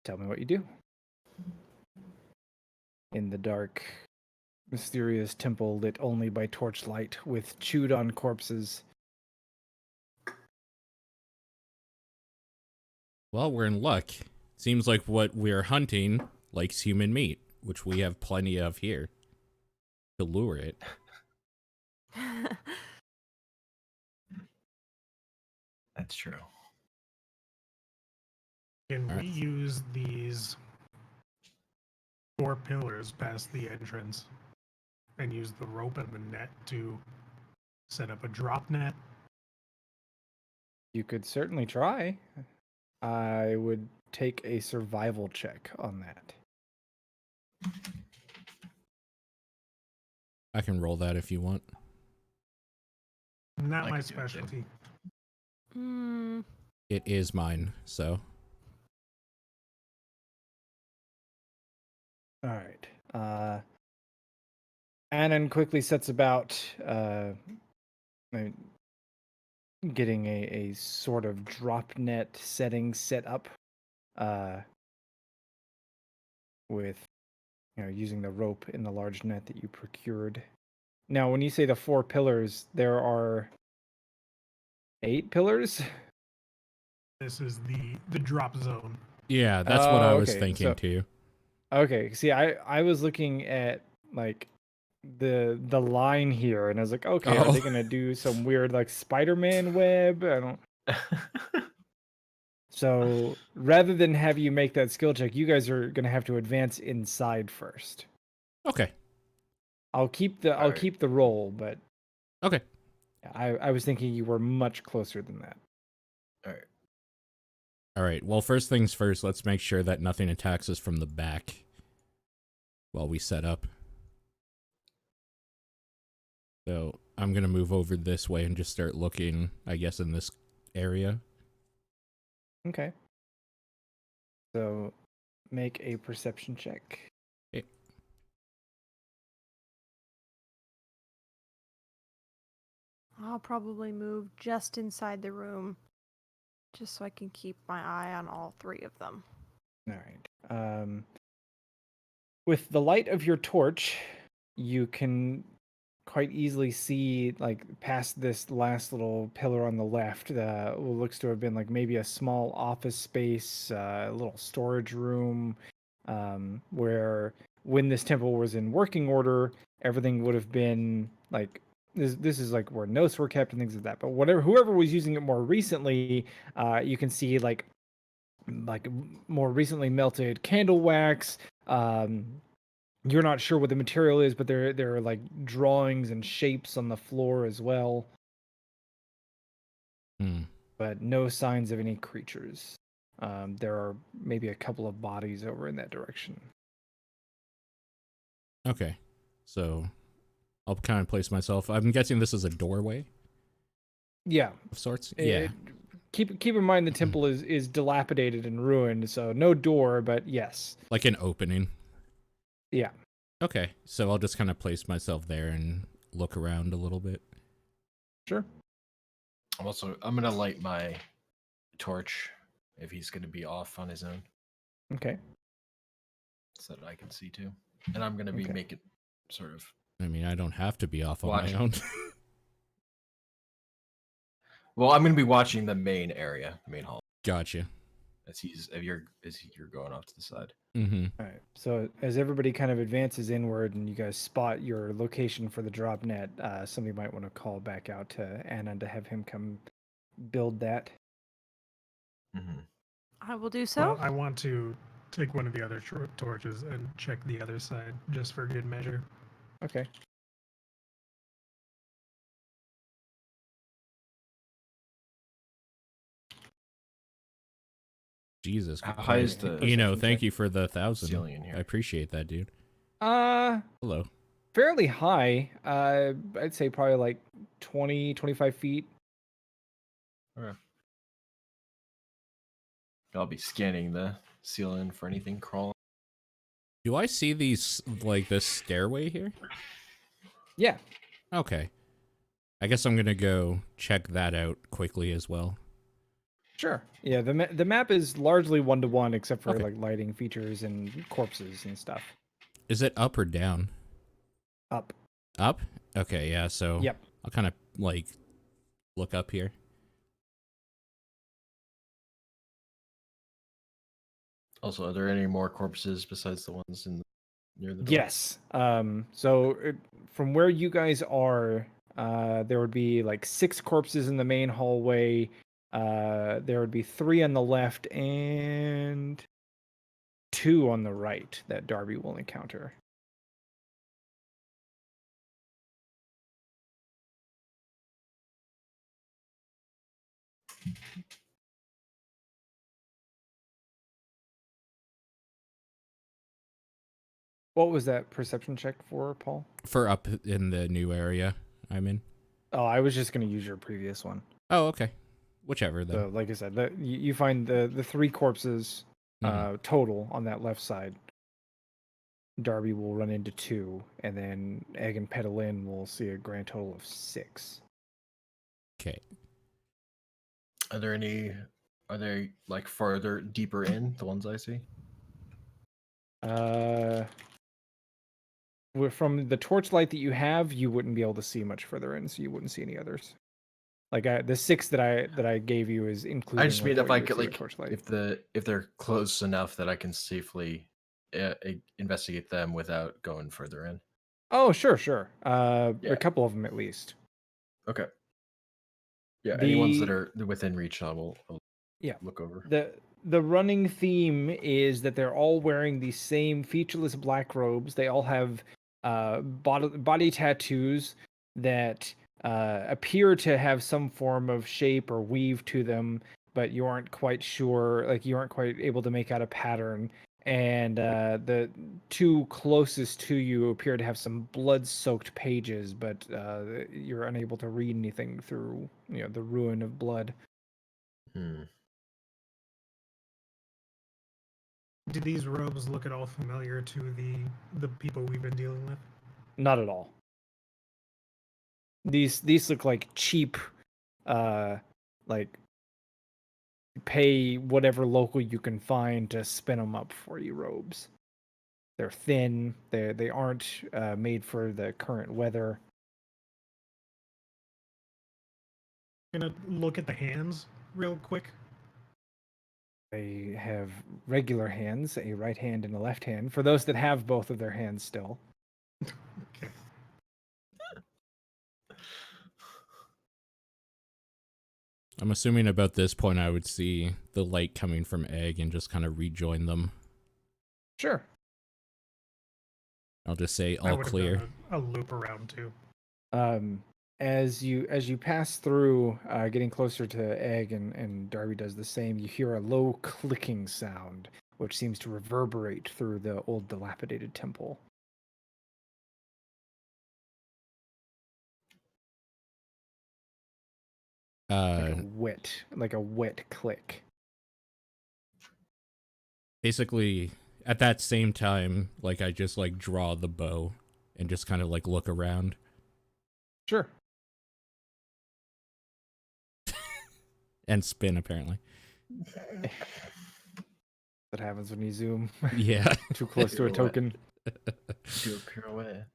tell me what you do. In the dark, mysterious temple lit only by torchlight with chewed-on corpses. Well, we're in luck. Seems like what we're hunting likes human meat, which we have plenty of here to lure it. That's true. Can we use these 4 pillars past the entrance and use the rope and the net to set up a drop net? You could certainly try. I would take a survival check on that. I can roll that if you want. Not I my can do it, too. specialty. It is mine, so. All right. Annan quickly sets about getting a sort of drop net setting set up with using the rope in the large net that you procured. Now, when you say the 4 pillars, there are 8 pillars? This is the drop zone. Yeah, that's what I was okay, thinking too. Okay, see, I was looking at like the line here, and I was like, okay, are they gonna do some weird like Spider-Man web? I don't. So rather than have you make that skill check, you guys are gonna have to advance inside first. Okay. I'll keep the roll, but Okay. I was thinking you were much closer than that. All right. Well, first things first, let's make sure that nothing attacks us from the back while we set up. So I'm going to move over this way and just start looking, I guess, in this area. Okay. So make a perception check. Okay. I'll probably move just inside the room, just so I can keep my eye on all 3 of them. All right. With the light of your torch, you can quite easily see like past this last little pillar on the left. What looks to have been like maybe a small office space, a little storage room, where when this temple was in working order, everything would have been like this is like where notes were kept and things like that. But whoever was using it more recently, you can see like more recently melted candle wax. You're not sure what the material is, but there are like drawings and shapes on the floor as well. But no signs of any creatures. There are maybe a couple of bodies over in that direction. Okay. So I'll kind of place myself. I'm guessing this is a doorway Yeah. of sorts. Yeah. Keep in mind the temple is dilapidated and ruined, so no door, but yes. Like an opening. Yeah. Okay. So I'll just kind of place myself there and look around a little bit. Sure. I'm going to light my torch if he's going to be off on his own. Okay. So that I can see too. And I'm going to be making sort of... I mean, I don't have to be off on my own. Well, I'm going to be watching the main area, the main hall. Gotcha. As you're going off to the side. Mm-hmm. All right. So as everybody kind of advances inward and you guys spot your location for the drop net, somebody might want to call back out to Anna to have him come build that. Mm-hmm. I will do so. Well, I want to take one of the other torches and check the other side, just for good measure. Okay. Jesus. How high is the... thank you for the 1,000. Ceiling in here? I appreciate that, dude. Hello. Fairly high. I'd say probably like 20, 25 feet. Okay. I'll be scanning the ceiling for anything crawling. Do I see these, like, this stairway here? Yeah. Okay. I guess I'm gonna go check that out quickly as well. Sure. Yeah, the map is largely 1-to-1 except for Okay. like lighting features and corpses and stuff. Is it up or down? Up. Up? Okay, yeah, so Yep. I'll kind of like look up here. Also, are there any more corpses besides the ones near the door? Yes. So from where you guys are, there would be like 6 corpses in the main hallway. There would be 3 on the left and 2 on the right that Darby will encounter. What was that perception check for, Paul? For up in the new area I'm in. Oh, I was just going to use your previous one. Oh, okay. Whichever then. So, like I said, you find the 3 corpses Mhm. total on that left side. Darby will run into 2, and then Egg and Petalin will see a grand total of 6. Okay. Are there any? Are they like farther deeper in the ones I see? From the torchlight that you have, you wouldn't be able to see much further in, so you wouldn't see any others. Like the 6 that I gave you is including. I just like, mean if what I you would could see with like torchlight. if they're close enough that I can safely investigate them without going further in. Oh, sure. A Yeah. couple of them at least. Okay. Yeah. Any ones that The are within reach, I'll yeah. look over. The running theme is that they're all wearing the same featureless black robes. They all have body tattoos that appear to have some form of shape or weave to them, but you aren't quite sure. Like you aren't quite able to make out a pattern. And the 2 closest to you appear to have some blood-soaked pages, but you're unable to read anything through the ruin of blood. Hmm. Do these robes look at all familiar to the people we've been dealing with? Not at all. These look like cheap, like pay whatever local you can find to spin them up for you robes. They're thin. They aren't made for the current weather. Gonna look at the hands real quick. They have regular hands, a right hand and a left hand. For those that have both of their hands still. Okay. I'm assuming about this point I would see the light coming from Egg and just kind of rejoin them. Sure. I'll just say I all would have clear. done a loop around too. As you pass through, getting closer to Egg, and Darby does the same, you hear a low clicking sound, which seems to reverberate through the old dilapidated temple. Like a wet click. Basically, at that same time, like I just like draw the bow and just kind of like look around. Sure. And spin, apparently. That happens when you zoom Yeah. too close to a token. Do a pirouette.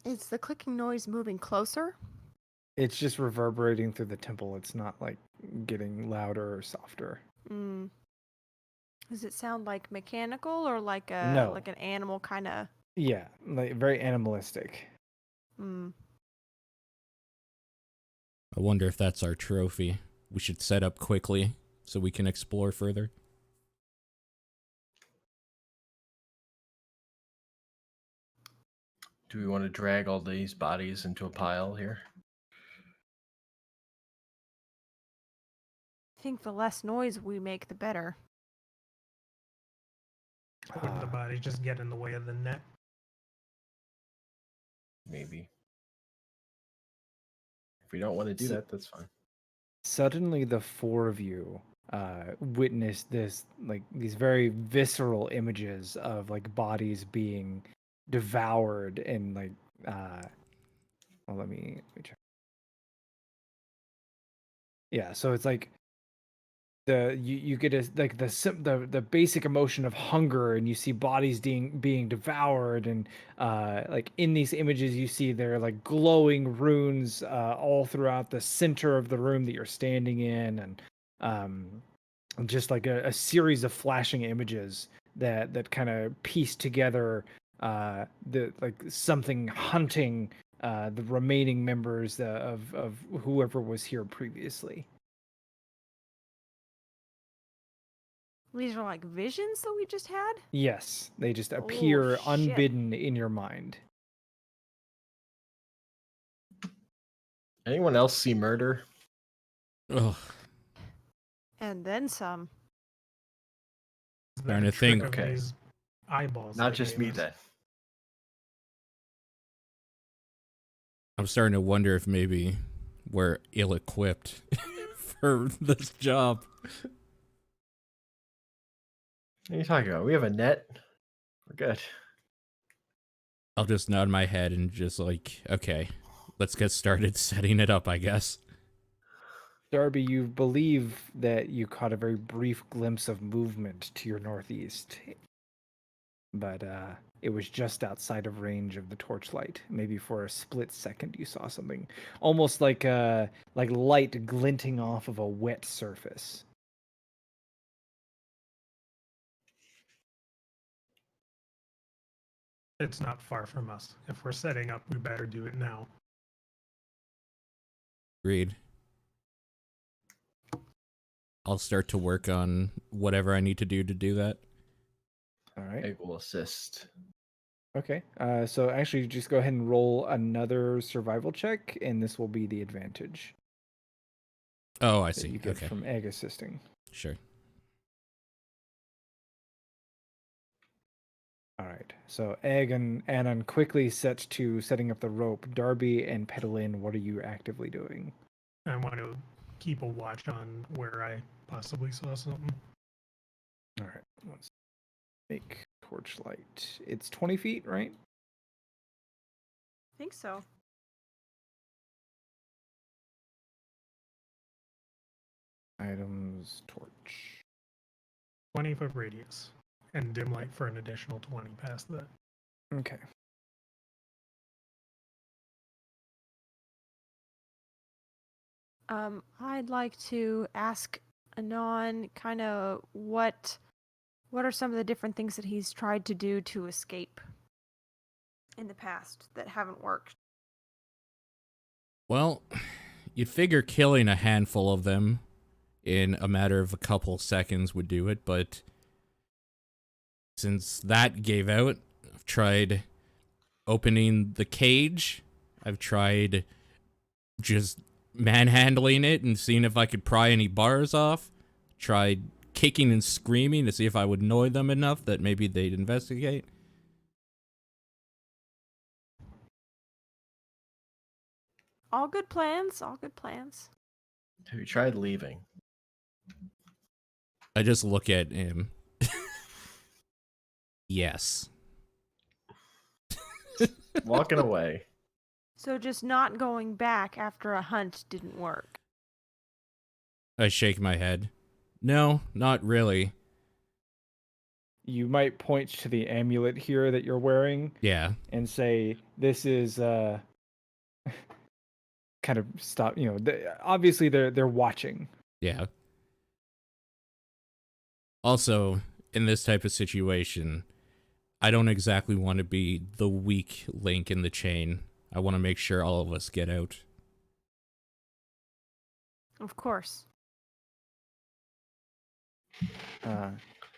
Is the clicking noise moving closer? It's just reverberating through the temple. It's not like getting louder or softer. Mm. Does it sound like mechanical or like a No. like an animal kind of? Yeah, like very animalistic. Mm. I wonder if that's our trophy. We should set up quickly so we can explore further. Do we want to drag all these bodies into a pile here? I think the less noise we make, the better. Wouldn't the body just get in the way of the net? Maybe. If we don't want to do that, that's fine. Suddenly, the 4 of you witness this, like these very visceral images of like bodies being devoured and like Well, let me check. Yeah, so it's like you get like the basic emotion of hunger, and you see bodies being devoured, and like in these images you see there are like glowing runes all throughout the center of the room that you're standing in, and just like a series of flashing images that kind of piece together the like something hunting the remaining members of whoever was here previously. These are like visions that we just had? Yes, they just Oh, appear shit. unbidden in your mind. Anyone else see murder? Ugh. And then some. Is Trying that a to trick think. of Okay. these eyeballs? Not they just gave me us? then. I'm starting to wonder if maybe we're ill-equipped for this job. What are you talking about? We have a net. We're good. I'll just nod my head and just like, okay, let's get started setting it up, I guess. Darby, you believe that you caught a very brief glimpse of movement to your northeast, but it was just outside of range of the torchlight. Maybe for a split second you saw something, almost like light glinting off of a wet surface. It's not far from us. If we're setting up, we better do it now. Agreed. I'll start to work on whatever I need to do that. All right. Egg will assist. Okay. So actually, just go ahead and roll another survival check, and this will be the advantage Oh, I that see. you get Okay, from egg assisting. sure. All right. So Egg and Anon quickly set to setting up the rope. Darby and Petalin, what are you actively doing? I want to keep a watch on where I possibly saw something. All right. Let's make torchlight. It's 20 feet, right? I think so. Items, torch. 20-foot radius. And dim light for an additional 20 past that. Okay. I'd like to ask Anon kind of what are some of the different things that he's tried to do to escape in the past that haven't worked. Well, you'd figure killing a handful of them in a matter of a couple seconds would do it, but since that gave out, I've tried opening the cage. I've tried just manhandling it and seeing if I could pry any bars off. Tried kicking and screaming to see if I would annoy them enough that maybe they'd investigate. All good plans, all good plans. Have you tried leaving? I just look at him. Yes. Walking away. So just not going back after a hunt didn't work. I shake my head. No, not really. You might point to the amulet here that you're wearing Yeah. and say, this is kind of stop, obviously they're watching. Yeah. Also, in this type of situation, I don't exactly want to be the weak link in the chain. I want to make sure all of us get out. Of course.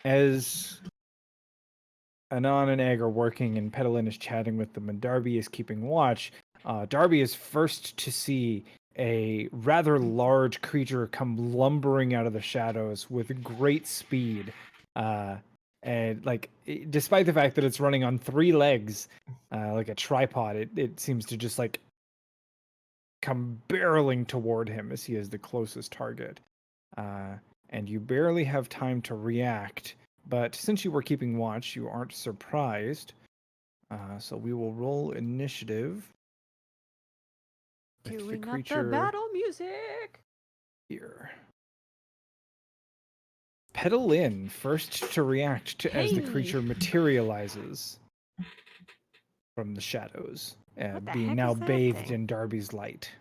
As Anon and Egg are working and Petalin is chatting with them and Darby is keeping watch, Darby is first to see a rather large creature come lumbering out of the shadows with great speed. And like, despite the fact that it's running on 3 legs, like a tripod, it seems to just like come barreling toward him as he is the closest target. And you barely have time to react. But since you were keeping watch, you aren't surprised So we will roll initiative. With the Doing up the creature battle music. here. Pedal in first to react to as the Hey. creature materializes from the shadows, What the being heck now is that bathed thing? in Darby's light.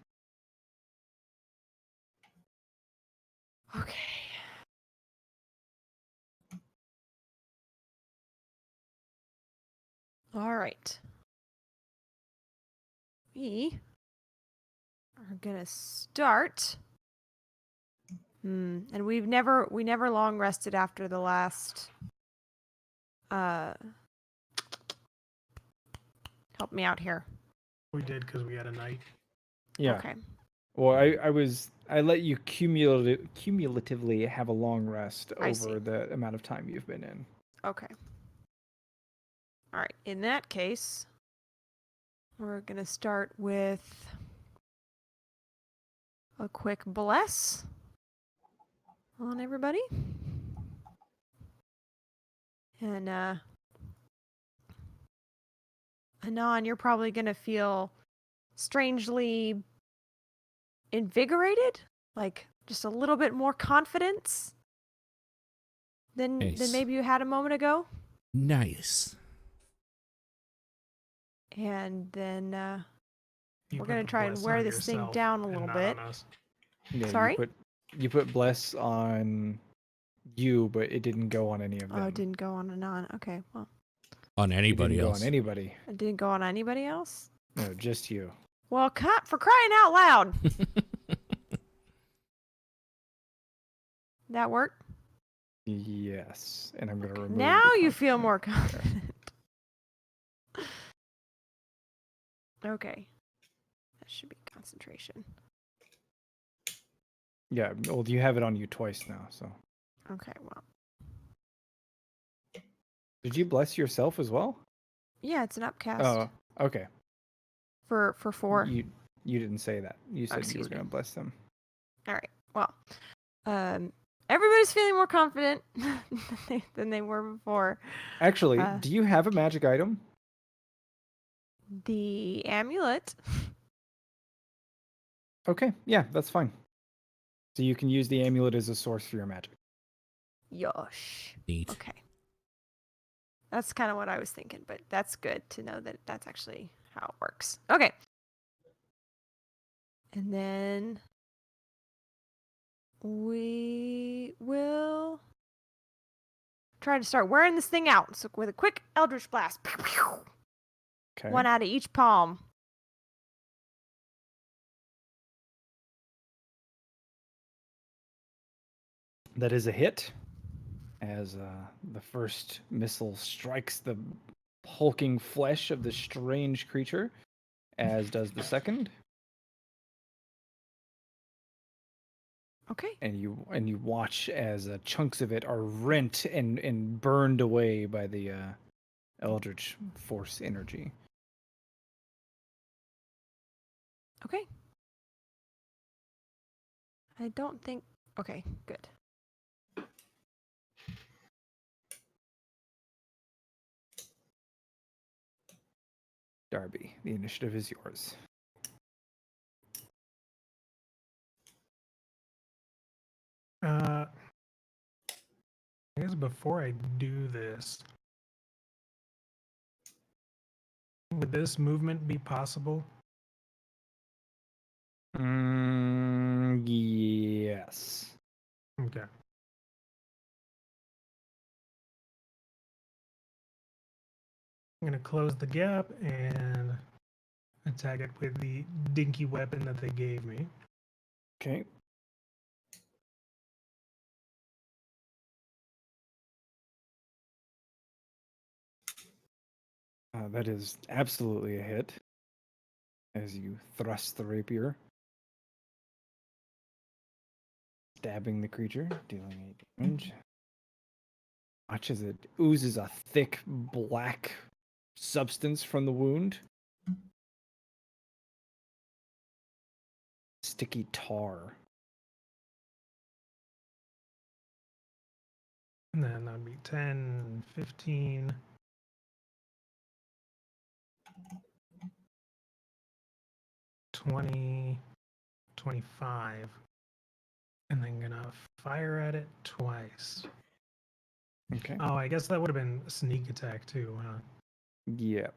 Okay. All right. We are gonna start. And we never long rested after the last. Help me out here. We did because we had a night. Yeah. Okay. Well, I let you cumulatively have a long rest I see. over the amount of time you've been in. Okay. All right. In that case, we're gonna start with a quick bless on everybody. And Anon, you're probably gonna feel strangely invigorated, like just a little bit more confidence than Nice. maybe you had a moment ago. Nice. And then You we're put gonna the try and bless wear on this thing yourself down a and little not bit. on us. Yeah, Sorry? you put bless on you, but it didn't go on any of them. Oh, it didn't go on Anon. Okay, well, On It anybody didn't go else. on anybody. it didn't go on anybody else. No, just you. Well, for crying out loud, that worked. Yes, and I'm gonna remove. Now the you feel confidence more there. confident. Okay, that should be concentration. Yeah, well, you have it on you twice now. So, Okay, well, did you bless yourself as well? yeah, it's an upcast Oh, okay. for 4. You didn't say that. You said you excuse were me. gonna bless them. All right. Well, everybody's feeling more confident than they were before. Actually, Uh, do you have a magic item? The amulet. Okay, yeah, that's fine. So you can use the amulet as a source for your magic. Yosh. Neat. Okay. That's kind of what I was thinking, but that's good to know that that's actually how it works. Okay. And then we will try to start wearing this thing out. So with a quick Eldritch Blast. Pew, pew. Okay. One out of each palm. That is a hit. As the first missile strikes the hulking flesh of the strange creature, as does the second. Okay. And you watch as chunks of it are rent and burned away by the eldritch force energy. Okay. I don't think. Okay, good. Darby, the initiative is yours. I guess before I do this, would this movement be possible? Yes. Okay. I'm gonna close the gap and attack it with the dinky weapon that they gave me. Okay. That is absolutely a hit. As you thrust the rapier, stabbing the creature, dealing 8 damage. Watch as it oozes a thick black substance from the wound. Sticky tar. And then that'd be 10, 15, 20, 25, and then gonna fire at it twice. Okay. Oh, I guess that would have been sneak attack too, huh? Yeah.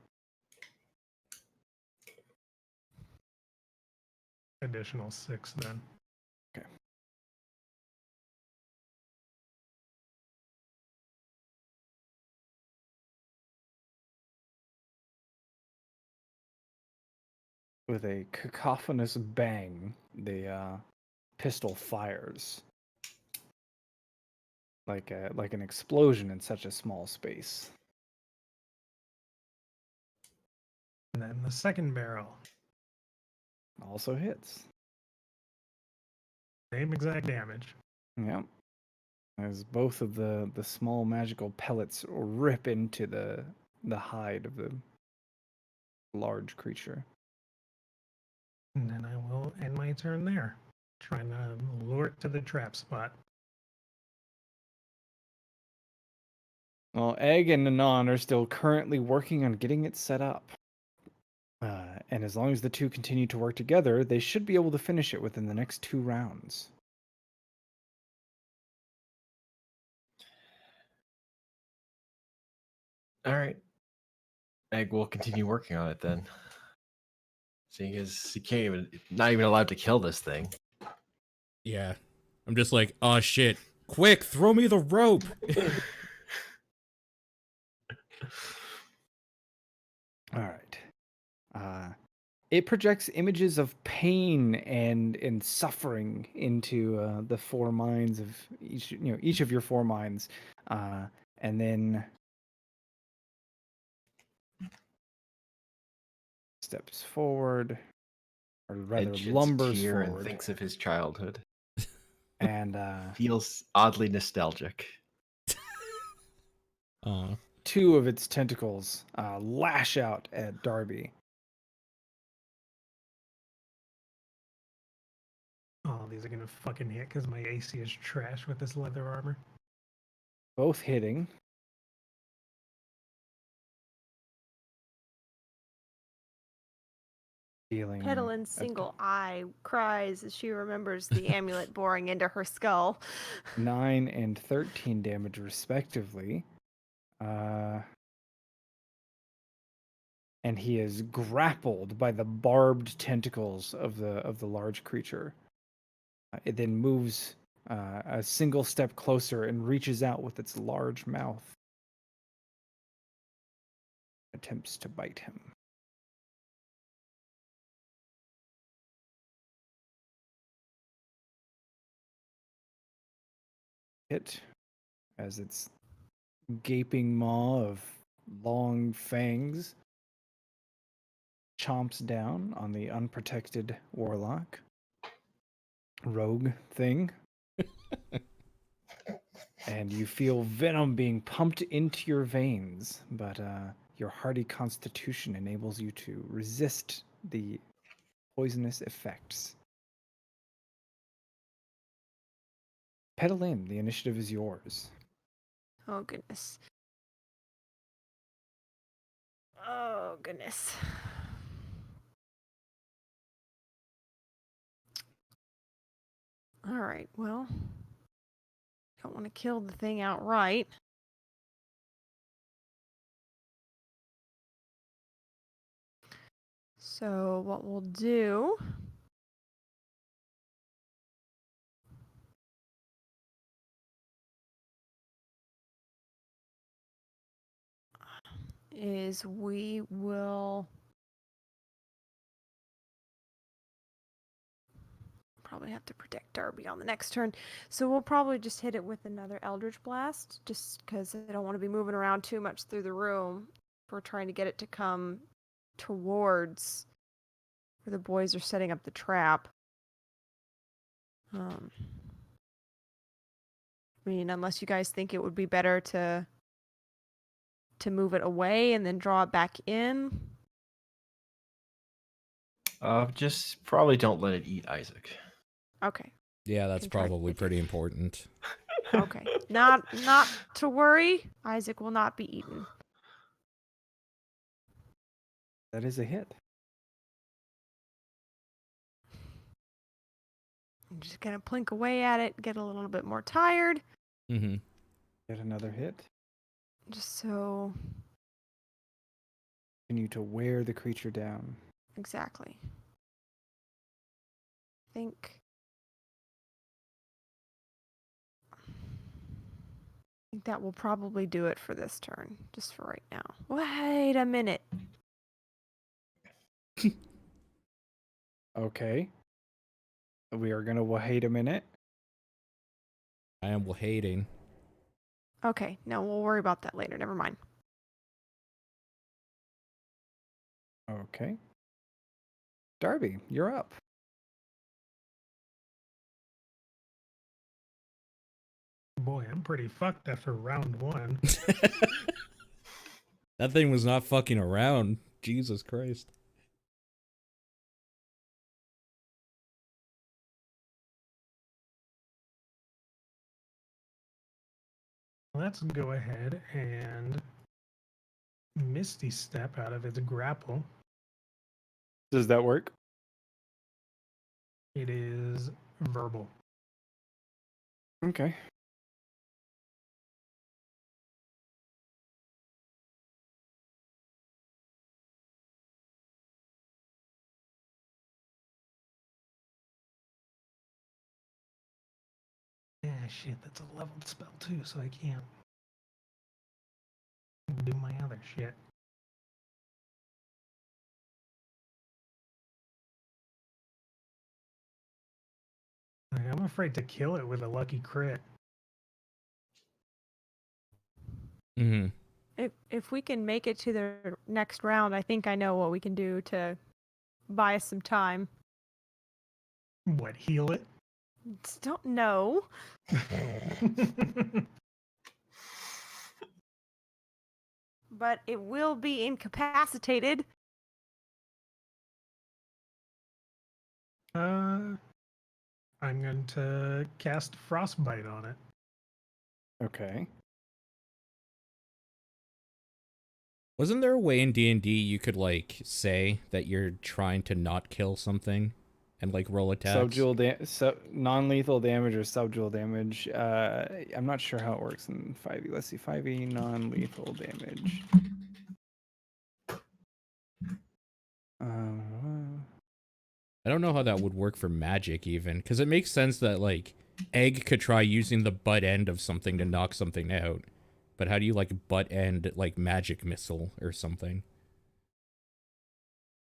Additional 6 then. Okay. With a cacophonous bang, the pistol fires like an explosion in such a small space. And then the second barrel, Also hits. same exact damage. Yep. As both of the small magical pellets rip into the hide of the large creature. And then I will end my turn there, trying to lure it to the trap spot. Well, Egg and Nanon are still currently working on getting it set up. And as long as the two continue to work together, they should be able to finish it within the next 2 rounds. All right. Egg will continue working on it then. Seeing as he can't even, not even allowed to kill this thing. Yeah. I'm just like, oh shit. Quick, throw me the rope. All right. It projects images of pain and suffering into the 4 minds of each of your 4 minds, and then steps forward, or rather Ed sheds a lumbers tear forward, and thinks of his childhood. and Feels oddly nostalgic. 2 of its tentacles lash out at Darby. Oh, these are gonna fucking hit because my AC is trash with this leather armor. Both hitting. Dealing Petalyn's single eye cries as she remembers the amulet boring into her skull. 9 and 13 damage respectively. And he is grappled by the barbed tentacles of the large creature. It then moves a single step closer and reaches out with its large mouth. Attempts to bite him. Hit as its gaping maw of long fangs chomps down on the unprotected warlock. Rogue thing. And you feel venom being pumped into your veins, but your hardy constitution enables you to resist the poisonous effects. Petalyn, the initiative is yours. Oh, goodness. Oh, goodness. All right, well, don't want to kill the thing outright. So what we'll do is we will probably have to protect Darby on the next turn. So we'll probably just hit it with another Eldritch Blast, just because I don't want to be moving around too much through the room. We're trying to get it to come towards where the boys are setting up the trap. I mean, unless you guys think it would be better to move it away and then draw it back in. Just probably don't let it eat Isaac. Okay. Yeah, that's Can try probably with pretty you. important. Okay. Not to worry. Isaac will not be eaten. That is a hit. I'm just gonna plink away at it, get a little bit more tired, Mm-hmm. Get another hit. just so Continue to wear the creature down. exactly. I think that will probably do it for this turn, just for right now. Wait a minute. Okay. We are gonna wait a minute. I am hating. Okay, no, we'll worry about that later. Never mind. Okay. Darby, you're up. Boy, I'm pretty fucked after round 1. That thing was not fucking around. Jesus Christ. Let's go ahead and Misty Step out of its grapple. Does that work? It is verbal. Okay. Yeah, shit, that's a leveled spell too, so I can't do my other shit. Like, I'm afraid to kill it with a lucky crit. Mm-hmm. If we can make it to the next round, I think I know what we can do to buy us some time. What, heal it? Just don't know. But it will be incapacitated. I'm going to cast Frostbite on it. Okay. Wasn't there a way in D&D you could, like, say that you're trying to not kill something and, like, roll attacks? Non-lethal damage or subdual damage. I'm not sure how it works in 5e. Let's see, 5e non-lethal damage. I don't know how that would work for magic, even, because it makes sense that, like, Egg could try using the butt end of something to knock something out. But how do you, like, butt end, like, magic missile or something?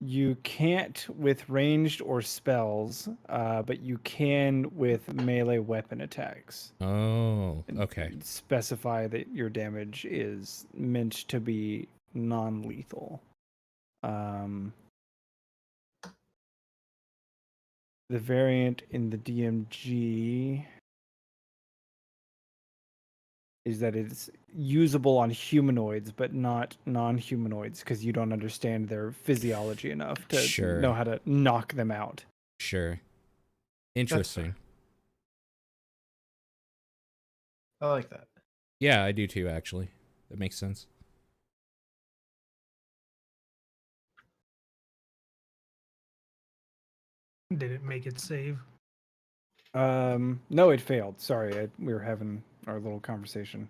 You can't with ranged or spells, but you can with melee weapon attacks. Oh, And okay. specify that your damage is meant to be non-lethal. The variant in the DMG is that it's usable on humanoids, but not non-humanoids, because you don't understand their physiology enough to Sure. know how to knock them out. Sure. Interesting. I like that. Yeah, I do too, actually. That makes sense. Did it make it save? No, it failed. Sorry, we were having our little conversation.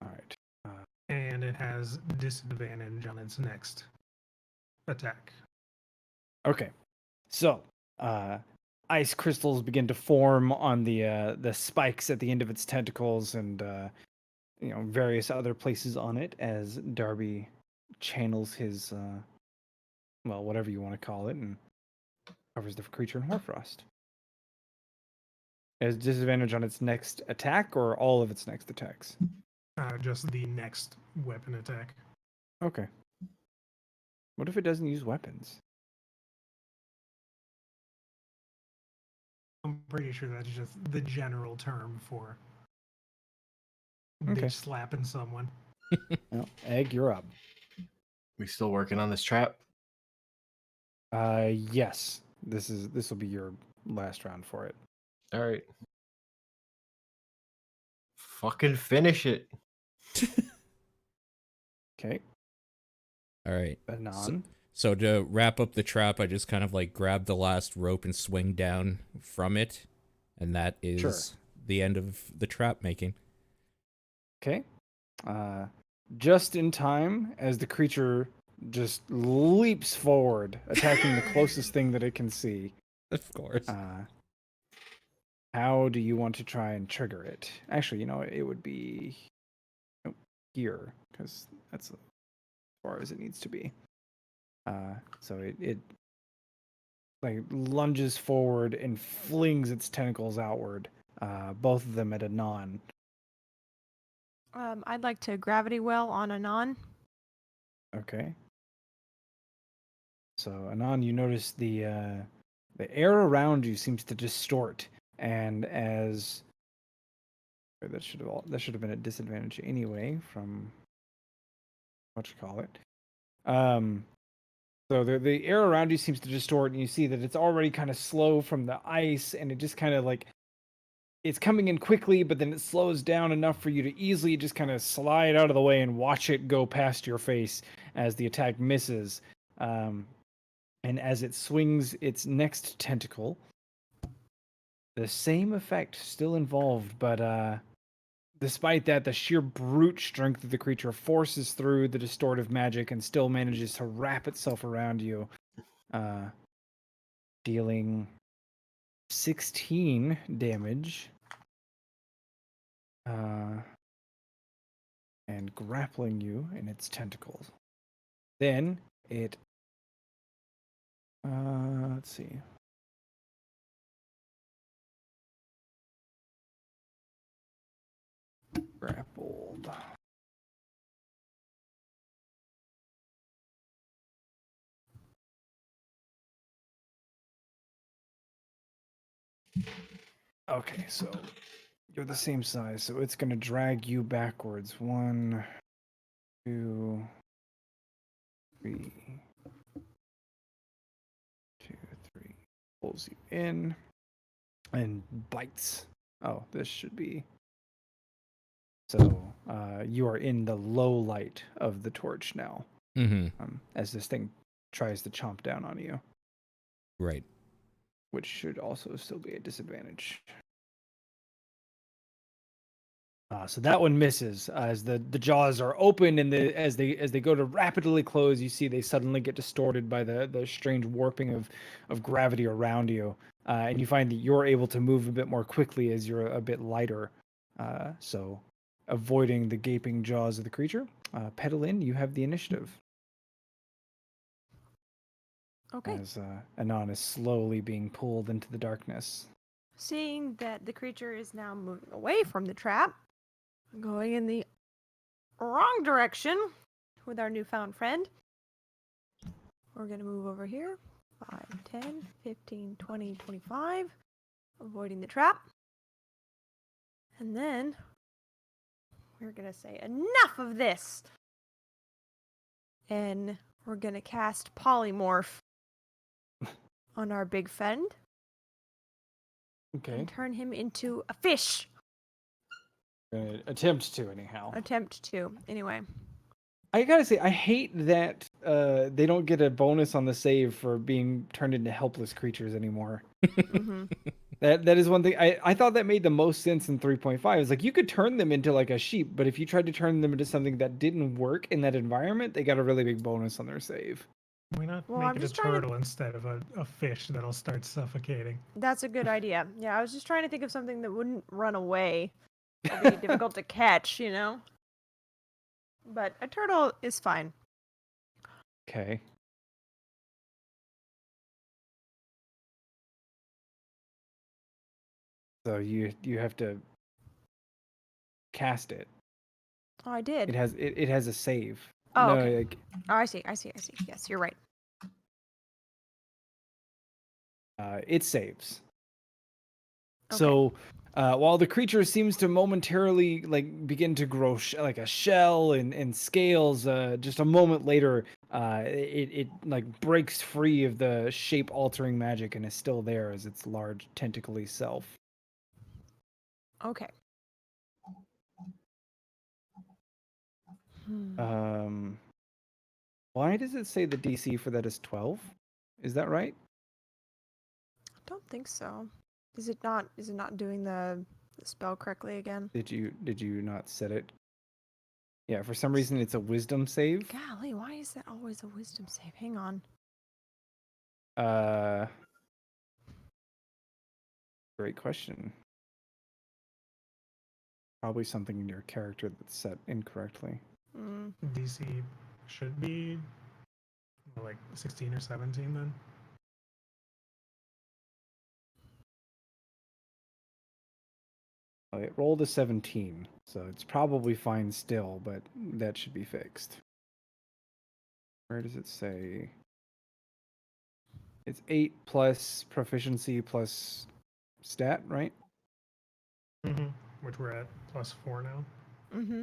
All right. And it has disadvantage on its next attack. Okay. So, ice crystals begin to form on the spikes at the end of its tentacles, and various other places on it as Darby channels his whatever you want to call it, and covers the creature in Hoarfrost. It has disadvantage on its next attack, or all of its next attacks. Just the next weapon attack. Okay. What if it doesn't use weapons? I'm pretty sure that's just the general term for Okay. bitch slapping someone. Well, Egg, you're up. We still working on this trap? Yes. This will be your last round for it. All right. Fucking finish it. Okay. All right. Anon. So to wrap up the trap, I just kind of like grab the last rope and swing down from it, and that is Sure. the end of the trap making. Okay. Just in time as the creature just leaps forward, attacking the closest thing that it can see. Of course. How do you want to try and trigger it? Actually, it would be here, because that's as far as it needs to be. So it like lunges forward and flings its tentacles outward, both of them at Anon. I'd like to gravity well on Anon. Okay. So Anon, you notice the air around you seems to distort, and as that should have been a disadvantage anyway from what you call it. So the air around you seems to distort, and you see that it's already kind of slow from the ice, and it just kind of like it's coming in quickly, but then it slows down enough for you to easily just kind of slide out of the way and watch it go past your face as the attack misses. And as it swings its next tentacle, the same effect still involved, but despite that, the sheer brute strength of the creature forces through the distortive magic and still manages to wrap itself around you, dealing 16 damage, and grappling you in its tentacles. Then it, let's see. Grappled. Okay, so you're the same size, so it's going to drag you backwards. 1, 2, 3. 2, 3. Pulls you in and bites. Oh, this should be. So you are in the low light of the torch now, as this thing tries to chomp down on you. Right. Which should also still be a disadvantage. So that one misses as the jaws are open, and as they go to rapidly close, you see they suddenly get distorted by the strange warping of gravity around you, and you find that you're able to move a bit more quickly as you're a bit lighter. So avoiding the gaping jaws of the creature. Pedalin, you have the initiative. Okay. As Anon is slowly being pulled into the darkness. Seeing that the creature is now moving away from the trap, going in the wrong direction with our newfound friend, we're going to move over here. 5, 10, 15, 20, 25. Avoiding the trap. And then we're going to say, enough of this! And we're going to cast Polymorph on our big friend. Okay. And turn him into a fish. Attempt to, anyhow. Attempt to. Anyway. I gotta say, I hate that they don't get a bonus on the save for being turned into helpless creatures anymore. Mm-hmm. That is one thing. I thought that made the most sense in 3.5. It's like you could turn them into like a sheep, but if you tried to turn them into something that didn't work in that environment, they got a really big bonus on their save. Why not Well, make I'm it a just trying to- turtle instead of a fish that'll start suffocating? That's a good idea. Yeah, I was just trying to think of something that wouldn't run away or be difficult to catch, you know? But a turtle is fine. Okay. So you have to cast it. Oh, I did. It has a save. Oh, No, okay. like, Oh, I see. Yes, you're right. it saves. Okay. So while the creature seems to momentarily like begin to grow like a shell and scales, just a moment later, it like breaks free of the shape altering magic and is still there as its large tentacly self. Okay. Um, Why does it say the DC for that is 12? Is that right? I don't think so. Is it not? Is it not doing the spell correctly again? Did you not set it? Yeah, for some reason it's a wisdom save. Golly, why is that always a wisdom save? Hang on. Great question. Probably something in your character that's set incorrectly. Mm. DC should be like 16 or 17 then. It rolled a 17, so it's probably fine still, but that should be fixed. Where does it say? It's 8 plus proficiency plus stat, right? Mm-hmm. Which we're at +4 now. Mm-hmm.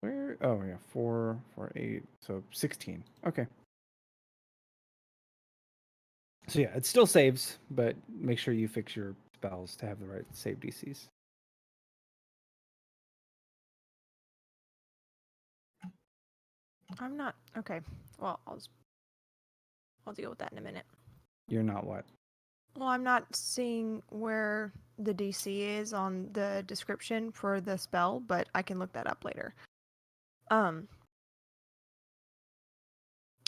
Where? Oh yeah, 4, 8, so 16. Okay. So yeah, it still saves, but make sure you fix your spells to have the right save DCs. I'm not okay. Well, I'll deal with that in a minute. You're not what? Well, I'm not seeing where the DC is on the description for the spell, but I can look that up later.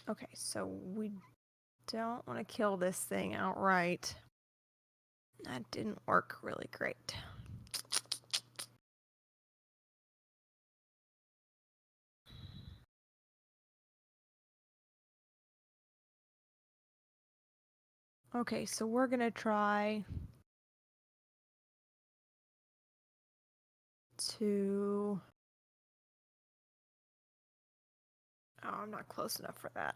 Okay, so we don't want to kill this thing outright. That didn't work really great. Okay, so we're gonna try to... Oh, I'm not close enough for that.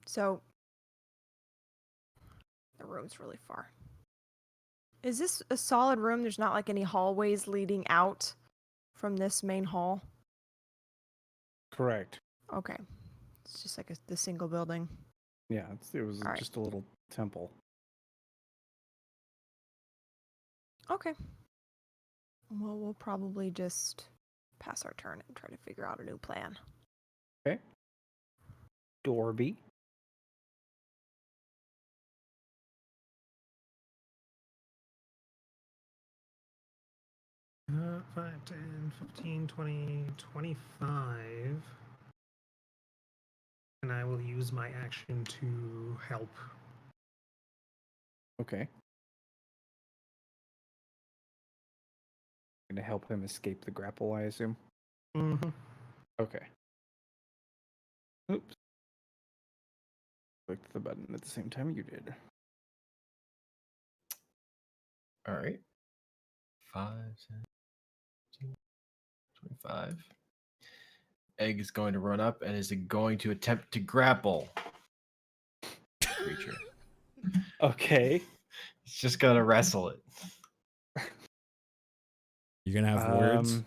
So, the room's really far. Is this a solid room? There's not like any hallways leading out from this main hall? Correct. Okay. It's just like the single building. Yeah, it was All right. just a little temple. Okay. Well, we'll probably just pass our turn and try to figure out a new plan. Okay. Dorby. 5, 10, 15, 20, 25. And I will use my action to help. Okay. Gonna help him escape the grapple, I assume. Mm-hmm. Okay. Oops. Clicked the button at the same time you did. All right. 5, 10, 15, 25. Egg is going to run up and is going to attempt to grapple creature. Okay. He's just gonna wrestle it. You're gonna have words.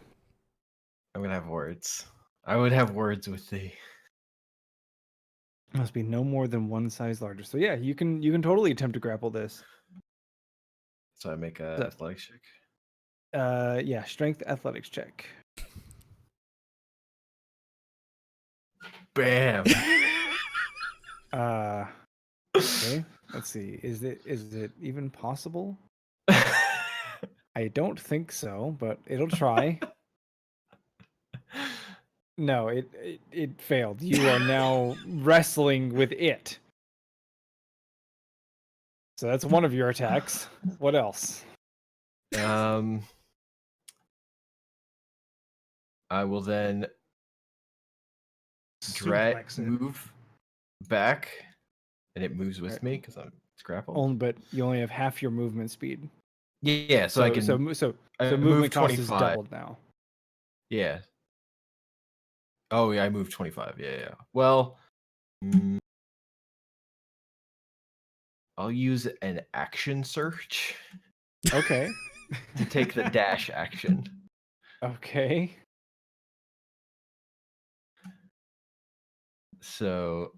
I'm gonna have words. I would have words with thee. Must be no more than one size larger. So yeah, you can totally attempt to grapple this. So I make a So- athletics check. Yeah, strength athletics check. Bam. Okay. Let's see. Is it even possible? I don't think so, but it'll try. No, it failed. You are now wrestling with it. So that's one of your attacks. What else? I will then dread Suplex it. move back, and it moves with Right. me because it's grappled. Only, but you only have half your movement speed. Yeah, so I can. So I movement moved cost is 25. doubled now. Yeah. Oh yeah, I moved 25. Yeah. Well, I'll use an action search Okay. to take the dash action. Okay. So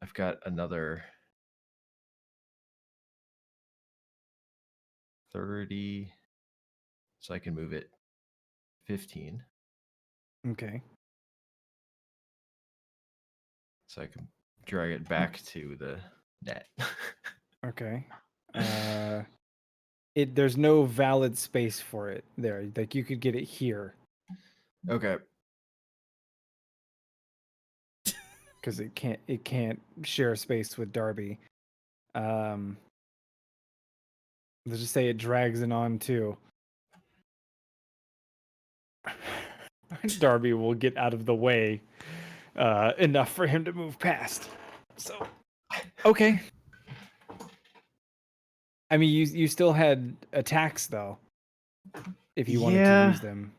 I've got another 30. So I can move it 15. Okay. So I can drag it back to the net. Okay. There's no valid space for it there. Like you could get it here Okay. because it can't share space with Darby. Let's just say it drags it on too. Darby will get out of the way enough for him to move past. So, okay. I mean, you still had attacks though, if you wanted to Yeah. use them.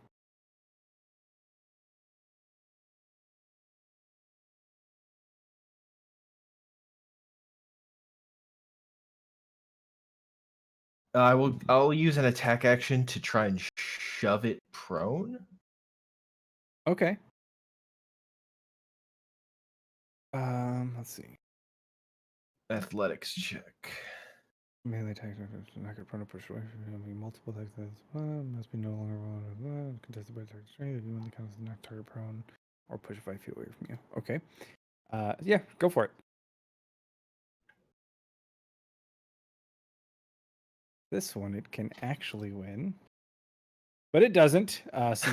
I'll use an attack action to try and shove it prone. Okay. Let's see. Athletics check. Melee attack not gonna prone or push away from having multiple attacks. Must be no longer contested by target strength if you only counts knock target prone or push 5 feet away from you. Okay. Yeah, go for it. This one it can actually win, but it doesn't. So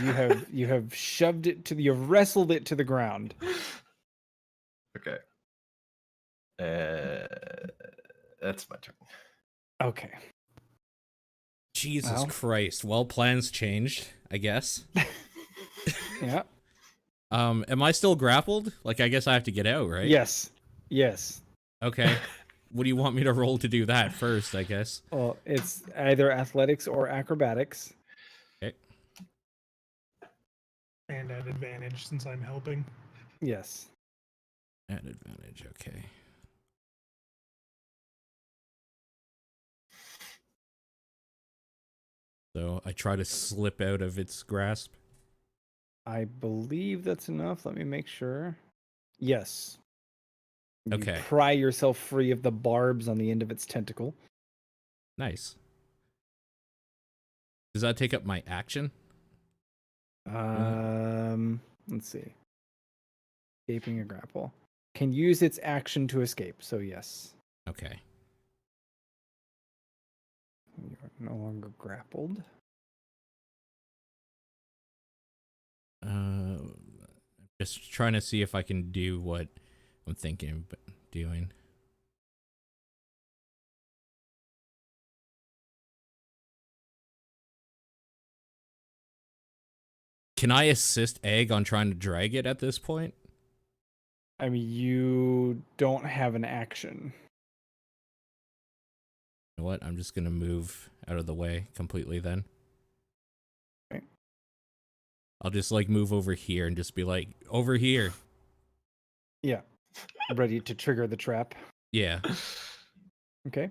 you have shoved it you've wrestled it to the ground. Okay. That's my turn. Okay. Jesus Well. Christ. Well, plans changed, I guess. Yeah. Am I still grappled? Like, I guess I have to get out, right? Yes. Yes. Okay. What do you want me to roll to do that first, I guess? Well, it's either athletics or acrobatics. Okay. And at advantage since I'm helping. Yes. At advantage, okay. So I try to slip out of its grasp. I believe that's enough. Let me make sure. Yes. You Okay. pry yourself free of the barbs on the end of its tentacle. Nice. Does that take up my action? Let's see. Escaping a grapple. Can use its action to escape, so yes. Okay. You are no longer grappled. Just trying to see if I can do what I'm thinking of doing. Can I assist Egg on trying to drag it at this point? I mean, you don't have an action. You know what? I'm just gonna move out of the way completely then. Okay. I'll just like move over here and just be like, over here. Yeah. Ready to trigger the trap. Yeah. Okay.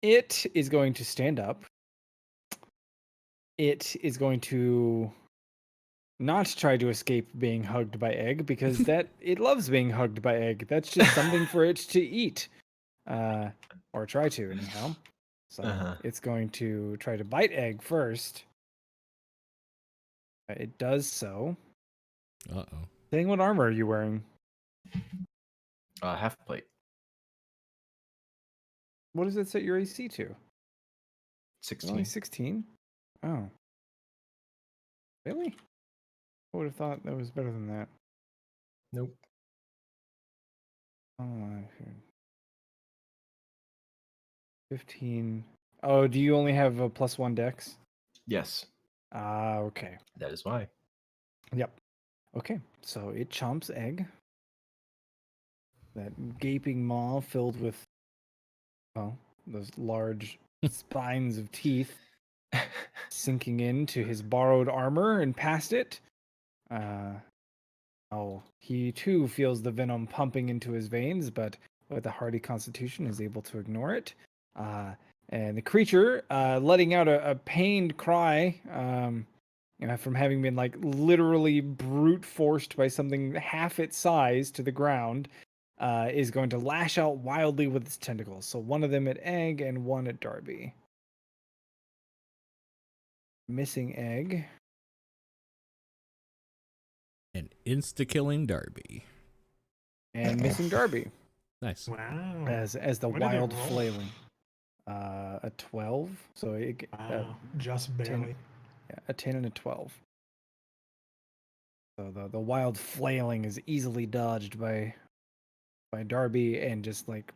It is going to stand up. It is going to not try to escape being hugged by Egg because that it loves being hugged by Egg. That's just something for it to eat. Or try to anyhow. So it's going to try to bite Egg first. It does so. Uh-oh. Dang, what armor are you wearing? Half plate. What does it set your AC to? 16. Only 16? Oh. Really? I would have thought that was better than that. Nope. Oh, 15. Oh, do you only have a +1 dex? Yes. Ah, okay. That is why. Yep. Okay, so it chomps Egg. That gaping maw filled with, well, those large spines of teeth sinking into his borrowed armor and past it. He too feels the venom pumping into his veins, but with a hardy constitution is able to ignore it. And the creature, letting out a pained cry, from having been like literally brute forced by something half its size to the ground, is going to lash out wildly with its tentacles. So one of them at Egg and one at Darby. Missing Egg. And insta-killing Darby. And missing Darby Nice. Wow. as the What did it wild roll? flailing. A 12. So Wow. Just 10. barely. Yeah, a 10 and a 12. So the wild flailing is easily dodged by Darby and just like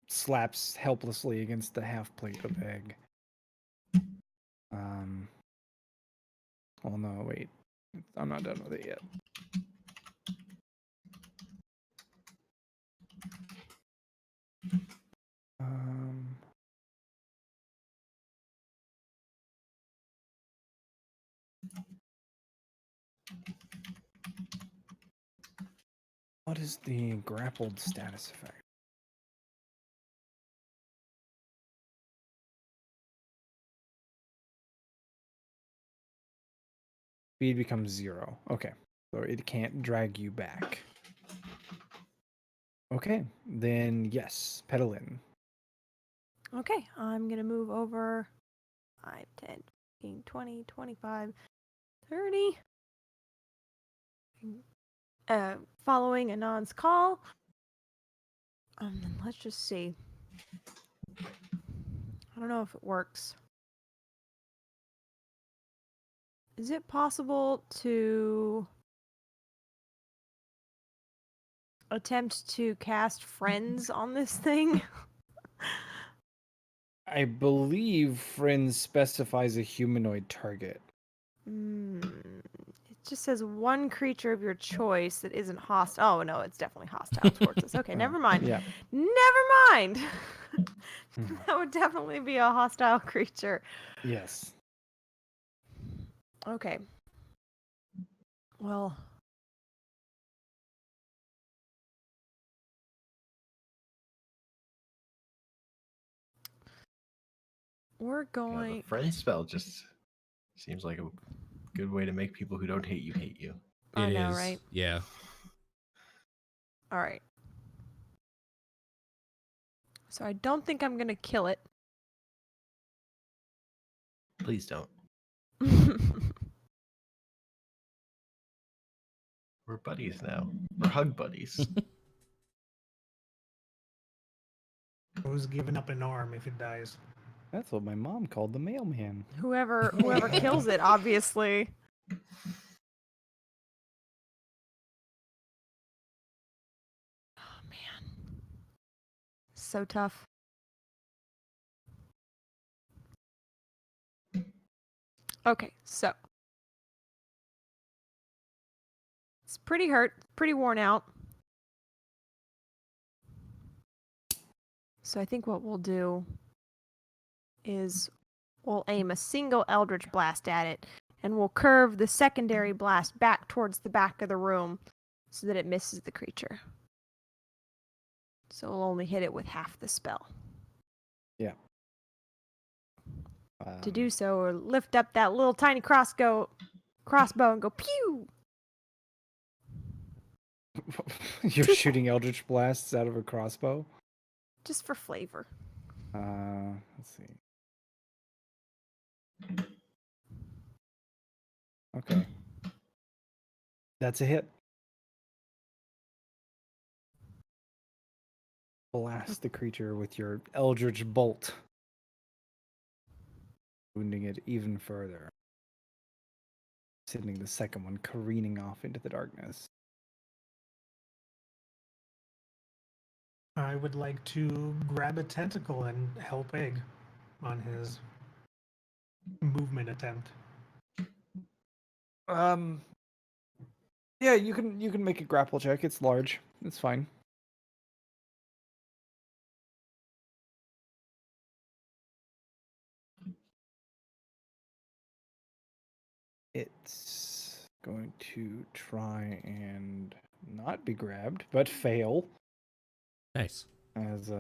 slaps helplessly against the half plate of Egg. Oh no, wait. I'm not done with it yet. What is the grappled status effect? Speed becomes 0. Okay. So it can't drag you back. Okay. Then yes, pedal in. Okay, I'm going to move over 5, 10, 15, 20, 25, 30. Following Anon's call. Let's just see. I don't know if it works. Is it possible to attempt to cast friends on this thing? I believe Friends specifies a humanoid target. It just says one creature of your choice that isn't hostile. Oh no, it's definitely hostile towards us. Okay, never mind. Yeah. Never mind. That would definitely be a hostile creature. Yes. Okay. Well. We're Yeah, going. the friend spell just seems like a good way to make people who don't hate you hate you. I It know, is, right? Yeah. All right. So I don't think I'm gonna kill it. Please don't. We're buddies now. We're hug buddies. Who's giving up an arm if it dies? That's what my mom called the mailman. whoever kills it, obviously. Oh man. So tough. Okay, so it's pretty hurt, pretty worn out. So I think what we'll do is we'll aim a single Eldritch Blast at it, and we'll curve the secondary blast back towards the back of the room so that it misses the creature. So we'll only hit it with half the spell. Yeah. To do so, or lift up that little tiny crossbow and go pew! You're shooting Eldritch Blasts out of a crossbow? Just for flavor. Let's see. Okay. That's a hit. Blast the creature with your Eldritch Bolt, wounding it even further, sending the second one careening off into the darkness. I would like to grab a tentacle and help Egg on his movement attempt. Yeah, you can make a grapple check. It's large. It's fine. It's going to try and not be grabbed, but fail. Nice. As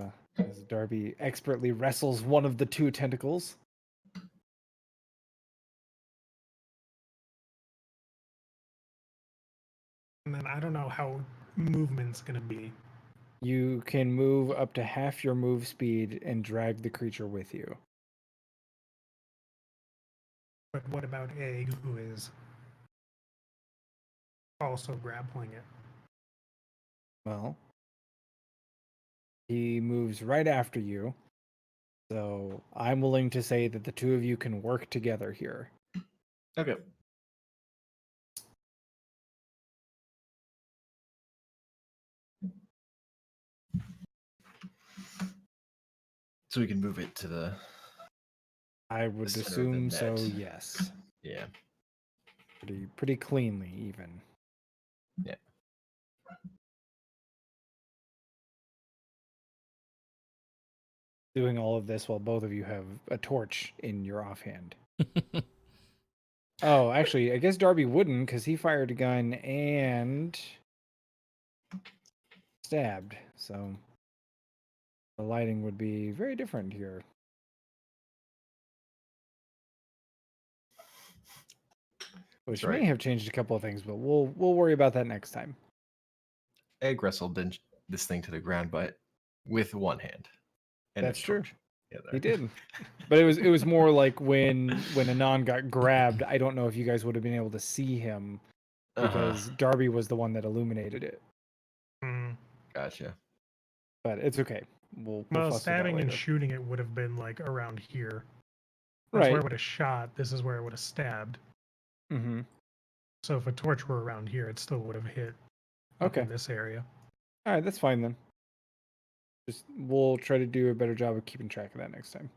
Darby expertly wrestles one of the two tentacles. And then I don't know how movement's gonna be. You can move up to half your move speed and drag the creature with you. But what about Egg, who is also grappling it? Well, he moves right after you. So I'm willing to say that the two of you can work together here. Okay. So we can move it to the I would center of the assume so, net. yes. Yeah. Pretty cleanly, even. Yeah. Doing all of this while both of you have a torch in your offhand. Oh, actually, I guess Darby wouldn't, because he fired a gun and stabbed. So the lighting would be very different here. Which That's right. may have changed a couple of things, but we'll worry about that next time. Egg wrestled this thing to the ground, but with one hand. And That's a true. torch. Yeah, He did. But it was more like when Anon got grabbed, I don't know if you guys would have been able to see him because Darby was the one that illuminated it. Hmm. Gotcha. But it's okay. We'll Well, fuss with that stabbing and later. shooting it would have been like around here. That's where Right. it would have shot. This is where it would have stabbed. Mm-hmm. So if a torch were around here, it still would have hit up Okay. in this area. All right, that's fine then. Just we'll try to do a better job of keeping track of that next time.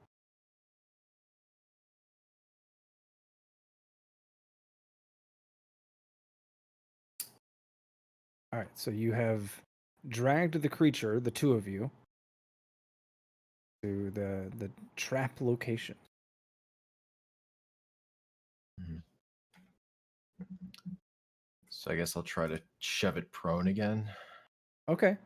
All right, so you have dragged the creature, the two of you, to the trap location. So I guess I'll try to shove it prone again. Okay.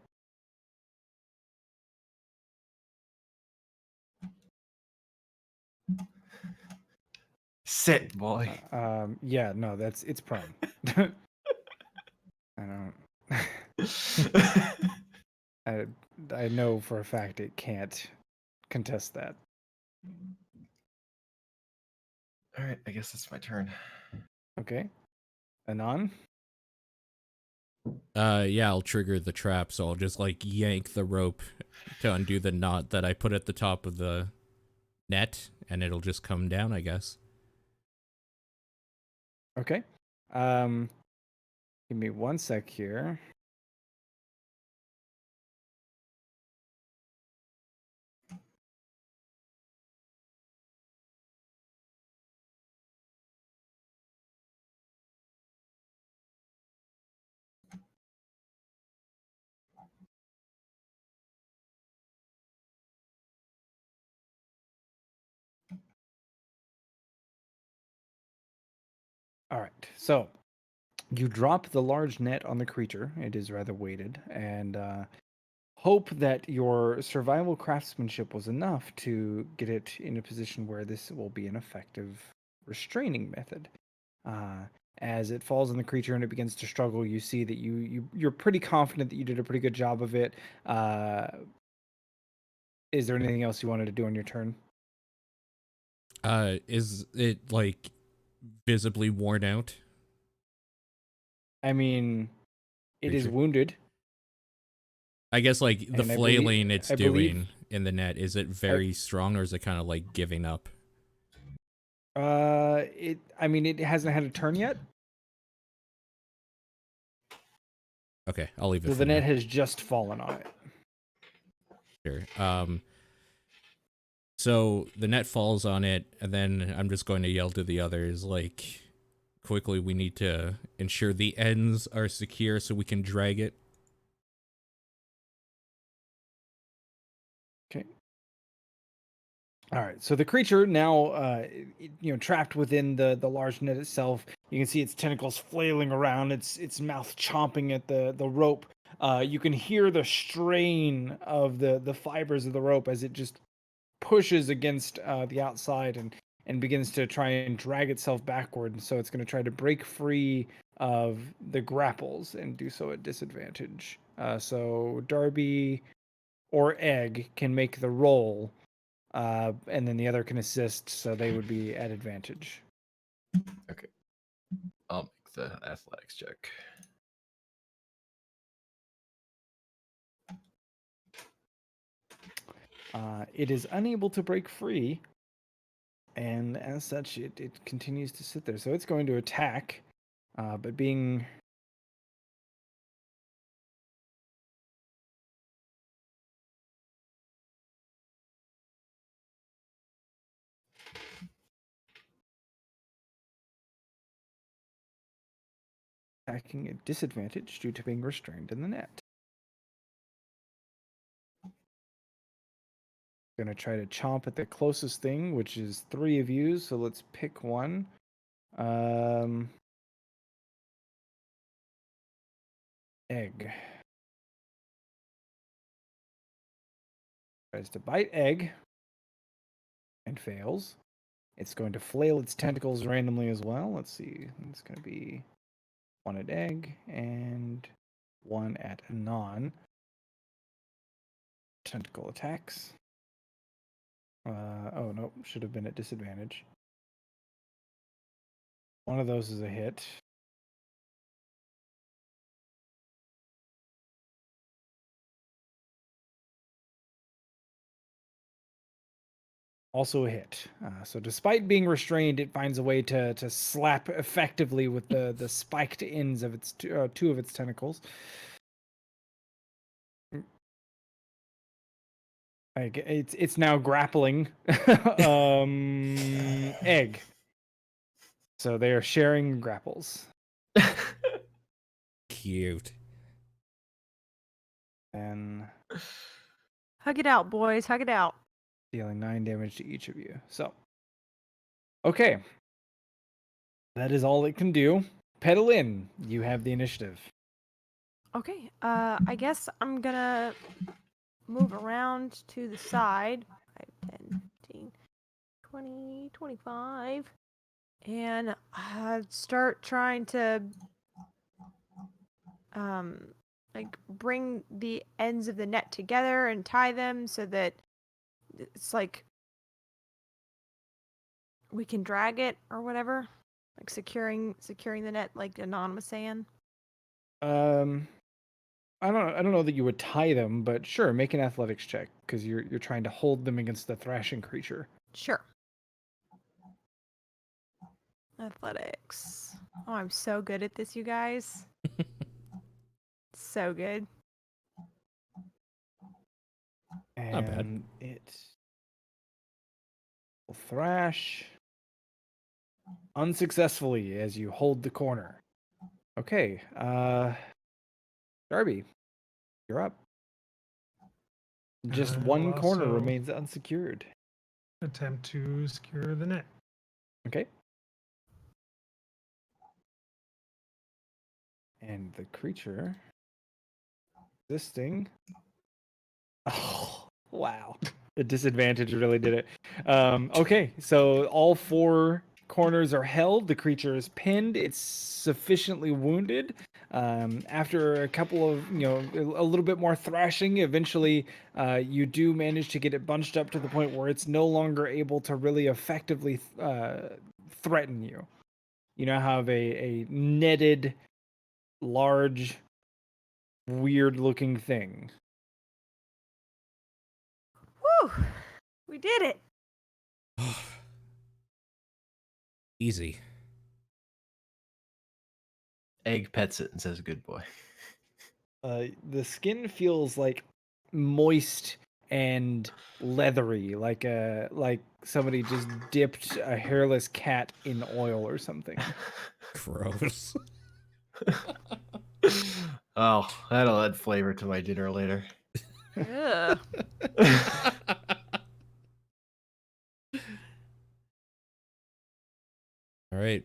Sit, boy. Yeah, no, it's prone. I don't. I know for a fact it can't contest that. All right, I guess it's my turn. Okay. Anon? Yeah, I'll trigger the trap, so I'll just like yank the rope to undo the knot that I put at the top of the net, and it'll just come down, I guess. Okay. Give me 1 sec here. All right. So you drop the large net on the creature. It is rather weighted, and hope that your survival craftsmanship was enough to get it in a position where this will be an effective restraining method. As it falls on the creature and it begins to struggle, you see that you're pretty confident that you did a pretty good job of it. Is there anything else you wanted to do on your turn? Is it like visibly worn out? I mean, it is Creature? wounded. I guess like the And flailing it's I believe- doing in the net, is it very strong or is it kind of like giving up? It hasn't had a turn yet. Okay, I'll leave it So for the net now. has just fallen on it. Sure. So the net falls on it, and then I'm just going to yell to the others, like, quickly, we need to ensure the ends are secure so we can drag it. Okay. All right. So the creature now, trapped within the large net itself. You can see its tentacles flailing around. Its mouth chomping at the rope. You can hear the strain of the fibers of the rope as it just pushes against the outside and begins to try and drag itself backward. And so it's going to try to break free of the grapples and do so at disadvantage. So Darby or Egg can make the roll, and then the other can assist, so they would be at advantage. Okay. I'll make the athletics check. It is unable to break free, and as such, it continues to sit there. So it's going to attack, but being attacking at disadvantage due to being restrained in the net. Gonna try to chomp at the closest thing, which is 3 of you. So let's pick one. Egg tries to bite Egg and fails. It's going to flail its tentacles randomly as well. Let's see. It's going to be one at Egg and one at Anon. Tentacle attacks. Oh no, should have been at disadvantage. One of those is a hit. Also a hit. So despite being restrained, it finds a way to slap effectively with the spiked ends of its two of its tentacles. Like it's now grappling Egg. So they are sharing grapples. Cute. And Hug it out, boys. Hug it out. dealing 9 damage to each of you. So, okay. That is all it can do. Pedal in. You have the initiative. Okay. I guess I'm gonna move around to the side. 5, 10, 15, 20, 25. And start trying to like bring the ends of the net together and tie them so that it's like we can drag it or whatever. Like securing the net like Anonymous saying. I don't know that you would tie them, but sure, make an athletics check because you're trying to hold them against the thrashing creature. Sure. Athletics. Oh, I'm so good at this, you guys. So good. And Not bad. it will thrash unsuccessfully as you hold the corner. Okay, Darby, you're up. Just I one will corner also remains unsecured. attempt to secure the net. Okay. And the creature existing. Oh, wow. The disadvantage really did it. Okay, so all 4 corners are held. The creature is pinned. It's sufficiently wounded. After a couple of, a little bit more thrashing, eventually you do manage to get it bunched up to the point where it's no longer able to really effectively threaten you. You now have a netted, large, weird-looking thing. Woo! We did it. Easy. Egg pets it and says, "Good boy." The skin feels like moist and leathery, like somebody just dipped a hairless cat in oil or something. Gross. Oh, that'll add flavor to my dinner later. Ugh. All right.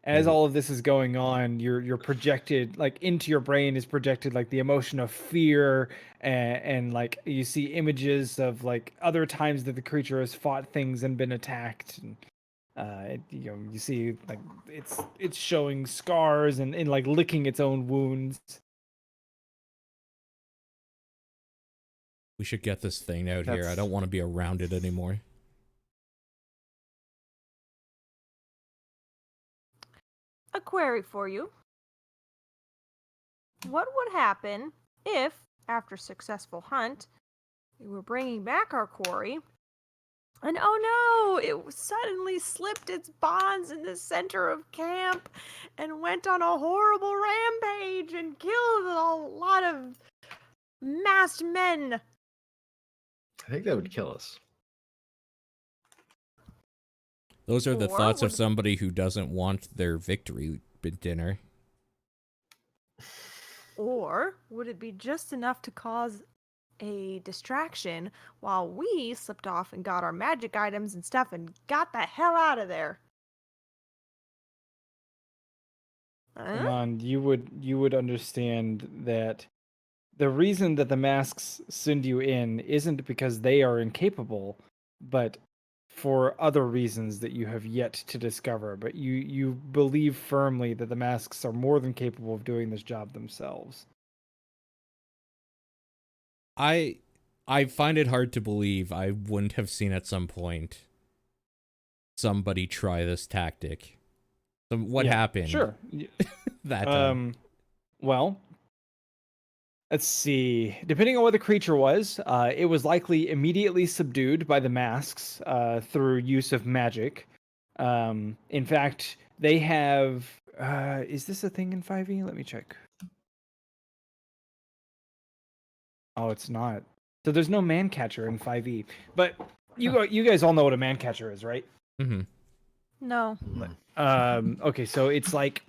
As Maybe. all of this is going on, you're projected, like, into your brain is projected like the emotion of fear, and like you see images of like other times that the creature has fought things and been attacked. And you see like it's showing scars and like licking its own wounds. We should get this thing out here. I That's- don't want to be around it anymore. A query for you. What would happen if, after successful hunt, we were bringing back our quarry, and oh no, it suddenly slipped its bonds in the center of camp and went on a horrible rampage and killed a lot of masked men? I think that would kill us. Those are the Or thoughts of would- somebody who doesn't want their victory dinner. Or would it be just enough to cause a distraction while we slipped off and got our magic items and stuff and got the hell out of there? Huh? Anon, you would understand that the reason that the masks send you in isn't because they are incapable, but for other reasons that you have yet to discover. But you believe firmly that the masks are more than capable of doing this job themselves. I find it hard to believe I wouldn't have seen at some point somebody try this tactic. So what Yeah, happened? Sure. That time. Well, let's see. Depending on what the creature was, it was likely immediately subdued by the masks through use of magic. In fact, they have. Is this a thing in 5e? Let me check. Oh, it's not. So there's no man catcher in 5e. But you guys all know what a man catcher is, right? Mm-hmm. No. Okay, so it's like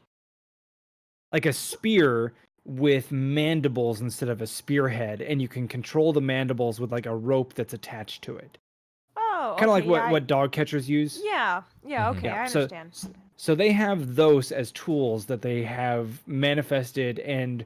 a spear with mandibles instead of a spearhead, and you can control the mandibles with like a rope that's attached to it. Oh, Kind of like okay, what dog catchers use. Yeah, Mhm. okay, Yeah, I so- understand. So they have those as tools that they have manifested, and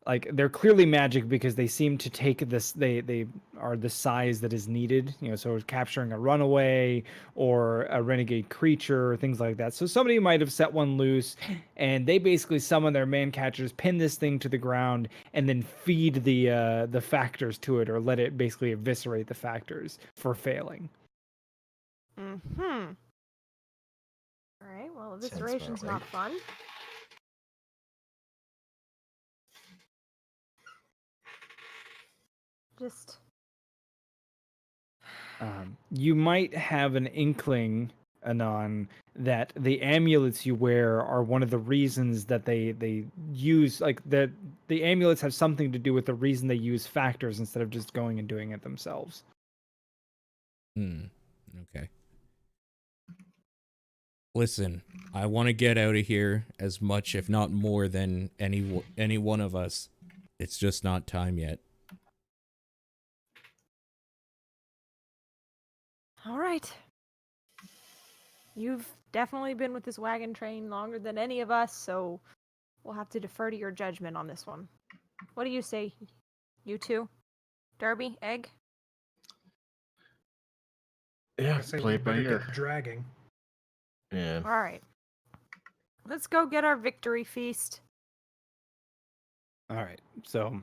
like they're clearly magic because they seem to take this. They are the size that is needed. So capturing a runaway or a renegade creature, things like that. So somebody might have set one loose, and they basically summon their man catchers, pin this thing to the ground, and then feed the factors to it, or let it basically eviscerate the factors for failing. Mm-hmm. Alright, well, Sounds evisceration's about not fun. Just... You might have an inkling, Anon, that the amulets you wear are one of the reasons that they use, like that the amulets have something to do with the reason they use factors instead of just going and doing it themselves. Okay. Listen, I want to get out of here as much, if not more, than any one of us. It's just not time yet. Alright. You've definitely been with this wagon train longer than any of us, so we'll have to defer to your judgment on this one. What do you say, you two? Derby, Egg? Yeah, I say play we it by better ear. get dragging. Yeah. Alright. Let's go get our victory feast. All right. So,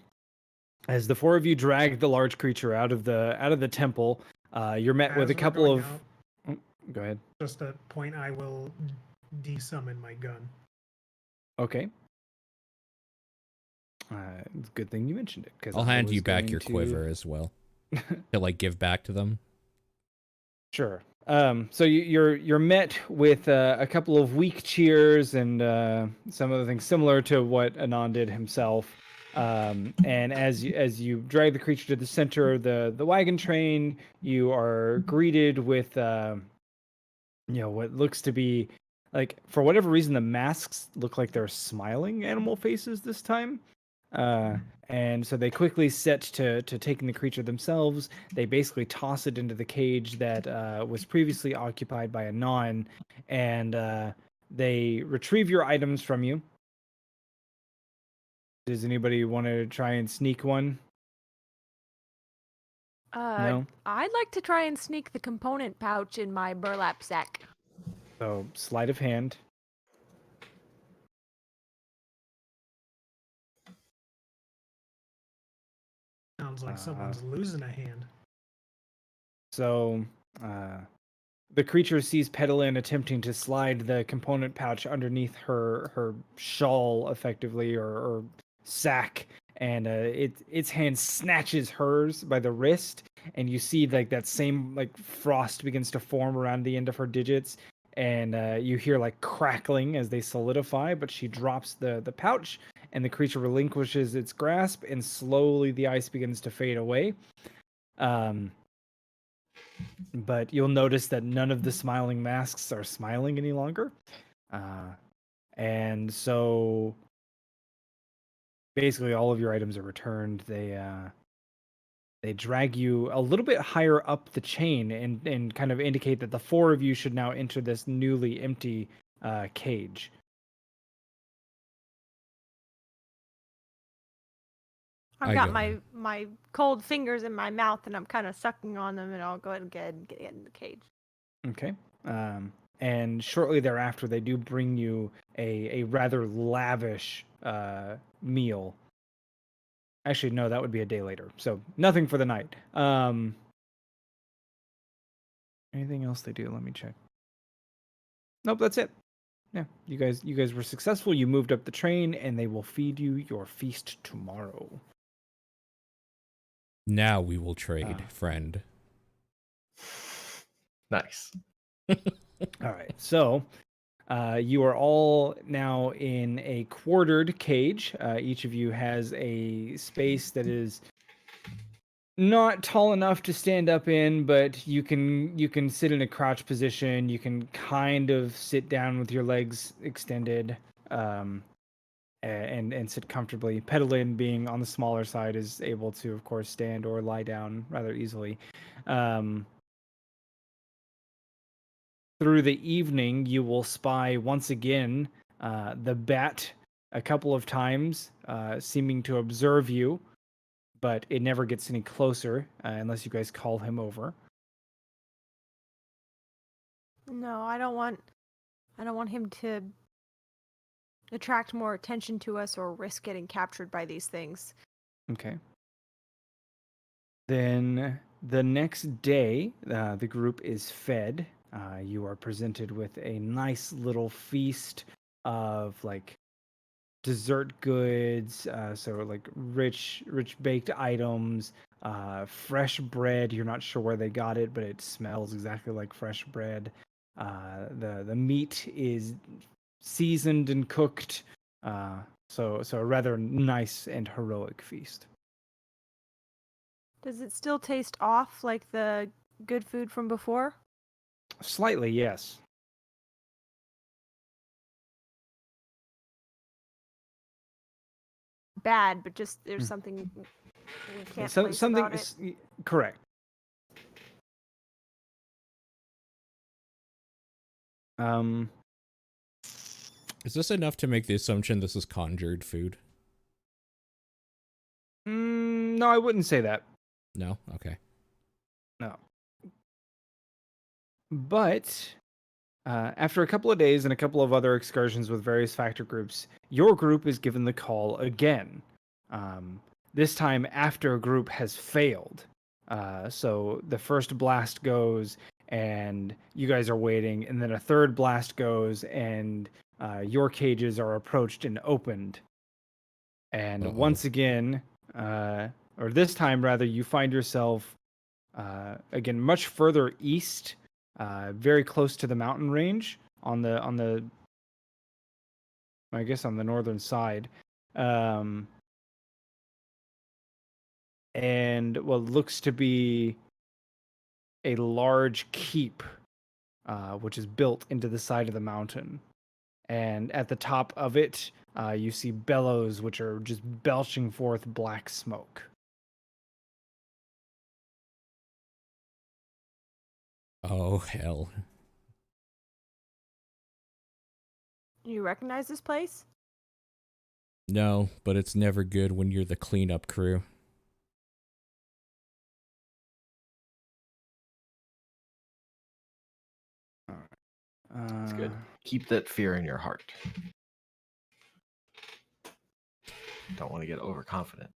as the four of you drag the large creature out of the temple, you're met with As a we're couple going of. out, Oh, go ahead. just a point, I will desummon my gun. Okay. It's a good thing you mentioned it because I'll hand you back your quiver as well. To like give back to them. Sure. So you're met with a couple of weak cheers and some other things similar to what Anon did himself. And as you drag the creature to the center of the wagon train, you are greeted with what looks to be like, for whatever reason, the masks look like they're smiling animal faces this time. And so they quickly set to taking the creature themselves. They basically toss it into the cage that was previously occupied by Anon, and they retrieve your items from you. Does anybody want to try and sneak one? No? I'd like to try and sneak the component pouch in my burlap sack. So, sleight of hand. Sounds like Uh, someone's losing a hand. So, the creature sees Pedalin attempting to slide the component pouch underneath her shawl, effectively, or sack, and its hand snatches hers by the wrist, and you see like that same like frost begins to form around the end of her digits, and you hear like crackling as they solidify. But she drops the pouch, and the creature relinquishes its grasp, and slowly the ice begins to fade away. But you'll notice that none of the smiling masks are smiling any longer. And so basically all of your items are returned. They drag you a little bit higher up the chain and kind of indicate that the four of you should now enter this newly empty cage. I've I got go in. my cold fingers in my mouth and I'm kind of sucking on them, and I'll go ahead and get in the cage. Okay. And shortly thereafter, they do bring you a rather lavish meal. Actually, no, that would be a day later. So nothing for the night. Anything else they do? Let me check. Nope, that's it. Yeah, you guys were successful. You moved up the train, and they will feed you your feast tomorrow. Now we will trade, Ah. friend. Nice. All right, so you are all now in a quartered cage. Each of you has a space that is not tall enough to stand up in, but you can sit in a crouch position. You can kind of sit down with your legs extended, and sit comfortably. Pedalin, being on the smaller side, is able to, of course, stand or lie down rather easily. Through the evening, you will spy once again the bat a couple of times, seeming to observe you, but it never gets any closer unless you guys call him over. No, I don't want him to attract more attention to us or risk getting captured by these things. Okay. Then the next day, the group is fed. You are presented with a nice little feast of like dessert goods, so like rich baked items, fresh bread. You're not sure where they got it, but it smells exactly like fresh bread. The meat is seasoned and cooked. So a rather nice and heroic feast. Does it still taste off like the good food from before? Slightly, yes. Bad, but just there's Mm. something we can't So, place something about it. correct. Um, Is this enough to make the assumption this is conjured food? no, I wouldn't say that. No? Okay. No. But after a couple of days and a couple of other excursions with various factor groups, your group is given the call again. This time after a group has failed. So the first blast goes, and you guys are waiting, and then a third blast goes, and your cages are approached and opened. And Uh-oh. once again, or this time rather, you find yourself again much further east, very close to the mountain range on the I guess on the northern side, and what looks to be a large keep, which is built into the side of the mountain. And at the top of it, you see bellows, which are just belching forth black smoke. Oh, hell. You recognize this place? No, but it's never good when you're the cleanup crew. It's good. Keep that fear in your heart. Don't want to get overconfident.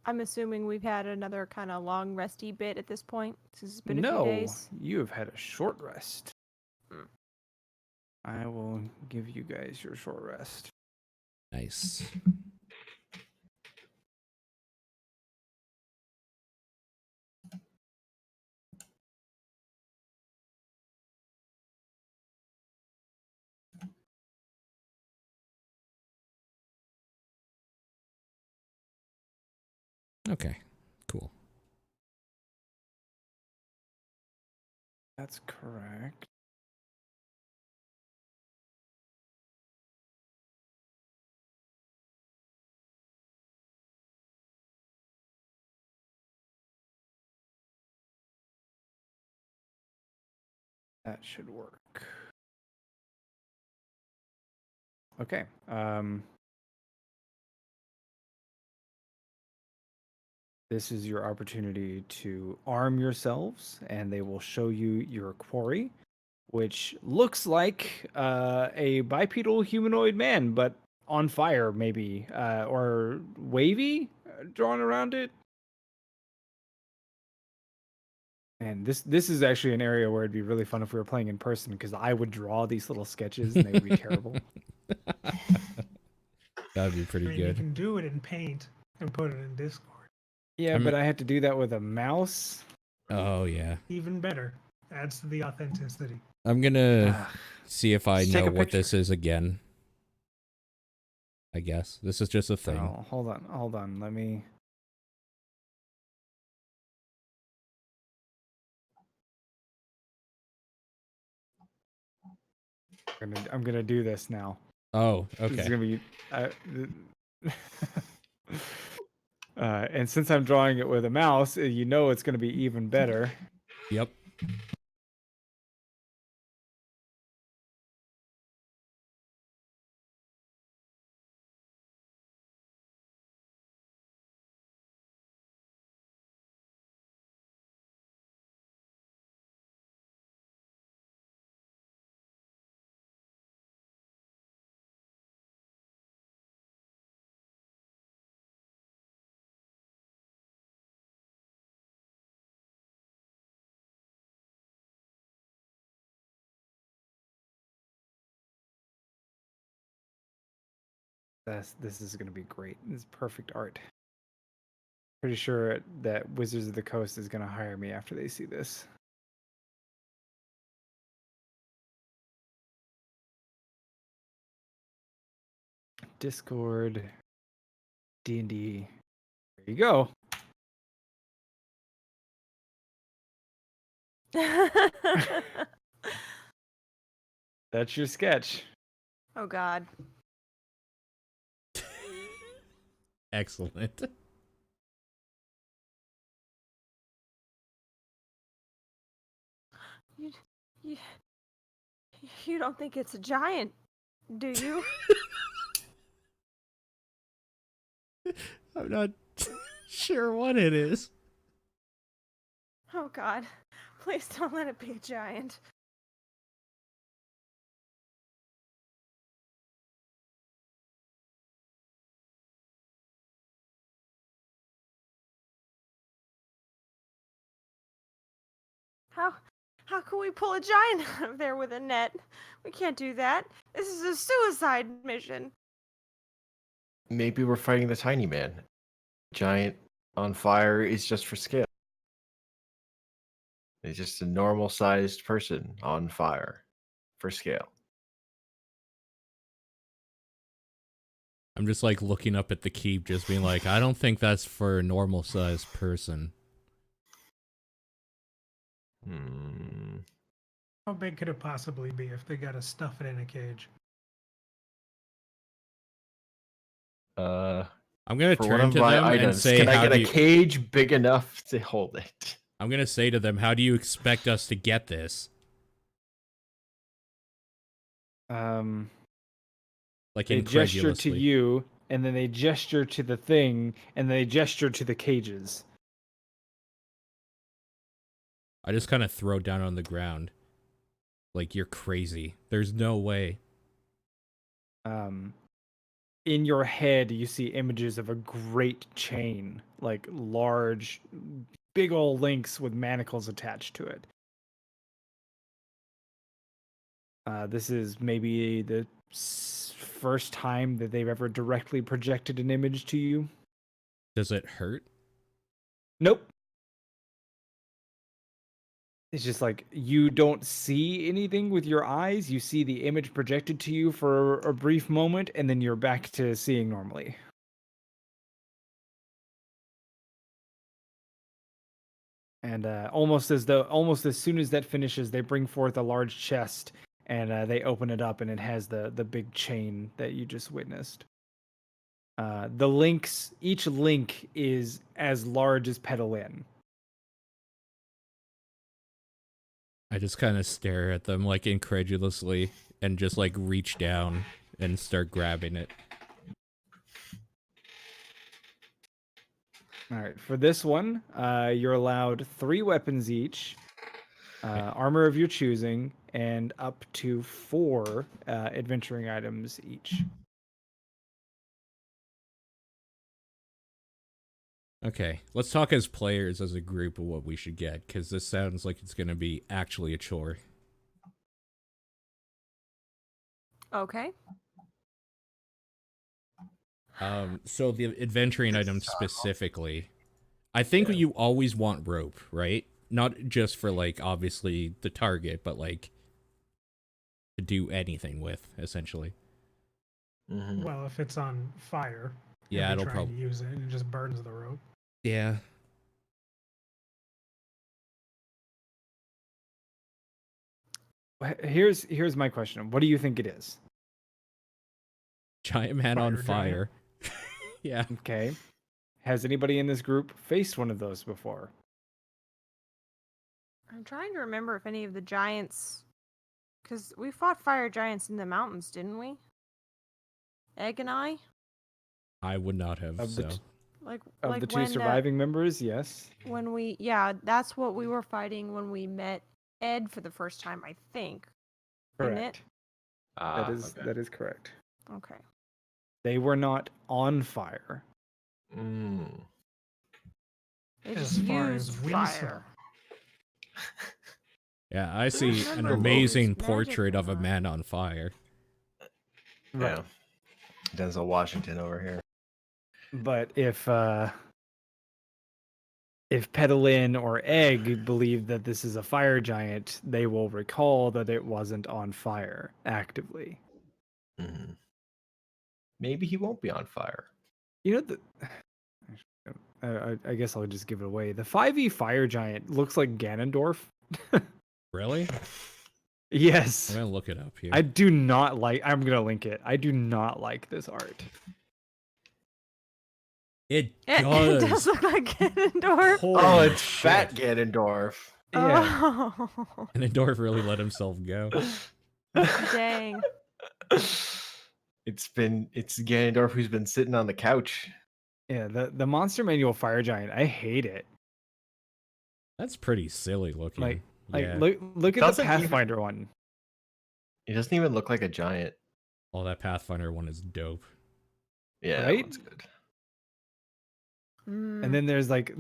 I'm assuming we've had another kind of long resty bit at this point, since it's been a few No, days. you have had a short rest. Mm. I will give you guys your short rest. Nice. Okay, cool. That's correct. That should work. Okay. This is your opportunity to arm yourselves, and they will show you your quarry, which looks like a bipedal humanoid man, but on fire, maybe, or wavy drawn around it. And this is actually an area where it'd be really fun if we were playing in person, because I would draw these little sketches and they would be terrible. That'd be I pretty mean, you good. can do it in Paint and put it in Discord. Yeah, I'm- but I had to do that with a mouse. Oh yeah. Even better. Adds to the authenticity. I'm gonna Ugh. see if I Just take know a what this picture. is again. I guess this is just a thing. Oh, hold on. Let me. I'm gonna do this now. Oh, This is okay. gonna be. And since I'm drawing it with a mouse, you know it's gonna be even better. Yep. This is gonna be great. This is perfect art. Pretty sure that Wizards of the Coast is gonna hire me after they see this. Discord, D&D. There you go. That's your sketch. Oh God. Excellent. You, you, you don't think it's a giant, do you? I'm not sure what it is. Oh God. Please don't let it be a giant. How can we pull a giant out of there with a net? We can't do that. This is a suicide mission. Maybe we're fighting the tiny man. Giant on fire is just for scale. It's just a normal sized person on fire for scale. I'm just like looking up at the keep, just being like, I don't think that's for a normal sized person. Hmm. How big could it possibly be if they gotta stuff it in a cage? I'm gonna For one turn of to my them and items, say, can I how get do a you... cage big enough to hold it? I'm gonna say to them, how do you expect us to get this? Like They gesture to incredulously. you, and then they gesture to the thing, and they gesture to the cages. I just kind of throw down on the ground. Like, you're crazy. There's no way. in your head you see images of a great chain, like large, big old links with manacles attached to it. This is maybe the first time that they've ever directly projected an image to you. Does it hurt? Nope. It's just like you don't see anything with your eyes. You see the image projected to you for a brief moment, and then you're back to seeing normally. And almost as soon as that finishes, they bring forth a large chest, and they open it up, and it has the big chain that you just witnessed. The links, each link is as large as Petalin. I just kind of stare at them like incredulously and just like reach down and start grabbing it. All right, for this one, you're allowed 3 weapons each, armor of your choosing, and up to 4 adventuring items each. Okay, let's talk as players as a group of what we should get, because this sounds like it's going to be actually a chore. Okay. So the adventuring items specifically, I think you always want rope, right? Not just for like obviously the target, but like to do anything with, essentially. Mm-hmm. Well, if it's on fire, Yeah, and it'll they try probably. to use it, it just burns the rope. Yeah. Here's my question. What do you think it is? Giant man on Fire fire. Yeah. Okay. Has anybody in this group faced one of those before? I'm trying to remember if any of the giants, because we fought fire giants in the mountains, didn't we? Egg and I. I would not have, Of the so. Of the 2 when, surviving members, yes. when we, that's what we were fighting when we met Ed for the first time, I think. Isn't it? Correct. That is correct. Okay. They were not on fire. Mm. They As just far used as we fire. Yeah, I see an remember amazing magic portrait or of a not. man on fire. Right. Yeah. Denzel Washington over here. But if Petalin or Egg believe that this is a fire giant, they will recall that it wasn't on fire actively. Mm-hmm. Maybe he won't be on fire. You know, I guess I'll just give it away. The 5e fire giant looks like Ganondorf. Really? Yes. I'm gonna look it up here. I do not like. I'm gonna link it. I do not like this art. It It does. does look like Ganondorf. Holy it's fat shit. Ganondorf. Yeah. Oh, Ganondorf really let himself go. dang. It's Ganondorf who's been sitting on the couch. Yeah. The Monster Manual fire giant. I hate it. That's pretty silly looking. Like yeah. look at the Doesn't even- Pathfinder one. He doesn't even look like a giant. Oh, that Pathfinder one is dope. Yeah, Right? that one's good. And then there's like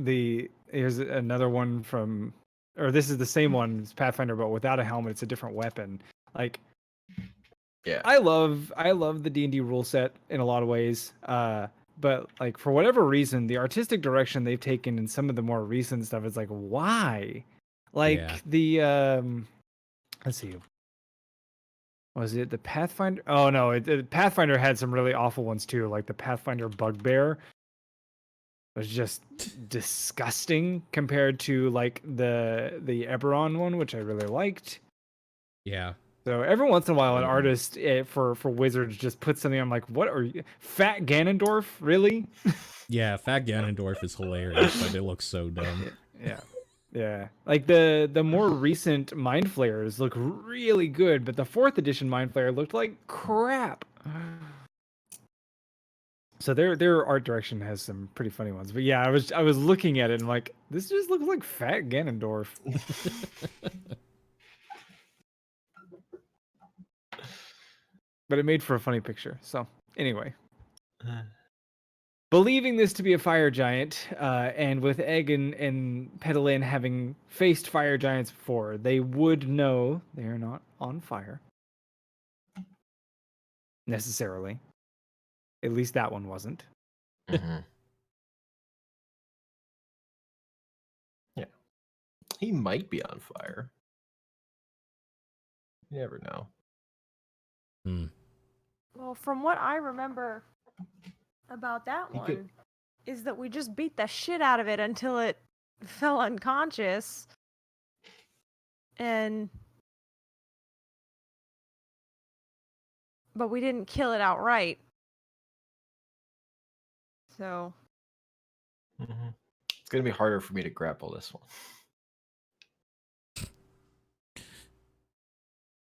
here's another one from, or this is the same one, it's Pathfinder, but without a helmet. It's a different weapon. Like, Yeah. I love the D&D rule set in a lot of ways. But like for whatever reason, the artistic direction they've taken in some of the more recent stuff is like, why? Like Yeah. the let's see. Was it the Pathfinder? Oh no, Pathfinder had some really awful ones too, like the Pathfinder Bugbear was just disgusting compared to like the Eberron one, which I really liked. Yeah. So every once in a while, an Mhm. artist for Wizards just puts something. I'm like, what are you, Fat Ganondorf? Really? Yeah, Fat Ganondorf is hilarious, but it looks so dumb. Yeah. Like the more recent Mind Flayers look really good, but the 4th edition Mind Flayer looked like crap. So their art direction has some pretty funny ones. But yeah, I was looking at it and like, this just looks like Fat Ganondorf. But it made for a funny picture. So anyway, Believing this to be a fire giant, and with Egg and Petalin having faced fire giants before, they would know they are not on fire. Necessarily. At least that one wasn't. Mhm. Yeah. He might be on fire. You never know. Hmm. Well, from what I remember about that He one, could- is that we just beat the shit out of it until it fell unconscious. But we didn't kill it outright. So, Mhm. It's gonna be harder for me to grapple this one.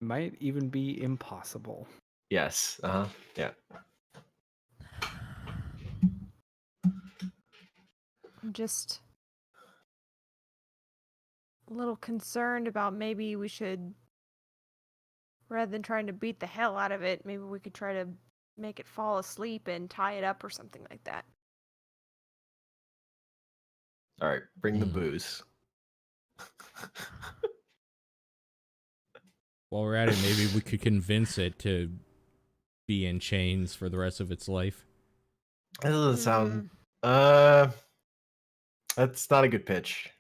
Might even be impossible. Yes. Yeah. I'm just a little concerned about maybe we should, rather than trying to beat the hell out of it, maybe we could try to make it fall asleep and tie it up or something like that. All right. Bring the Hmm. booze. While we're at it, maybe we could convince it to be in chains for the rest of its life. That doesn't sound. That's not a good pitch.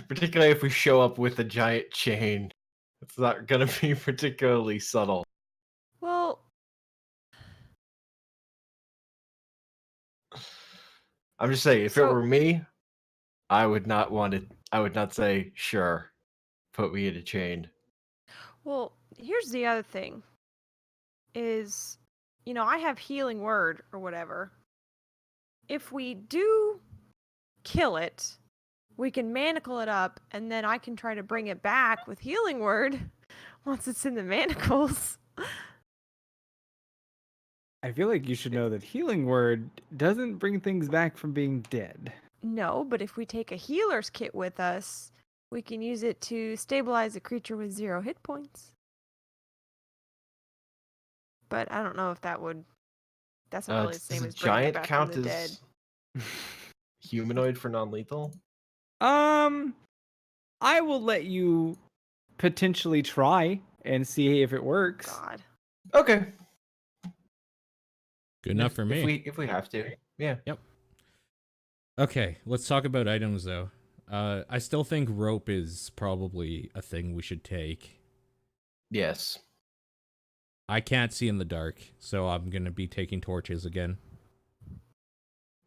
Particularly if we show up with a giant chain. It's not gonna be particularly subtle. Well, I'm just saying, if it So- were me, I would not want it. I would not say, sure, put me in a chain. well, here's the other thing. Is, I have healing word or whatever. If we do kill it, we can manacle it up, and then I can try to bring it back with healing word once it's in the manacles. I feel like you should know that healing word doesn't bring things back from being dead. No, but if we take a healer's kit with us, we can use it to stabilize a creature with 0 hit points. But I don't know if that would. That's not really the Does same a as bringing it giant back count from the dead. as humanoid for non-lethal? I will let you potentially try and see if it works. God. Okay. Good enough for me. If we have to, yeah. Okay, let's talk about items though. I still think rope is probably a thing we should take. Yes. I can't see in the dark, so I'm gonna be taking torches again.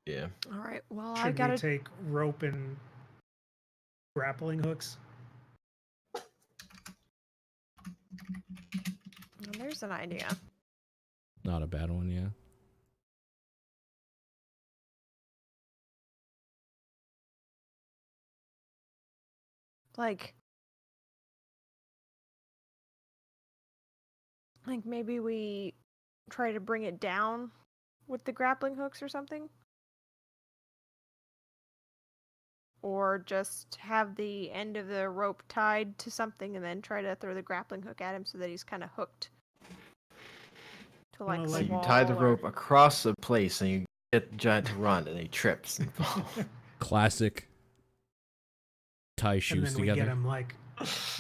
Yeah. All right. Well, I Should we gotta. take rope and grappling hooks? There's an idea. Not a bad one, yeah. Like maybe we try to bring it down with the grappling hooks or something? Or just have the end of the rope tied to something and then try to throw the grappling hook at him so that he's kind of hooked to like Well, the So you wall. tie the or- rope across a place and you get the giant to run and he trips and falls. Classic. Tie And shoes then we get together. him like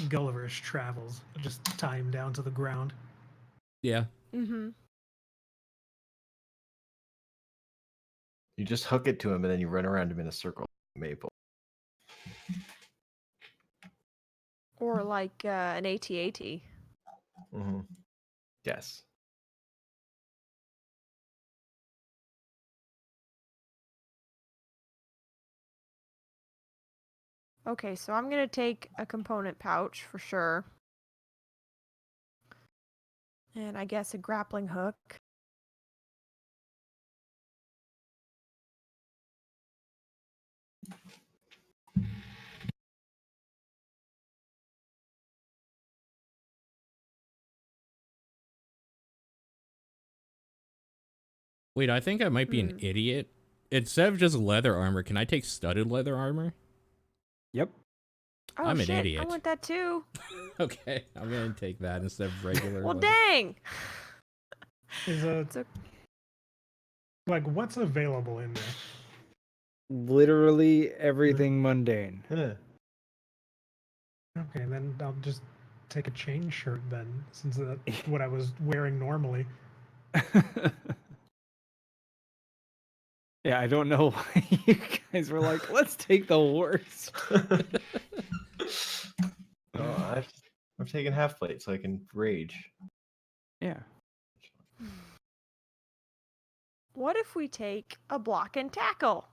Gulliver's Travels. Just tie him down to the ground. Yeah. Mm-hmm. You just hook it to him and then you run around him in a circle. Maple. Or like an AT-AT. Mm-hmm. Yes. Okay, so I'm gonna take a component pouch for sure. And I guess a grappling hook. Wait, I think I might be an idiot. Instead of just leather armor, can I take studded leather armor? Yep. Oh, I'm an shit, I idiot. want that too. Okay, I'm gonna take that instead of regular Well, leather. dang! Is a It's a- like what's available in there? Literally everything mundane. Yeah. Okay, then I'll just take a chain shirt then, since that's what I was wearing normally. Yeah, I don't know why you guys were like, let's take the worst. Oh, I'm taking half plate so I can rage. Yeah. What if we take a block and tackle?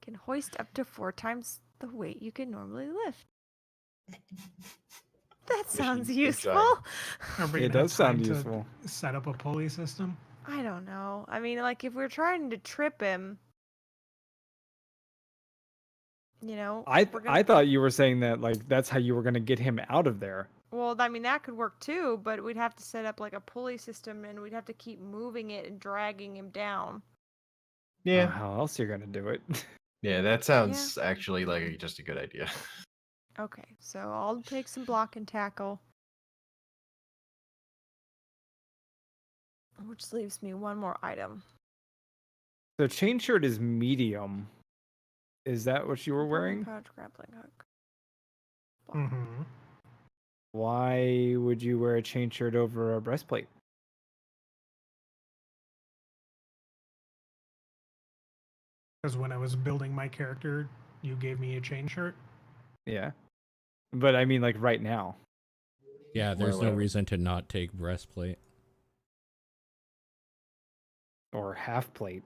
Can hoist up to 4 times the weight you can normally lift. That sounds Mission useful. giant. Are we It gonna have does sound time to useful. set up a pulley system? I don't know. I mean, like, if we're trying to trip him, you know, I we're gonna. thought you were saying that like that's how you were gonna get him out of there. Well, I mean, that could work too, but we'd have to set up like a pulley system and we'd have to keep moving it and dragging him down. Yeah. How else you're gonna do it? Yeah, that sounds actually like just a good idea. Okay, so I'll take some block and tackle. Which leaves me one more item. So chain shirt is medium. Is that what you were wearing? Pouch, grappling hook. Block. Mm-hmm. Why would you wear a chain shirt over a breastplate? Because when I was building my character, you gave me a chain shirt. Yeah. But I mean like right now. Yeah, there's no Whatever. reason to not take breastplate. Or half plate.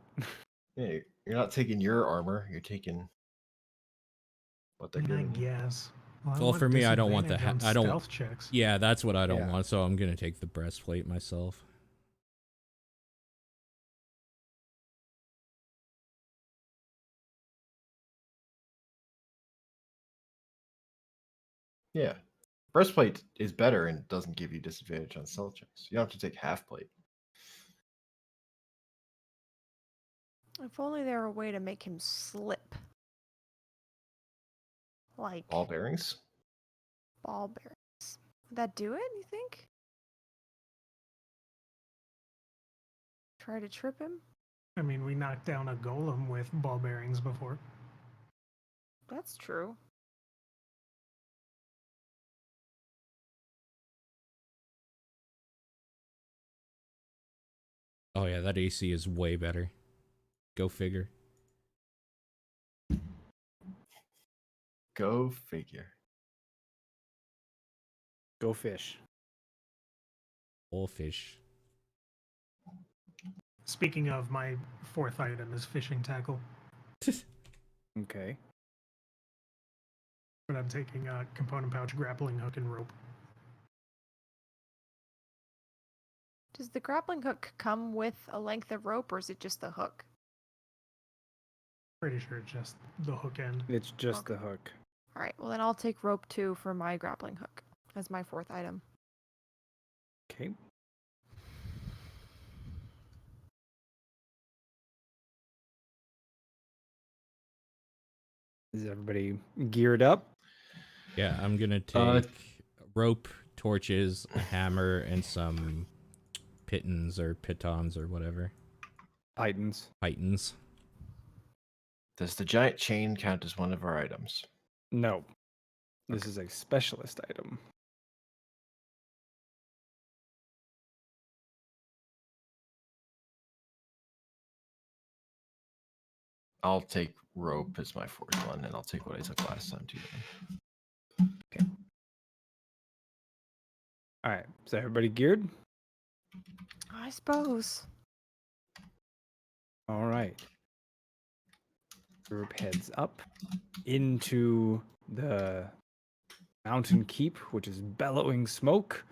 Yeah, you're not taking your armor, you're taking what they're I giving you. guess. I Well, want for me, I don't want the disadvantage on I don't. stealth checks. Yeah, that's what I don't Yeah. want. So I'm gonna take the breastplate myself. Yeah. Breastplate is better and doesn't give you disadvantage on stealth checks. You don't have to take half plate. If only there were a way to make him slip. Like Ball bearings. ball bearings. Would that do it, you think? Try to trip him? I mean, we knocked down a golem with ball bearings before. That's true. Oh yeah, that AC is way better. Go figure. Go figure. Go fish. Whole fish. Speaking of, my fourth item is fishing tackle, Okay. but I'm taking a component pouch, grappling hook, and rope. Does the grappling hook come with a length of rope or is it just the hook? Pretty sure it's just the hook end. It's just Okay. the hook. Alright, well then I'll take rope 2 for my grappling hook as my fourth item. Okay. Is everybody geared up? Yeah, I'm gonna take rope, torches, a hammer, and some pitons or pitons or whatever. Titans. Pitons. Does the giant chain count as one of our items? No. This is a specialist item. I'll take rope as my fourth one, and I'll take what I took last time too. All right. So everybody geared? I suppose. All right. Group heads up into the mountain keep, which is bellowing smoke.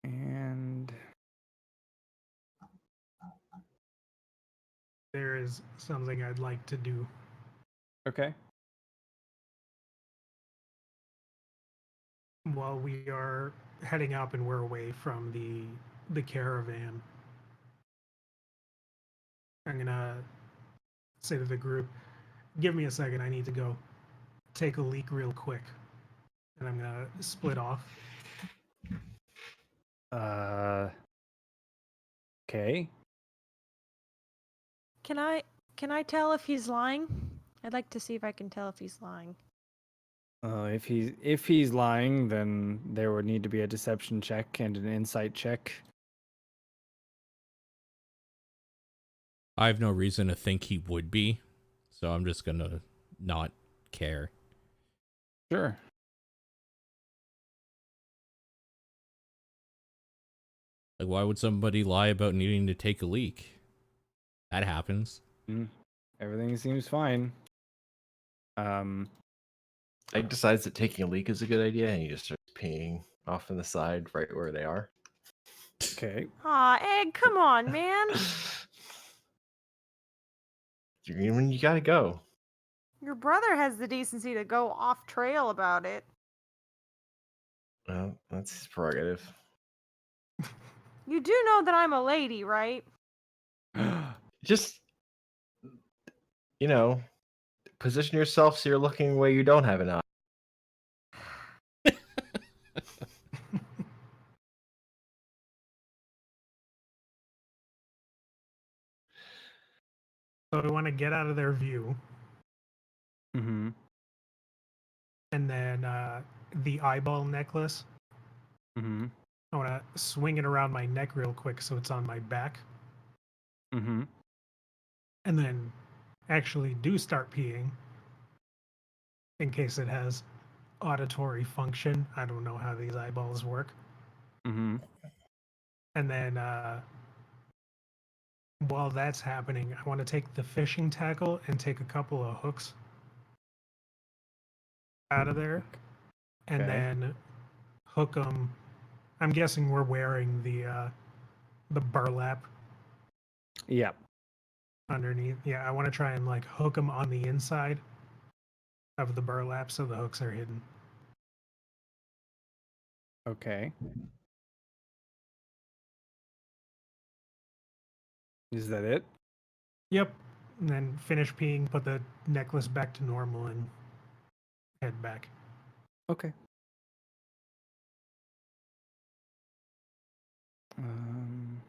And There is something I'd like to do. okay. While we are heading up and we're away from the caravan, I'm gonna say to the group, give me a second, I need to go take a leak real quick. And I'm gonna split off. Okay. Can I tell if he's lying? I'd like to see if I can tell if he's lying. If he's lying, then there would need to be a deception check and an insight check. I have no reason to think he would be, so I'm just gonna not care. Sure. Like, why would somebody lie about needing to take a leak? That happens. Everything seems fine. Egg decides that taking a leak is a good idea, and he just starts peeing off in the side right where they are. Okay. Aw, Egg, come on, man. When you gotta go. Your brother has the decency to go off trail about it. Well, that's his prerogative. You do know that I'm a lady, right? Just, position yourself so you're looking where you don't have an eye. So we want to get out of their view, Mm-hmm. and then the eyeball necklace. Mm-hmm. I want to swing it around my neck real quick so it's on my back, Mm-hmm. and then actually do start peeing in case it has auditory function. I don't know how these eyeballs work. Mm-hmm. And then while that's happening, I want to take the fishing tackle and take a couple of hooks out of there, and Okay. then hook them. I'm guessing we're wearing the burlap Yep. underneath. Yeah, I want to try and like hook them on the inside of the burlap so the hooks are hidden. Okay. Is that it? Yep. And then finish peeing, put the necklace back to normal, and head back. Okay. Um,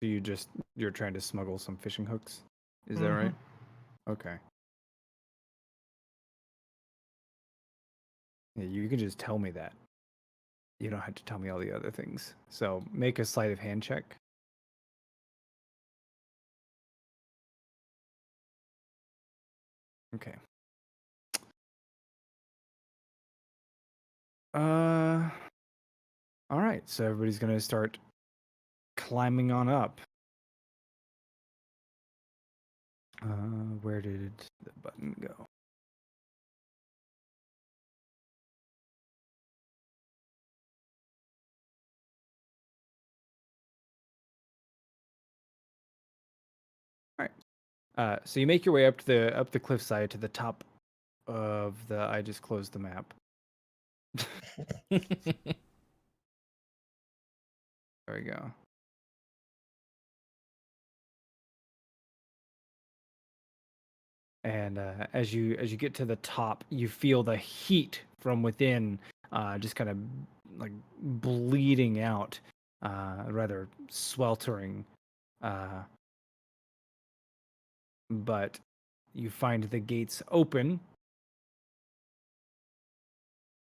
so you're trying to smuggle some fishing hooks? Is that right? Okay. Yeah, you can just tell me that. You don't have to tell me all the other things. So make a sleight of hand check. Okay. All right. So everybody's gonna start climbing on up. Where did the button go? All right. So you make your way up the cliffside to the top of the. I just closed the map. There we go. And as you get to the top, you feel the heat from within, just kind of like bleeding out, rather sweltering. But you find the gates open,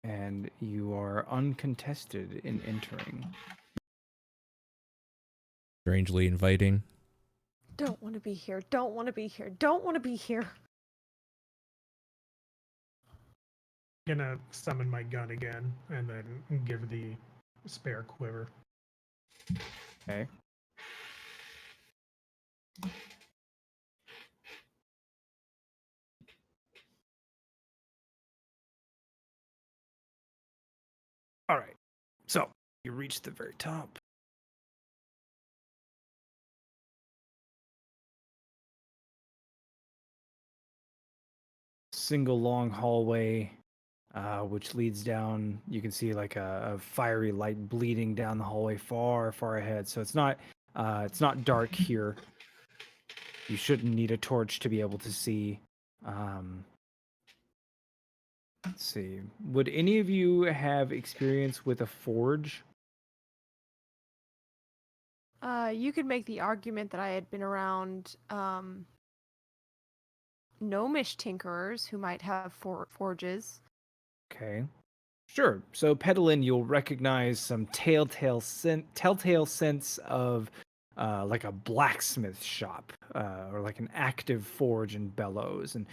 and you are uncontested in entering. Strangely inviting. Don't want to be here. Don't want to be here. Don't want to be here. Gonna summon my gun again and then give the spare quiver. Okay. All right. So you reach the very top. Single long hallway, which leads down. You can see like a fiery light bleeding down the hallway far ahead. So it's not dark here. you shouldn't need a torch to be able to see. Let's see. Would any of you have experience with a forge? You could make the argument that I had been around gnomish tinkerers who might have forges. Okay. Sure. So, Pedalin, you'll recognize some telltale sense of like a blacksmith shop or like an active forge and bellows. And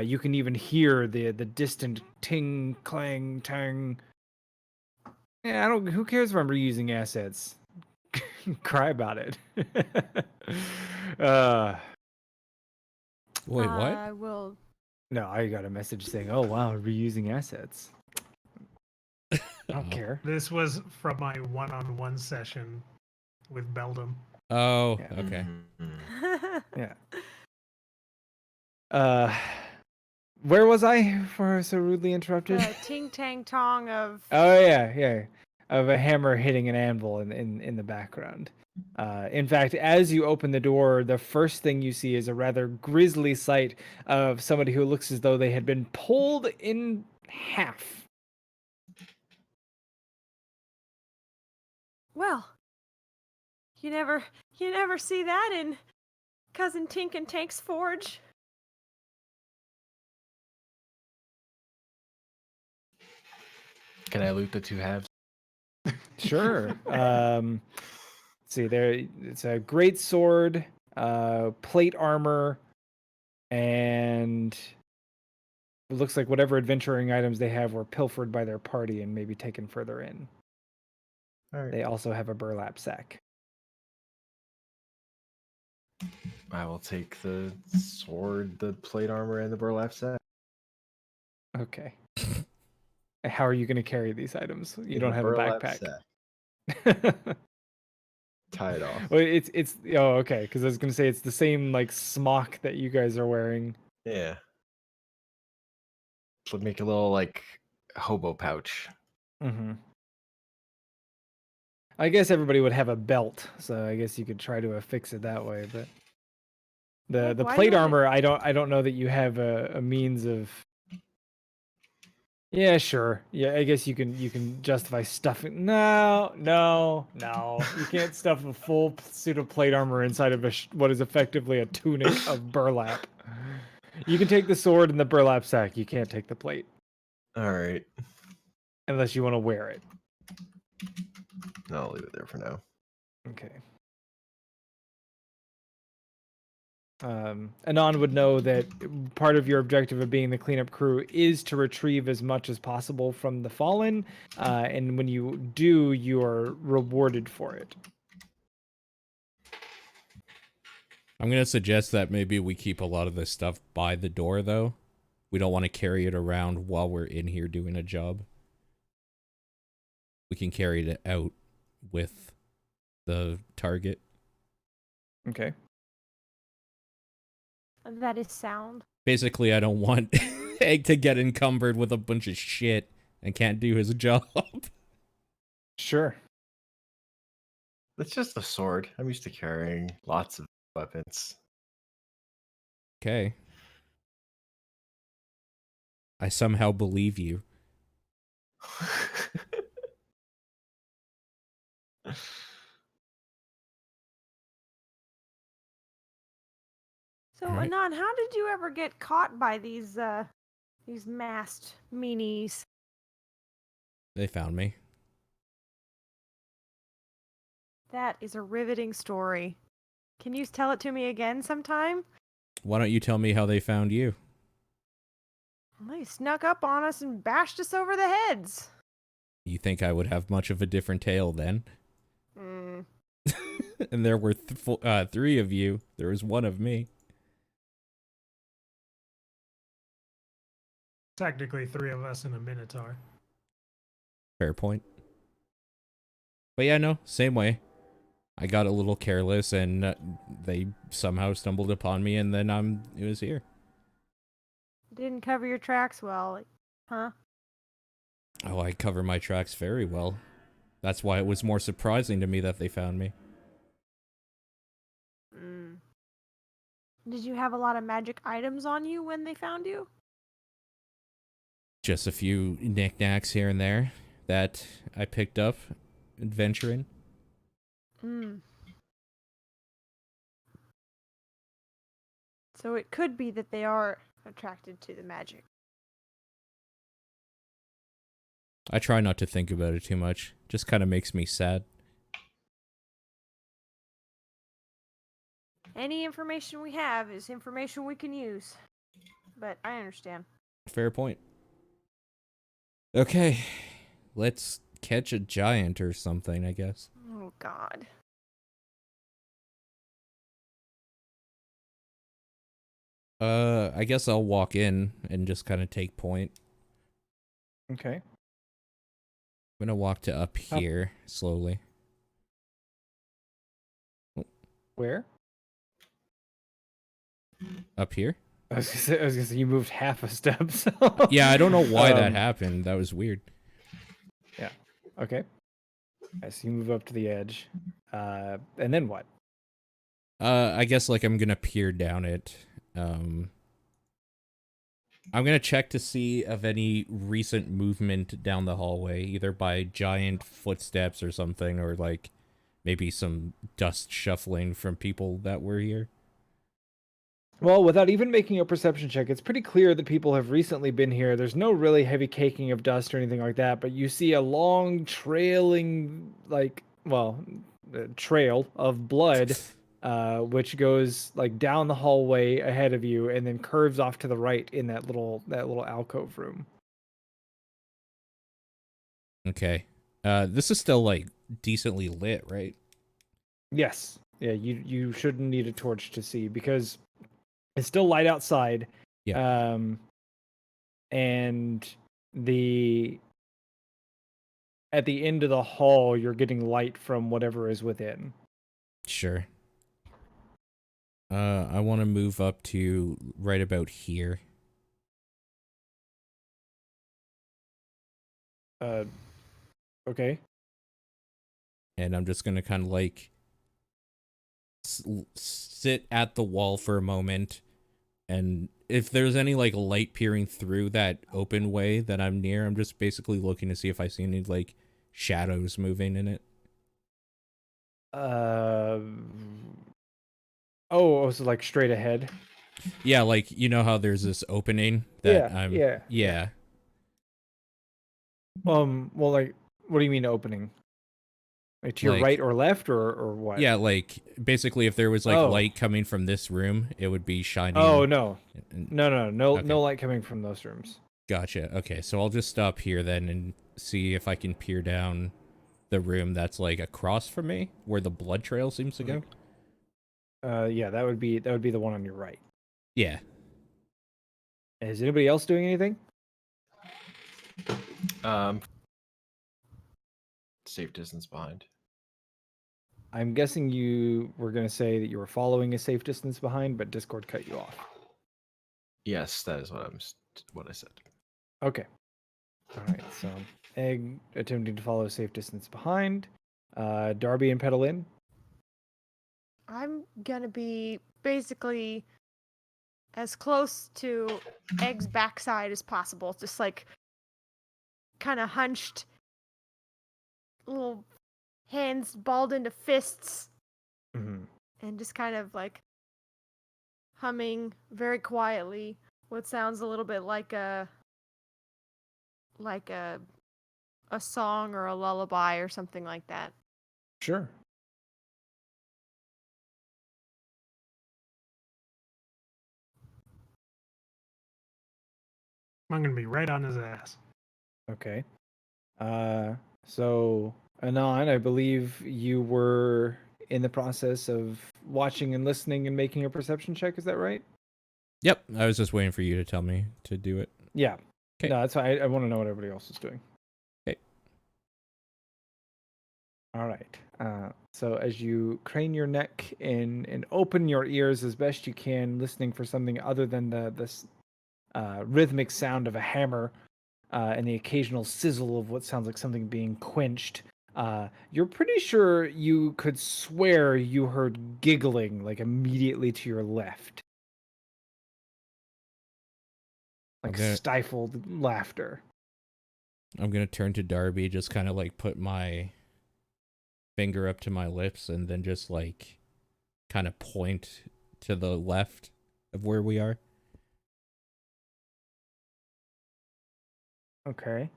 you can even hear the distant ting, clang, tang. Yeah, who cares if I'm reusing assets? Cry about it. uh, Wait, what? I will. no, I got a message saying, oh, wow, reusing assets. I don't Oh. care. This was from my one-on-one session with Beldam. Oh, Yeah. okay. Mhm. Yeah. Where was I before I was so rudely interrupted? The ting tang tong of. Oh yeah, of a hammer hitting an anvil in the background. In fact, as you open the door, the first thing you see is a rather grisly sight of somebody who looks as though they had been pulled in half. Well, you never see that in Cousin Tink and Tank's forge. Can I loot the two halves? Sure. Let's see, it's a great sword, plate armor, and it looks like whatever adventuring items they have were pilfered by their party and maybe taken further in. All right. They also have a burlap sack. I will take the sword, the plate armor, and the burlap sack. Okay. How are you going to carry these items? You In don't the have a burlap backpack. Tie it off. Well, it's oh okay, because I was going to say it's the same like smock that you guys are wearing. Yeah. So make a little like hobo pouch. Mm-hmm. I guess everybody would have a belt, so I guess you could try to affix it that way. But Heck, the why plate not? armor, I don't know that you have a means of. Yeah, sure. Yeah, I guess you can justify stuffing. No. You can't stuff a full suit of plate armor inside of what is effectively a tunic of burlap. You can take the sword and the burlap sack. You can't take the plate All right. unless you want to wear it. No, I'll leave it there for now. Okay. Anon would know that part of your objective of being the cleanup crew is to retrieve as much as possible from the fallen, and when you do, you are rewarded for it. I'm going to suggest that maybe we keep a lot of this stuff by the door, though. We don't want to carry it around while we're in here doing a job. We can carry it out with the target. Okay. That is sound. Basically, I don't want Egg to get encumbered with a bunch of shit and can't do his job. Sure. It's just a sword. I'm used to carrying lots of weapons. Okay. I somehow believe you. So, Alright. Anon, how did you ever get caught by these masked meanies? They found me. That is a riveting story. Can you tell it to me again sometime? Why don't you tell me how they found you? They snuck up on us and bashed us over the heads. You think I would have much of a different tale then? Mm. And there were three of you. There was one of me. Technically, 3 of us in a Minotaur. Fair point. But yeah, no, same way. I got a little careless and they somehow stumbled upon me and then it was here. Didn't cover your tracks well, huh? Oh, I cover my tracks very well. That's why it was more surprising to me that they found me. Mm. Did you have a lot of magic items on you when they found you? Just a few knickknacks here and there that I picked up adventuring. Hmm. So it could be that they are attracted to the magic. I try not to think about it too much. Just kind of makes me sad. Any information we have is information we can use. But I understand. Fair point. Okay, let's catch a giant or something, I guess. Oh, God. I guess I'll walk in and just kind of take point. Okay. I'm gonna walk to up here slowly. Where? Up here? I was gonna say you moved half a step. So. Yeah, I don't know why that happened. That was weird. Yeah. Okay. So you move up to the edge, and then what? I guess like I'm gonna peer down it. I'm gonna check to see of any recent movement down the hallway, either by giant footsteps or something, or like maybe some dust shuffling from people that were here. Well, without even making a perception check, it's pretty clear that people have recently been here. There's no really heavy caking of dust or anything like that, but you see a long trailing, trail of blood, which goes like down the hallway ahead of you and then curves off to the right in that little alcove room. Okay. This is still like decently lit, right? Yes. Yeah, you shouldn't need a torch to see because it's still light outside. Yeah. And at the end of the hall, you're getting light from whatever is within. Sure. I want to move up to right about here. Okay. And I'm just gonna kind of like sit at the wall for a moment, and if there's any like light peering through that open way that I'm near, I'm just basically looking to see if I see any like shadows moving in it. So like straight ahead. Yeah, like you know how there's this opening that Yeah. Well, like, what do you mean opening? Like to your Like, right or left or what? yeah, like basically if there was like Oh. light coming from this room, it would be shining. Oh no. Okay. No light coming from those rooms. Gotcha. Okay, so I'll just stop here then and see if I can peer down the room that's like across from me, where the blood trail seems to go. Yeah, that would be the one on your right. Yeah. Is anybody else doing anything? Safe distance behind. I'm guessing you were going to say that you were following a safe distance behind, but Discord cut you off. Yes, that is what I said. Okay. All right. So Egg attempting to follow a safe distance behind. Darby and Petalin. I'm gonna be basically as close to Egg's backside as possible, just like kind of hunched, little hands balled into fists, Mm-hmm. and just kind of like humming very quietly what sounds a little bit like a song or a lullaby or something like that. Sure. I'm gonna be right on his ass. Okay. So Anon, I believe you were in the process of watching and listening and making a perception check. Is that right? Yep. I was just waiting for you to tell me to do it. Yeah. 'Kay. No, that's why I want to know what everybody else is doing. Okay. All right. So as you crane your neck and open your ears as best you can, listening for something other than this rhythmic sound of a hammer and the occasional sizzle of what sounds like something being quenched, you're pretty sure you could swear you heard giggling like immediately to your left. like Okay. stifled laughter. I'm gonna turn to Darby, just kind of like put my finger up to my lips, and then just like kind of point to the left of where we are. Okay.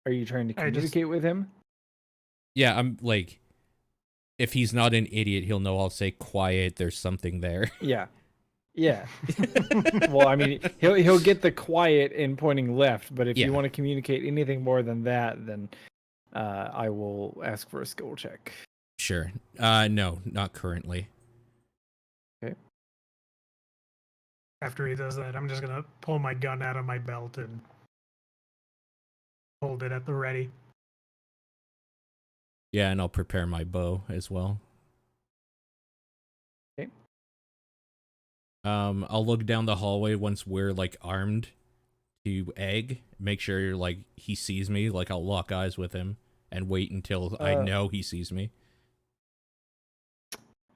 Are you trying to I just- communicate with him? Yeah, I'm like, if he's not an idiot, he'll know I'll say quiet. There's something there. Yeah. Yeah. Well, I mean, he'll get the quiet in pointing left, but if Yeah. you want to communicate anything more than that, then I will ask for a skill check. Sure. No, not currently. After he does that, I'm just gonna pull my gun out of my belt and hold it at the ready. Yeah, and I'll prepare my bow as well. Okay. I'll look down the hallway once we're like armed to Egg. Make sure like he sees me. Like I'll lock eyes with him and wait until I know he sees me.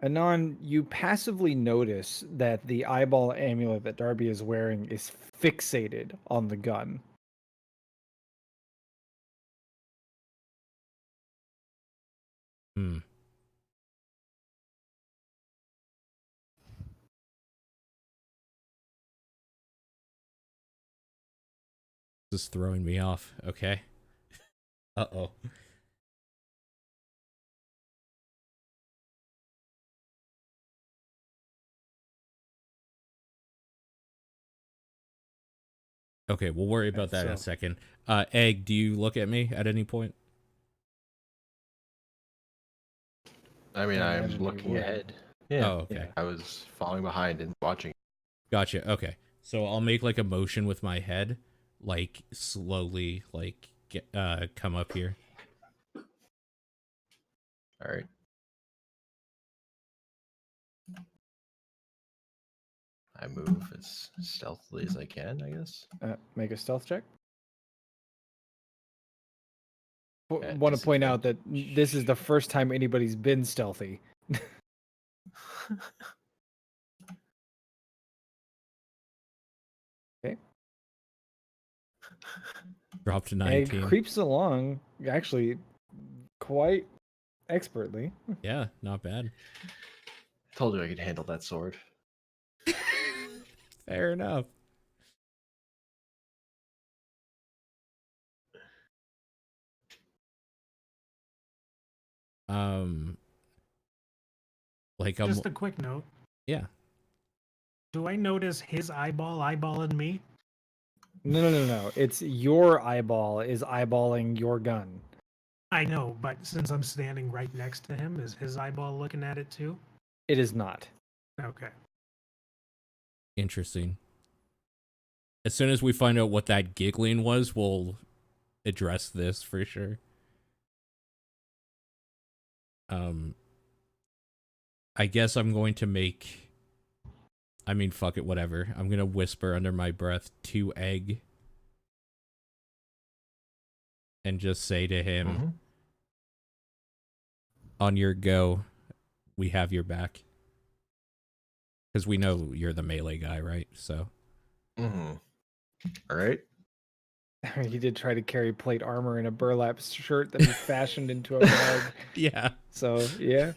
Anon, you passively notice that the eyeball amulet that Darby is wearing is fixated on the gun. Hmm. This is throwing me off. Okay. Uh-oh. Okay, we'll worry about that in a So- second. Egg, do you look at me at any point? I mean, I I'm imagine you looking would. ahead. Yeah. Oh, okay. Yeah. I was following behind and watching. Gotcha. Okay. So I'll make like a motion with my head, like slowly like get come up here. All right. I move as stealthily as I can, I guess. Make a stealth check. At Want to point out that this is the first time anybody's been stealthy. Okay. Drop to Egg 19. creeps along, actually, quite expertly. Yeah, not bad. Told you I could handle that sword. Fair enough. Like I'm Just a quick note. yeah. Do I notice his eyeballing me? No. It's your eyeball is eyeballing your gun. I know, but since I'm standing right next to him, is his eyeball looking at it too? It is not. Okay. Interesting. As soon as we find out what that giggling was, we'll address this for sure. I guess I'm going to make... I mean, fuck it, whatever. I'm going to whisper under my breath to Egg. And just say to him, Mhm. on your go, we have your back. Because we know you're the melee guy, right? So... Mhm. All right. He did try to carry plate armor in a burlap shirt that he fashioned into a bag. Yeah. So, yeah.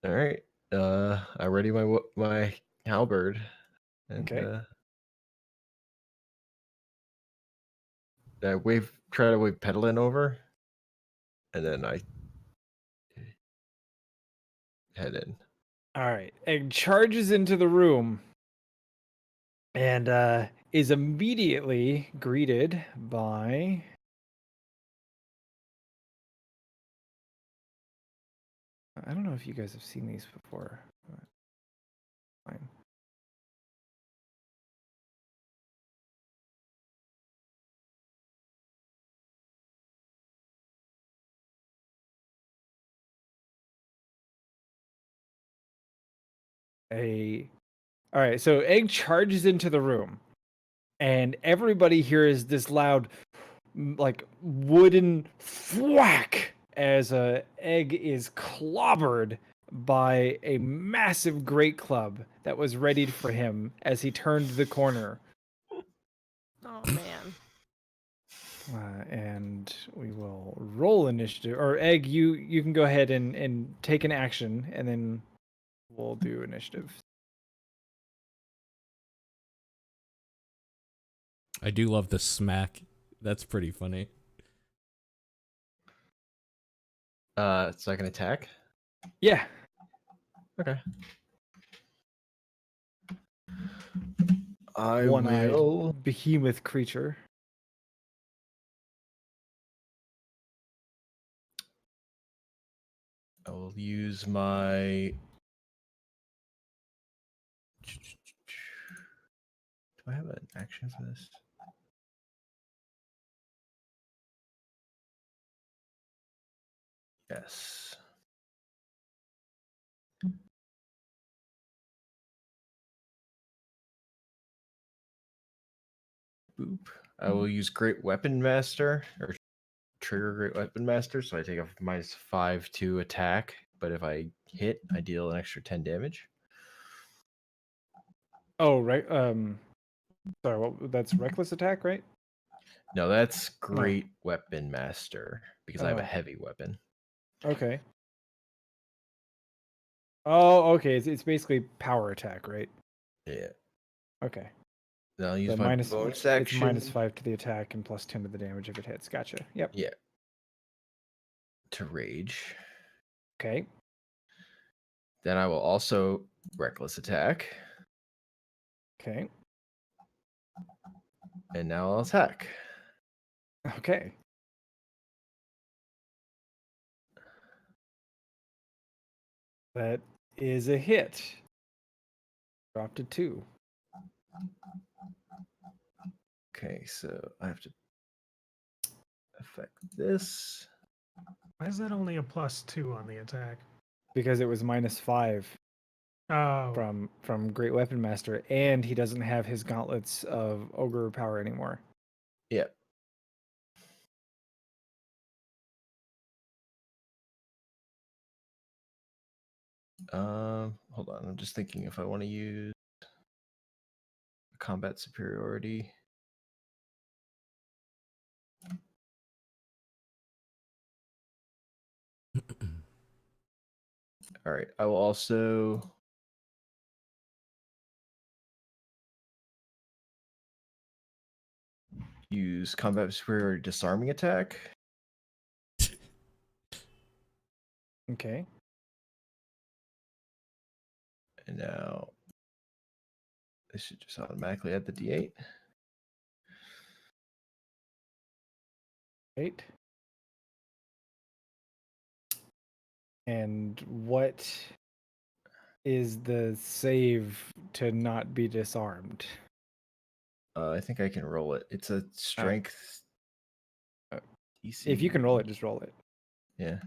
All right. I ready my halberd. And, Okay. try to wave pedaling over, and then I head in. All right. Egg charges into the room and is immediately greeted by I don't know if you guys have seen these before. But fine. All right, so Egg charges into the room, and everybody hears this loud, like wooden thwack as a egg is clobbered by a massive great club that was readied for him as he turned the corner. Oh man. And we will roll initiative. Or Egg, you can go ahead and take an action, and then we'll do initiative. I do love the smack. That's pretty funny. So I can attack. Yeah. Okay. I One-eyed will. behemoth creature. I will use my. Do I have an action for this? Yes. Boop. I will use Great Weapon Master or trigger Great Weapon Master, so I take a -5 to attack. But if I hit, I deal an extra 10 damage. Oh, right. Sorry, that's reckless attack, right? No, that's Great Weapon Master because I have a Oh. heavy weapon. Okay. Oh, okay. It's basically power attack, right? Yeah. Okay. Then I'll use So my minus bonus it's action. -5 to the attack and +10 to the damage if it hits. Gotcha. Yep. Yeah. To rage. Okay. Then I will also reckless attack. Okay. And now I'll attack. Okay. That is a hit. Drop to 2. Okay, so I have to affect this. Why is that only a +2 on the attack? Because it was -5 Oh, from Great Weapon Master, and he doesn't have his gauntlets of ogre power anymore. Yeah. Hold on. I'm just thinking if I want to use combat superiority. All right. I will also use combat superiority disarming attack. Okay. And now this should just automatically add the D8. 8. And what is the save to not be disarmed? I think I can roll it. It's a strength. Oh. DC. If you can roll it, just roll it. Yeah.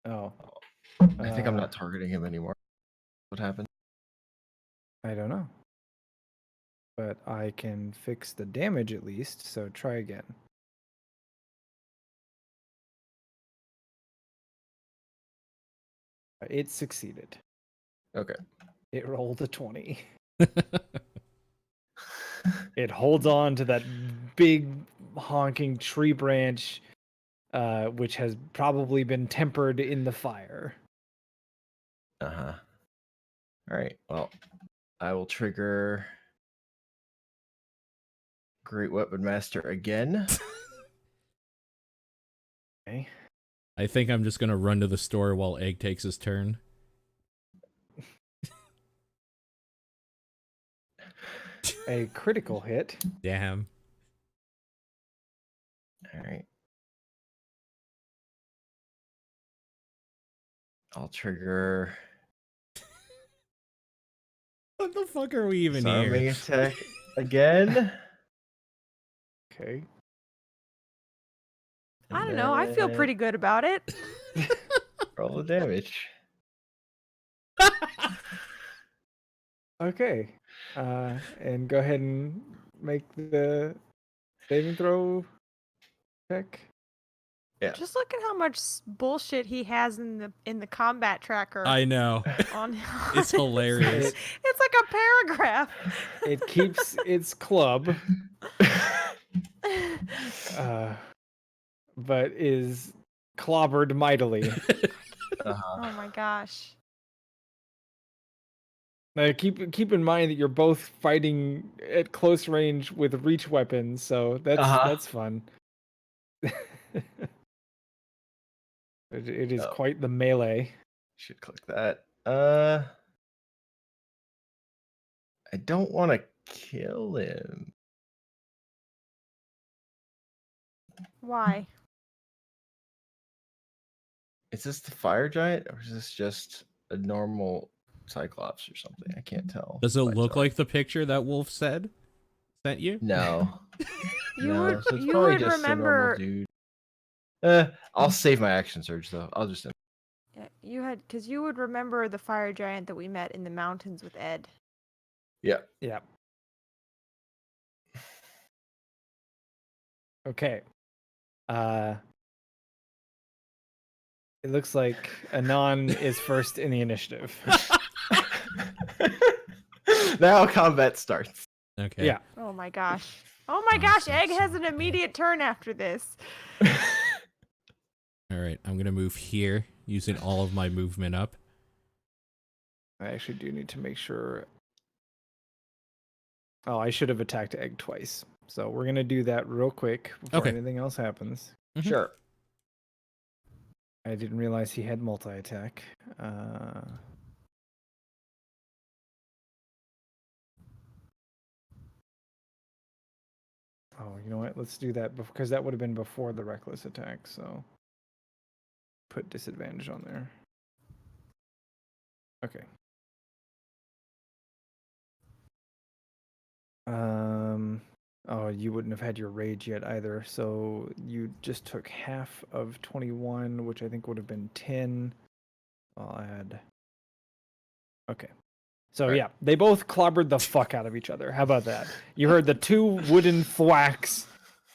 Oh. I think I'm not targeting him anymore. What happened? I don't know. But I can fix the damage at least, so try again. It succeeded. Okay. It rolled a 20. It holds on to that big honking tree branch, which has probably been tempered in the fire. Uh-huh. All right. Well, I will trigger Great Weapon Master again. Okay. I think I'm just gonna run to the store while Egg takes his turn. A critical hit. Damn. All right. I'll trigger What the fuck are we even disarming here? attack again. Okay. I don't know. I feel then pretty good about it. roll the damage. Okay. And go ahead and make the saving throw check. Yeah. Just look at how much bullshit he has in the combat tracker. I know. On It's hilarious. It's like a paragraph. It keeps its club, but is clobbered mightily. Uh-huh. Oh my gosh. Now, keep in mind that you're both fighting at close range with reach weapons, so that's fun. It is Oh. quite the melee. Should click that. I don't want to kill him. Why? Is this the fire giant or is this just a normal cyclops or something? I can't tell. Does it by its look art. like the picture that Wolf sent you? No. You No, would so it's you probably would just a normal remember dude. I'll save my action surge though. I'll just yeah, because you would remember the fire giant that we met in the mountains with Ed. yeah. Yeah. Okay. It looks like Anon is first in the initiative. Now combat starts. Okay. Yeah. Oh my gosh. Oh my gosh, Awesome, Egg has an okay. immediate turn after this. All right. I'm gonna move here using all of my movement up. I actually do need to make sure. Oh, I should have attacked Egg twice. So we're gonna do that real quick before Okay. anything else happens. Mhm. Sure. I didn't realize he had multi-attack. Oh, you know what? Let's do that because that would have been before the reckless attack. So put disadvantage on there. Okay. Oh, you wouldn't have had your rage yet either. So you just took half of 21, which I think would have been 10. I'll add. Okay. So Right. yeah, they both clobbered the fuck out of each other. How about that? You heard the two wooden thwacks,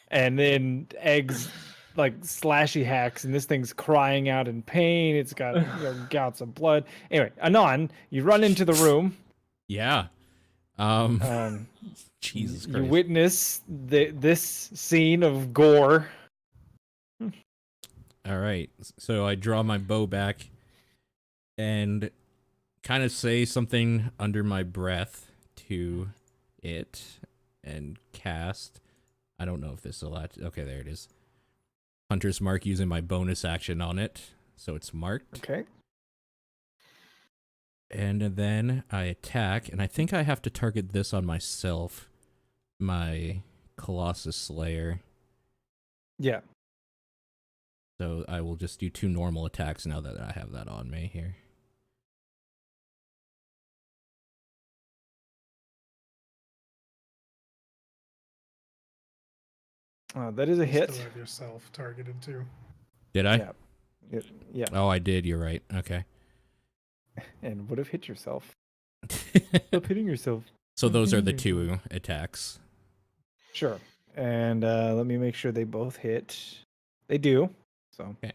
and then Egg's like slashy hacks, and this thing's crying out in pain. It's got gouts of blood. Anyway, Anon, you run into the room. Yeah. Jesus You Christ. witness this scene of gore. All right. So I draw my bow back and kind of say something under my breath to it and cast. I don't know if this will let. Okay, there it is. Hunter's Mark using my bonus action on it. So it's marked. Okay. And then I attack, and I think I have to target this on myself. My Colossus Slayer. Yeah. So I will just do 2 normal attacks now that I have that on me here. That is a You hit. Still have yourself targeted too. Did I? Yeah. Yeah. Oh, I did. You're right. Okay. And would have hit yourself. Stop hitting yourself. So those are the hitting 2 attacks. Sure. And let me make sure they both hit. They do. So. Okay.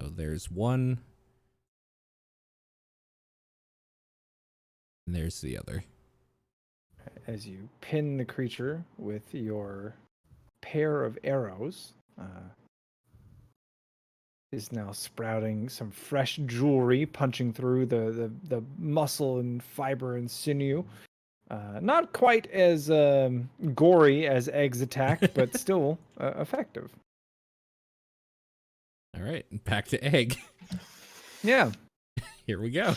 So there's 1. And there's the other. As you pin the creature with your pair of arrows, is now sprouting some fresh jewelry, punching through the muscle and fiber and sinew. Not quite as gory as Egg's attack, but still effective. All right. Back to Egg. Yeah. Here we go.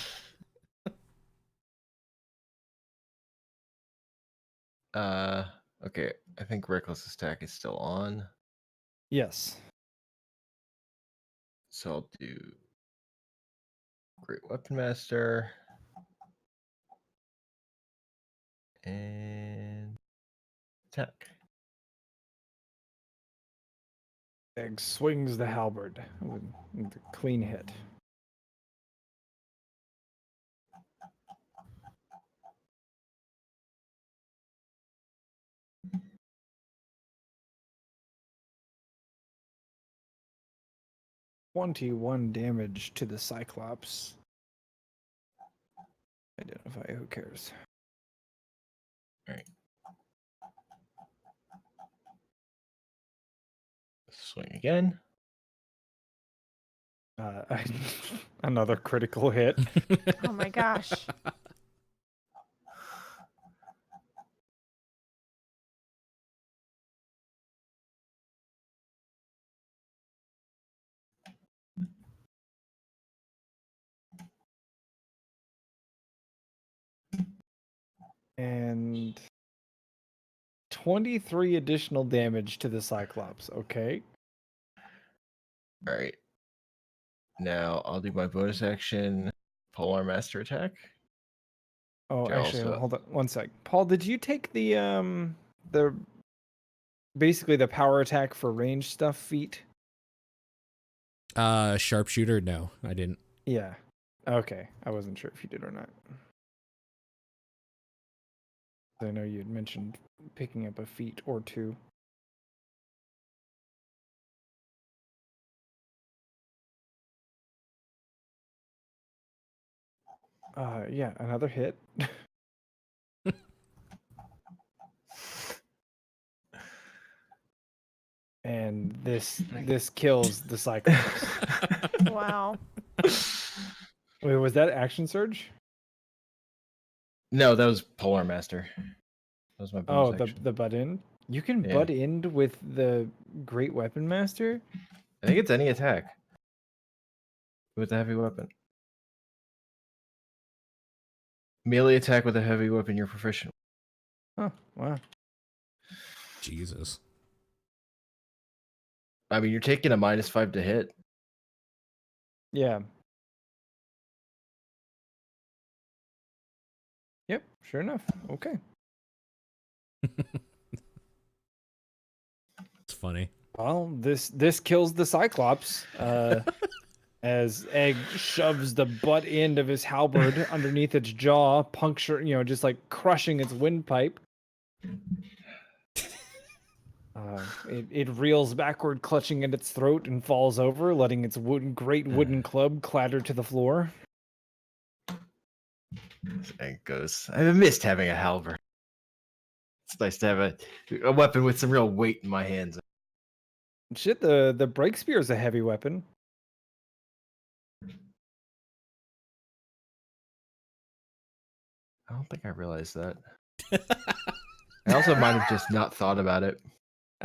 Okay. I think reckless attack is still on. Yes. So I'll do Great Weapon Master. And attack. Egg swings the halberd with a clean hit. 21 damage to the Cyclops. Identify, who cares? Swing again. Another critical hit. Oh my gosh. And 23 additional damage to the Cyclops. Okay. All right. Now I'll do my bonus action, Polar Master attack. Oh, Okay, actually, also- hold on one sec. Paul, did you take the basically the power attack for range stuff feat? Sharpshooter? No, I didn't. Yeah. Okay. I wasn't sure if you did or not. I know you had mentioned picking up a feat or two. Yeah, another hit. And this kills the Cyclops. Wow. Wait, was that action surge? No, that was Polar Master. That was my bonus Oh, action. the butt end. You can Yeah. butt end with the Great Weapon Master. I think it's any attack with a heavy weapon. Melee attack with a heavy weapon you're proficient. Oh, wow. Jesus. I mean, you're taking a -5 to hit. Yeah. Yep. Sure enough. Okay. It's funny. Well, this kills the Cyclops. As Egg shoves the butt end of his halberd underneath its jaw, just like crushing its windpipe. It reels backward, clutching at its throat, and falls over, letting its great wooden club clatter to the floor. Egg goes. I missed having a halberd. It's nice to have a weapon with some real weight in my hands. Shit, the break spear is a heavy weapon. I don't think I realized that. I also might have just not thought about it.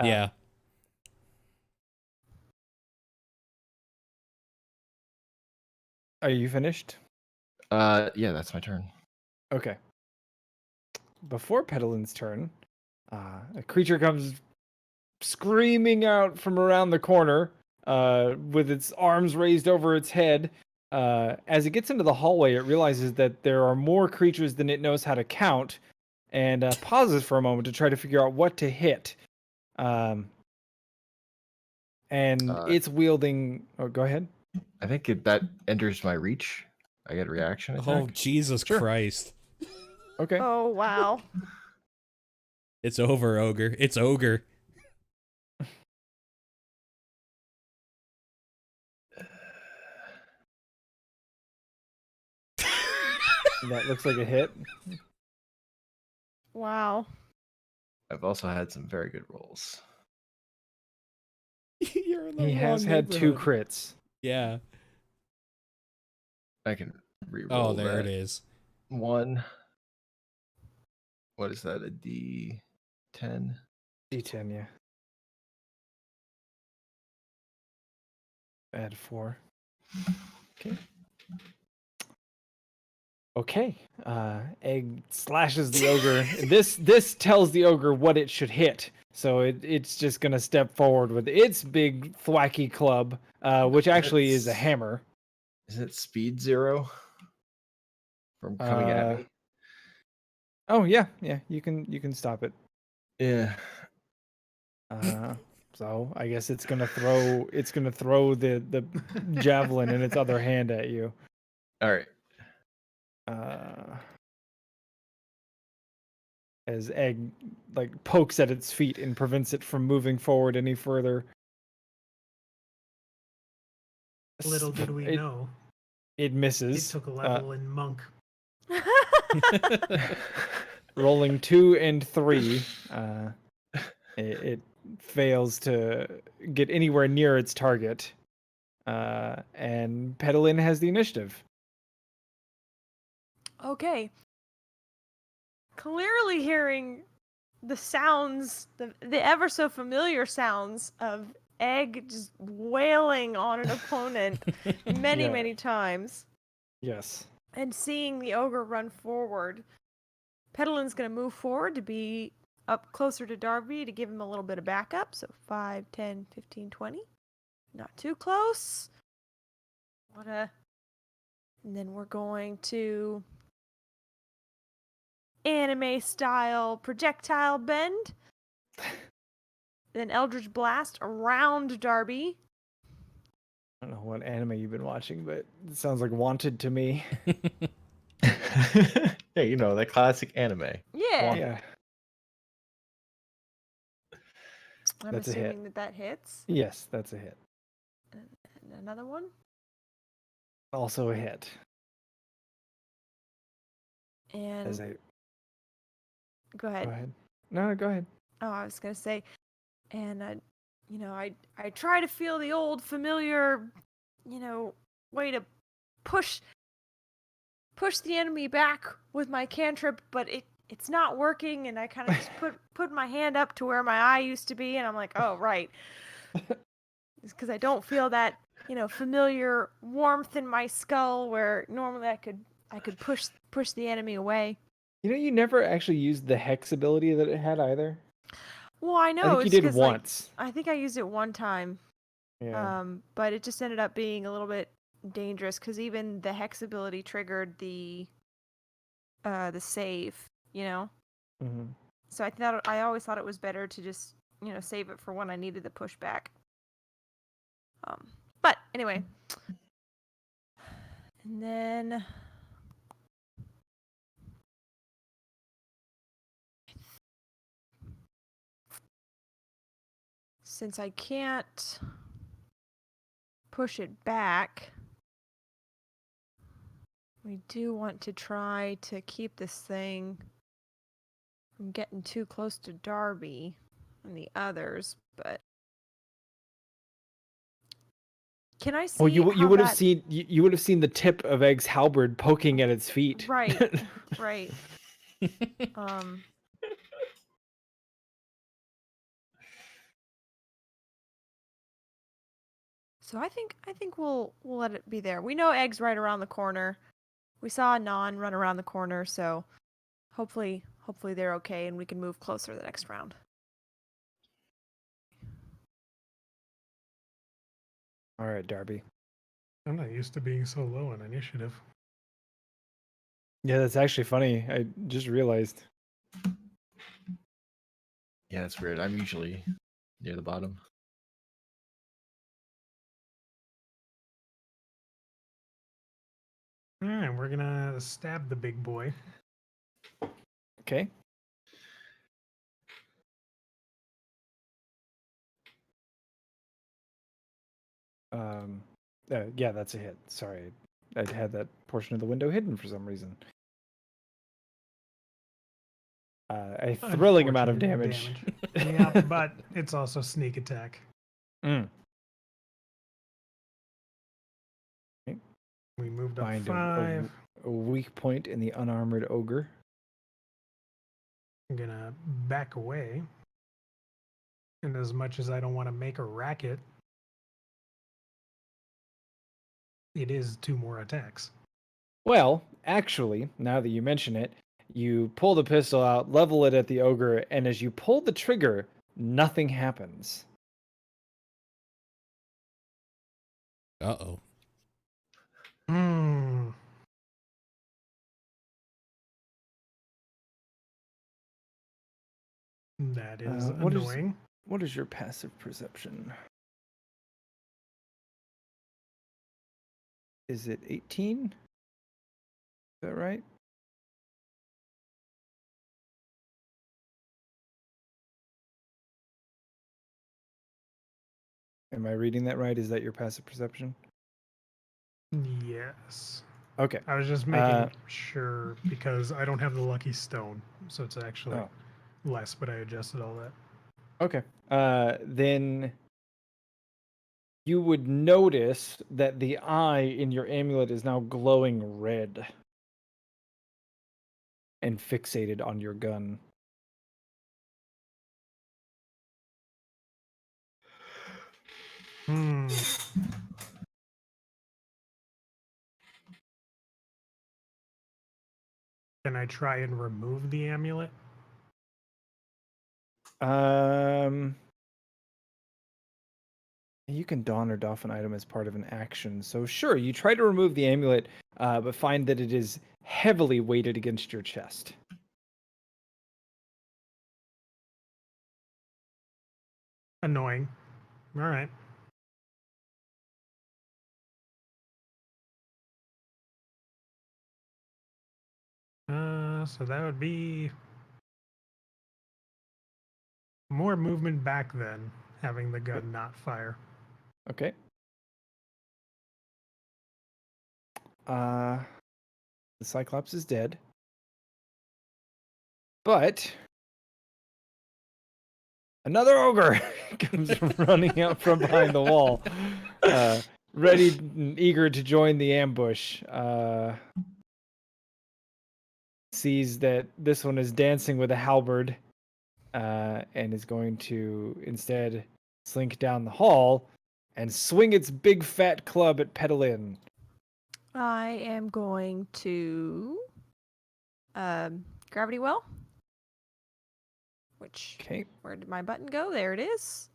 Yeah. Are you finished? Yeah, that's my turn. Okay. Before Pedalin's turn, a creature comes screaming out from around the corner, with its arms raised over its head. As it gets into the hallway, it realizes that there are more creatures than it knows how to count, and pauses for a moment to try to figure out what to hit. And it's wielding. Oh, go ahead. I think that enters my reach. I get a reaction attack. Oh, Jesus Sure. Christ. Okay. Oh wow. It's over, ogre. It's ogre. That looks like a hit. Wow. I've also had some very good rolls. You're in the He has wrong had 2 neighborhood. crits. Yeah. I can re-roll. Oh, there that. it is. 1. What is that? A D10? D10, yeah. Add 4. Okay. Okay. Egg slashes the ogre. This tells the ogre what it should hit. So it's just gonna step forward with its big thwacky club, which actually is a It's- hammer. Is it speed 0 from coming at me? Oh yeah, you can stop it. Yeah. So I guess it's gonna throw the javelin in its other hand at you. All right. As Egg like pokes at its feet and prevents it from moving forward any further. Little did we it, know, it it misses. took a level in monk. Rolling 2 and 3. It fails to get anywhere near its target. And Pedalin has the initiative. Okay. Clearly hearing the sounds, the ever so familiar sounds of Egg just wailing on an opponent many, Yeah. many times, Yes. and seeing the ogre run forward, Pedalin's going to move forward to be up closer to Darby to give him a little bit of backup. So 5, 10, 15, 20. Not too close. And then we're going to anime style projectile bend. Then Eldritch Blast around Darby. I don't know what anime you've been watching, but it sounds like Wanted to me. Yeah, you know, that classic anime. Yeah. Yeah. I'm That's a hit. assuming that hits. Yes, that's a hit. And another one. Also a hit. And As I go ahead. go ahead. No, go ahead. Oh, I was gonna say, and I try to feel the old familiar, way to push the enemy back with my cantrip, but it's not working, and I kind of just put my hand up to where my eye used to be, and I'm like, oh right, it's because I don't feel that familiar warmth in my skull where normally I could push the enemy away. You never actually used the hex ability that it had either. Well, I I know think you it's did 'cause, once. I think I used it one time. Yeah. But it just ended up being a little bit dangerous because even the hex ability triggered the save, Mm-hmm. So I always thought it was better to just save it for when I needed the pushback. But anyway, and then since I can't push it back, we do want to try to keep this thing from getting too close to Darby and the others, but can I see? Well, you how would have that... seen you would have seen the tip of Egg's halberd poking at its feet. Right, right. So I think we'll let it be there. We know Egg's right around the corner. We saw Non run around the corner, so hopefully they're okay and we can move closer the next round. All right, Darby. I'm not used to being so low on initiative. Yeah, that's actually funny. I just realized. Yeah, that's weird. I'm usually near the bottom. All right, we're gonna stab the big boy. Okay. Yeah, that's a hit. Sorry, I had that portion of the window hidden for some reason. A thrilling amount of Unfortunate damage. Yeah, but it's also sneak attack. Mm. We moved up Find 5. a weak point in the unarmored ogre. I'm gonna back away. And as much as I don't want to make a racket, it is 2 more attacks. Well, actually, now that you mention it, you pull the pistol out, level it at the ogre, and as you pull the trigger, nothing happens. Uh-oh. Hmm. That is annoying. What is your passive perception? Is it 18? Is that right? Am I reading that right? Is that your passive perception? Yes. Okay. I was just making sure because I don't have the lucky stone, so it's actually Oh. less, but I adjusted all that. Okay. Then you would notice that the eye in your amulet is now glowing red and fixated on your gun. Hmm. Can I try and remove the amulet? You can don or doff an item as part of an action. So sure, you try to remove the amulet, but find that it is heavily weighted against your chest. Annoying. All right. So that would be more movement back then, having the gun not fire. Okay. The Cyclops is dead. But another ogre comes running out from behind the wall, ready and eager to join the ambush. Sees that this one is dancing with a halberd, and is going to instead slink down the hall and swing its big fat club at Petalin. I am going to gravity well. Which Okay. where did my button go? There it is.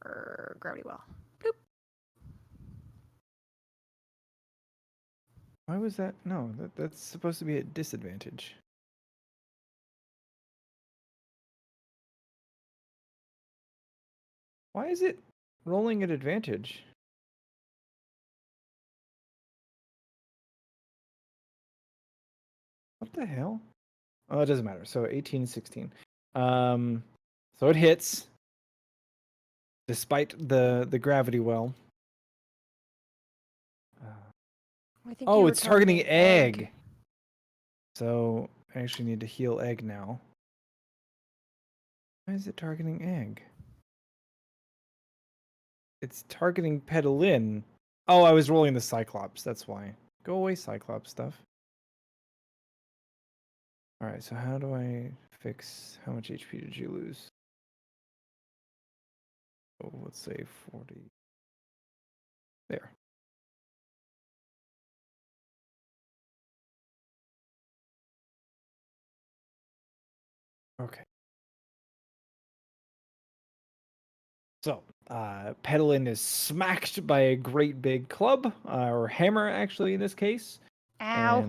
Gravity well. Bloop. Why was that? No, that's supposed to be at disadvantage. Why is it rolling at advantage? What the hell? Oh, it doesn't matter. So 18, 16. So it hits despite the gravity well. I think you Oh, were it's targeting egg. egg. So I actually need to heal egg now. Why is it targeting egg? It's targeting Petalin. Oh, I was rolling the Cyclops. That's why. Go away, Cyclops stuff. Alright, so how do I fix... How much HP did you lose? Oh, let's say 40. There. Okay. So, Petalin is smacked by a great big club, or hammer actually in this case, Ow.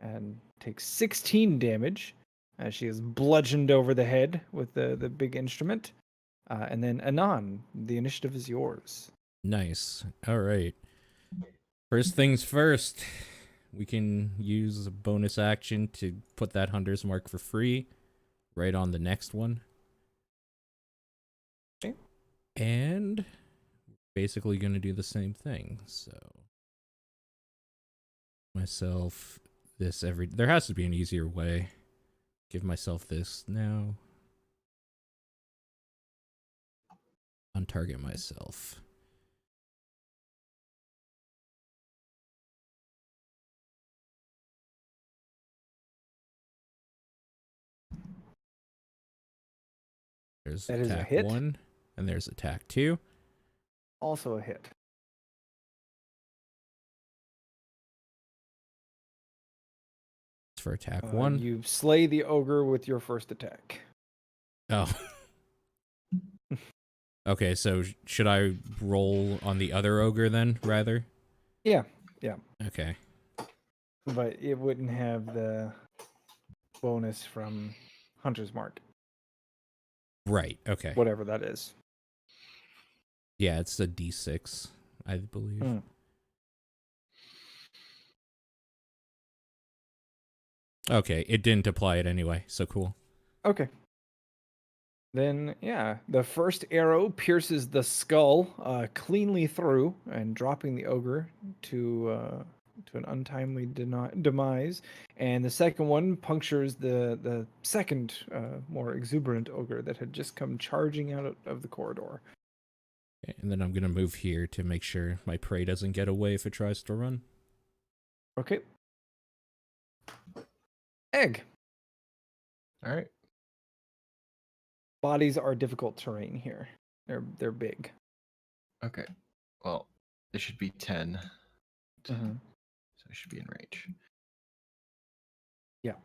and takes 16 damage as she is bludgeoned over the head with the big instrument. And then Anon, the initiative is yours. Nice. All right. First things first, we can use a bonus action to put that hunter's mark for free right on the next one. Okay. And basically going to do the same thing. So myself this every... There has to be an easier way. Give myself this now. Untarget myself. There's That is a attack hit. 1, and there's attack 2. Also a hit. It's for attack 1. You slay the ogre with your first attack. Oh. Okay, so should I roll on the other ogre then, rather? Yeah. Okay. But it wouldn't have the bonus from Hunter's Mark, Right, okay. whatever that is. Yeah, it's a d6, I believe. Mm. Okay, it didn't apply it anyway, so cool. Okay. Then, yeah, the first arrow pierces the skull cleanly through and dropping the ogre to an untimely demise. And the second one punctures the second, more exuberant ogre that had just come charging out of the corridor. Okay, and then I'm gonna move here to make sure my prey doesn't get away if it tries to run. Okay. Egg. All right. Bodies are difficult terrain here. They're big. Okay. Well, it should be 10. Mhm. So it should be in range. Yeah.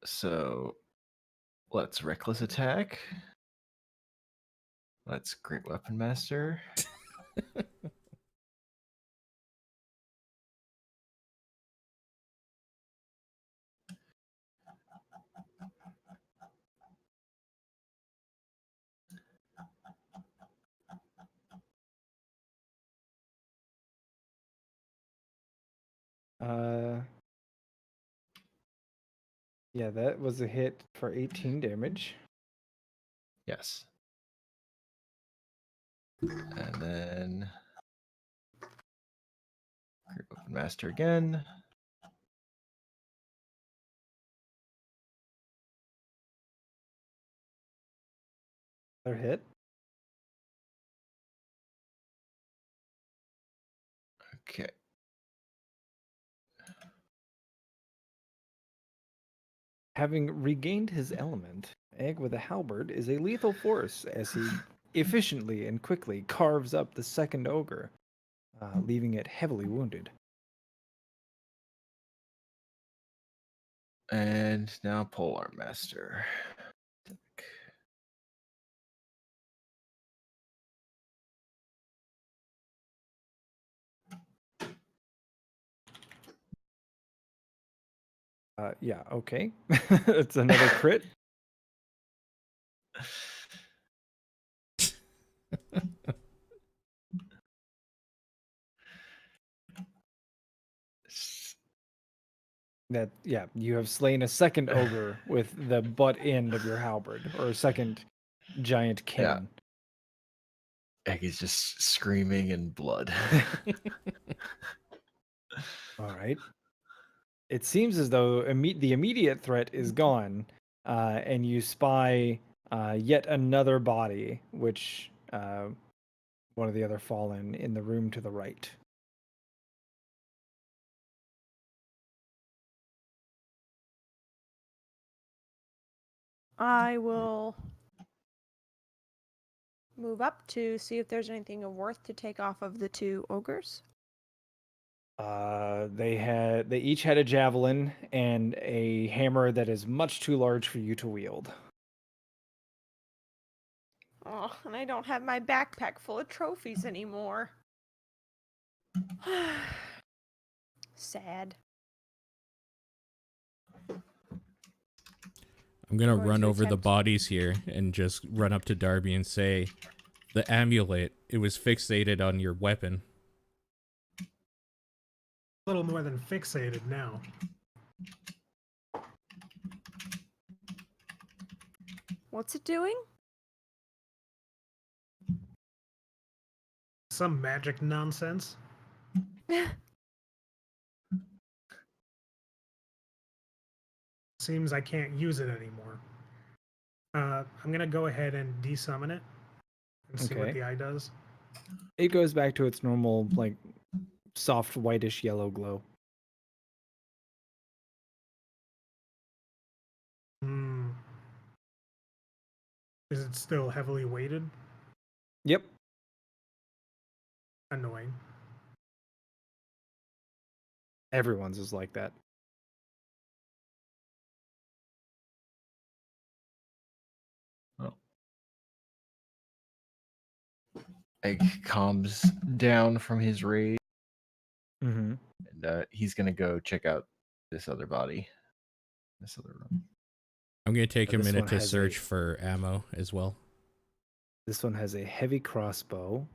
So let's reckless attack. Let's great weapon master. Uh, yeah, that was a hit for 18 damage. Yes. And then great weapon master again. Another hit. Okay. Having regained his element, Egg with a halberd is a lethal force as he efficiently and quickly carves up the second ogre, leaving it heavily wounded. And now polearm master. Yeah, okay. It's another crit. That, yeah, you have slain a second ogre with the butt end of your halberd, or a second giant cannon. Egg is just screaming in blood. All right. It seems as though the immediate threat is gone, and you spy yet another body, which one of the other fallen in the room to the right. I will move up to see if there's anything of worth to take off of the two ogres. They each had a javelin and a hammer that is much too large for you to wield. Oh, and I don't have my backpack full of trophies anymore. Sad. I'm gonna Going run to over the attempt- bodies here and just run up to Darby and say, the amulet, it was fixated on your weapon. A little more than fixated now. What's it doing? Some magic nonsense. Seems I can't use it anymore. I'm gonna go ahead and desummon it and see what Okay. the eye does. It goes back to its normal, like, soft whitish yellow glow. Hmm. Is it still heavily weighted? Yep. Annoying. Everyone's is like that. Oh. Egg calms down from his rage, Mm-hmm. and he's gonna go check out this other body, this other room. I'm gonna take a This minute one to has search for ammo as well. This one has a heavy crossbow,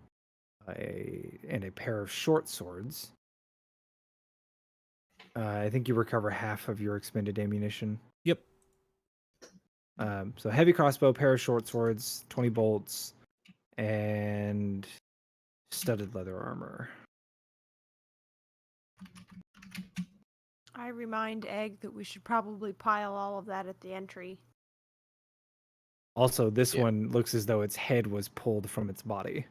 and a pair of short swords. I think you recover half of your expended ammunition. Yep. So heavy crossbow, pair of short swords, 20 bolts, and studded leather armor. I remind Egg that we should probably pile all of that at the entry. Also, this Yeah. one looks as though its head was pulled from its body.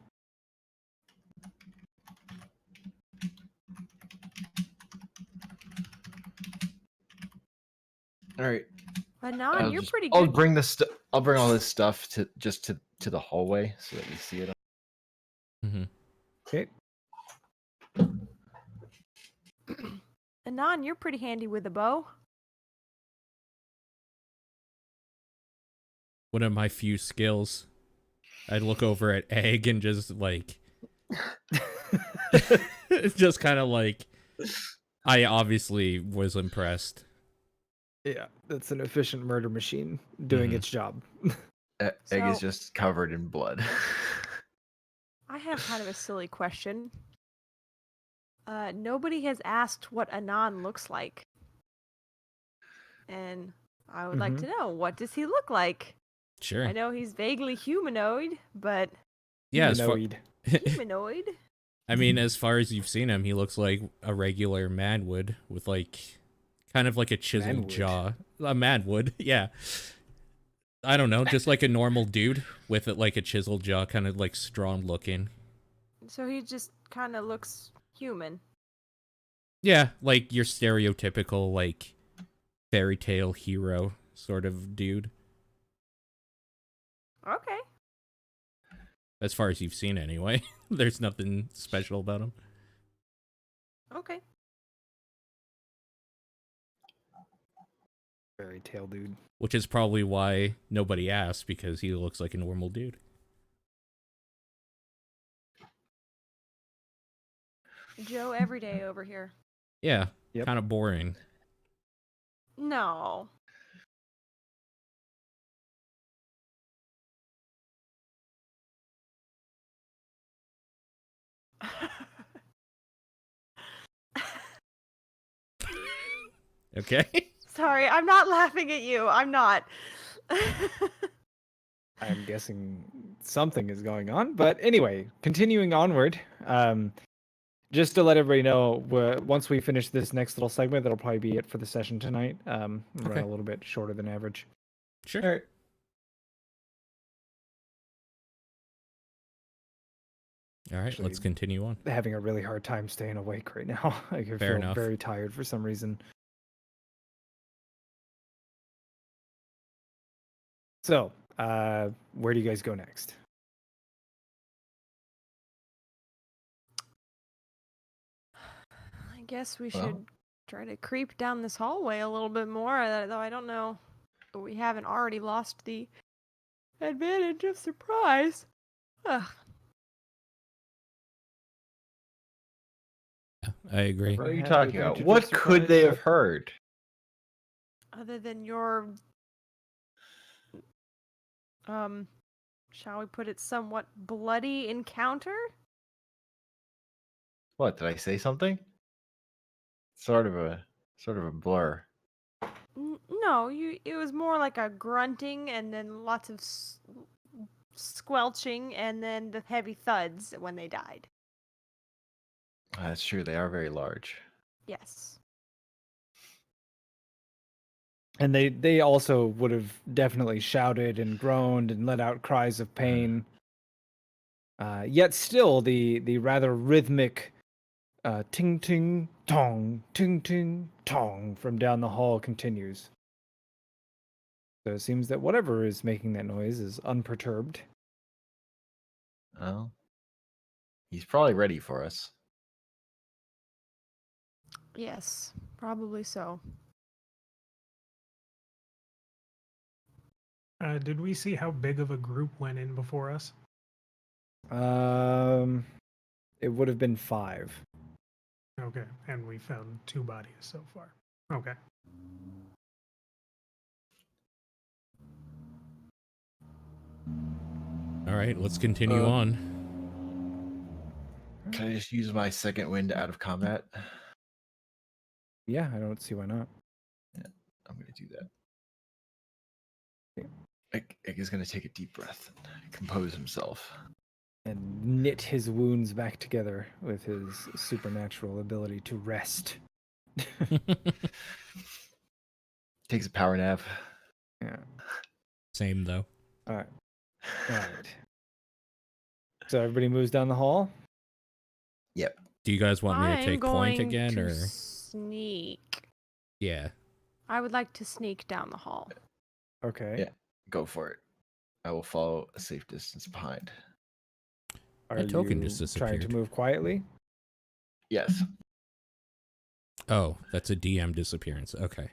All right. Anon, you're pretty I'll good. bring this. I'll bring all this stuff to the hallway so that we see it. Mm-hmm. Okay. Anon, you're pretty handy with a bow. One of my few skills. I'd look over at Egg and just like, just kind of like, I obviously was impressed. Yeah, that's an efficient murder machine doing Mhm. its job. Egg is So- just covered in blood. I have kind of a silly question. Nobody has asked what Anon looks like. And I would like to know, what does he look like? Sure. I know he's vaguely humanoid, but Yeah, Humanoid. humanoid? I mean, as far as you've seen him, he looks like a regular man would, with like, kind of like a chiseled Manwood. jaw. A man would, yeah. I don't know, just like a normal dude with like a chiseled jaw, kind of like strong looking. So he just kind of looks human. Yeah, like your stereotypical like fairy tale hero sort of dude. Okay. As far as you've seen, anyway. There's nothing special about him. Okay. Fairy tale dude. Which is probably why nobody asked, because he looks like a normal dude. Joe Everyday over here. Yeah, Yep. kind of boring. No. Okay. Sorry, I'm not laughing at you. I'm not. I'm guessing something is going on. But anyway, continuing onward. Just to let everybody know, once we finish this next little segment, that'll probably be it for the session tonight. Run Okay. a little bit shorter than average. Sure. All right. All right, Actually, let's continue on. Having a really hard time staying awake right now. I Fair feel enough. very tired for some reason. So, where do you guys go next? I guess we Well. should try to creep down this hallway a little bit more, though I don't know if we haven't already lost the advantage of surprise. Ugh. Yeah, I agree. What are you Have talking the about? advantage What of could they surprise. have heard? Other than your, shall we put it, somewhat bloody encounter? What did I say? Something? Sort of a blur. No, it was more like a grunting and then lots of squelching and then the heavy thuds when they died. That's true. They are very large. Yes. And they also would have definitely shouted and groaned and let out cries of pain. Yet still, the rather rhythmic ting ting tong from down the hall continues. So it seems that whatever is making that noise is unperturbed. Oh, he's probably ready for us. Yes, probably so. Did we see how big of a group went in before us? It would have been 5. Okay, and we found 2 bodies so far. Okay. All right, let's continue on. Can I just use my second wind out of combat? Yeah, I don't see why not. I'm going to do that. Egg is going to take a deep breath and compose himself. And knit his wounds back together with his supernatural ability to rest. Takes a power nap. Yeah. Same though. All right. All right. So everybody moves down the hall. Yep. Do you guys want me to I'm take point going again, to or sneak. yeah? I would like to sneak down the hall. Okay. Yeah. Go for it. I will follow a safe distance behind. Are My token you just trying to disappeared. move quietly? Yes. Oh, that's a DM disappearance. Okay.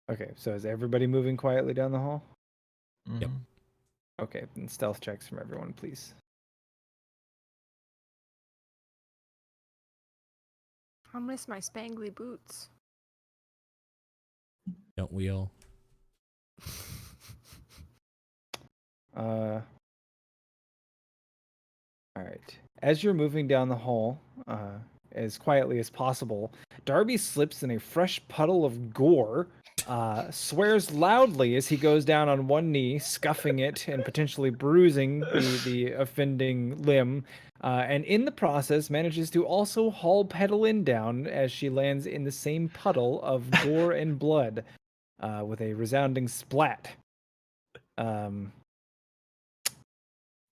Okay. So is everybody moving quietly down the hall? Yep. Mhm. Okay. And stealth checks from everyone, please. I'll miss my spangly boots. Don't we all? All right. As you're moving down the hall, as quietly as possible, Darby slips in a fresh puddle of gore, swears loudly as he goes down on one knee, scuffing it and potentially bruising the offending limb, and in the process manages to also haul Pedalin down as she lands in the same puddle of gore and blood, with a resounding splat.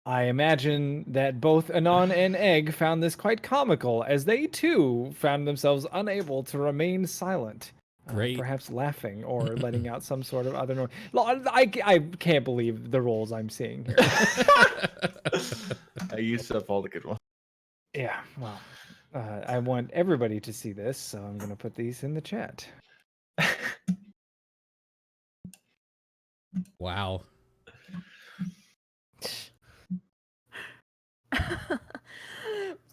I imagine that both Anon and Egg found this quite comical, as they too found themselves unable to remain silent. Great. Perhaps laughing or letting out some sort of other noise. I can't believe the roles I'm seeing here. I used up all the good ones. Yeah, well, I want everybody to see this, so I'm going to put these in the chat. Wow.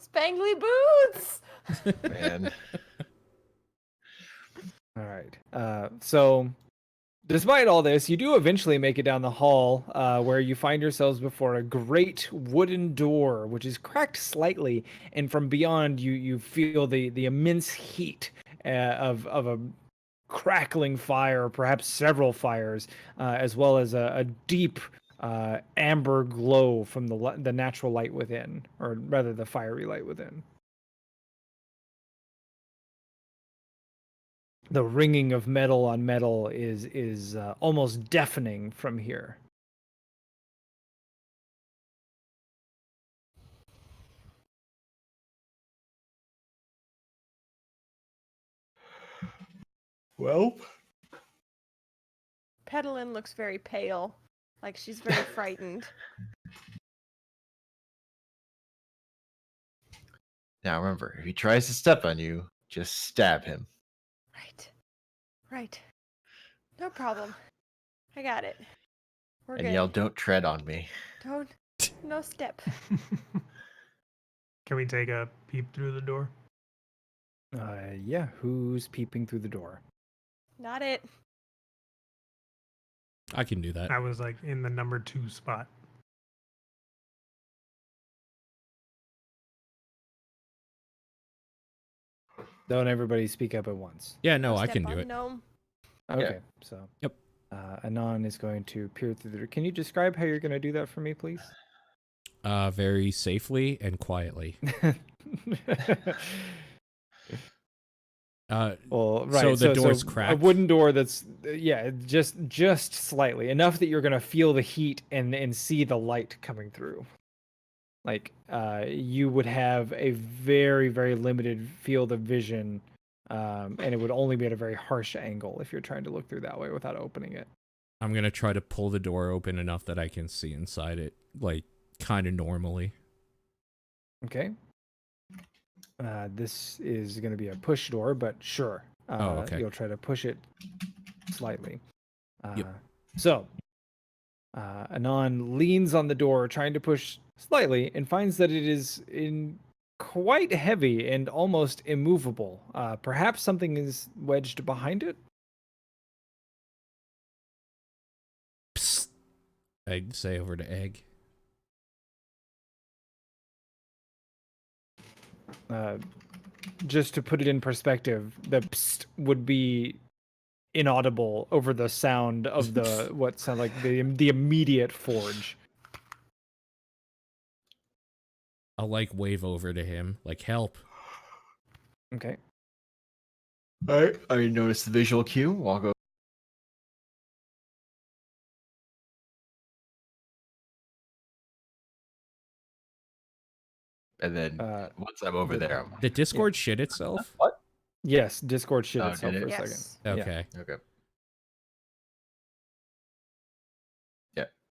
Spangly boots! Man. All right. So, despite all this, you do eventually make it down the hall, where you find yourselves before a great wooden door, which is cracked slightly, and from beyond, you feel the immense heat of a crackling fire, perhaps several fires, as well as a deep amber glow from the natural light within, or rather, the fiery light within. The ringing of metal on metal is almost deafening from here. Well, Pedalin looks very pale, like she's very frightened. now remember, if he tries to step on you, just stab him. Right. Right. No problem. I got it. We're And good. yell, "Don't tread on me." Don't. No step. Can we take a peep through the door? Yeah, who's peeping through the door? Not it. I can do that. I was like in the number 2 spot. Don't everybody speak up at once. Yeah, no, No I step can do on it. gnome. Okay, so. Yep. Anon is going to peer through the door. Can you describe how you're going to do that for me, please? Very safely and quietly. Well, right. So the door's A cracked? wooden door that's just slightly enough that you're gonna feel the heat and see the light coming through. Like you would have a very very limited field of vision, and it would only be at a very harsh angle if you're trying to look through that way without opening it. I'm gonna try to pull the door open enough that I can see inside it, like kind of normally. Okay. This is going to be a push door, but sure. Okay. You'll try to push it slightly. Yep. So, Anon leans on the door, trying to push slightly, and finds that it is in quite heavy and almost immovable. Perhaps something is wedged behind it? Psst. I'd say over to Egg. just to put it in perspective, the psst would be inaudible over the sound of the what sound like the immediate forge. I'll like wave over to him, like help. Okay. I noticed the visual cue. Walk over. And then once I'm over there, I'm like, Did Discord shit itself? what? Yes, Discord shit Oh, itself did for it? a second. Yes. Yeah. Okay. Okay.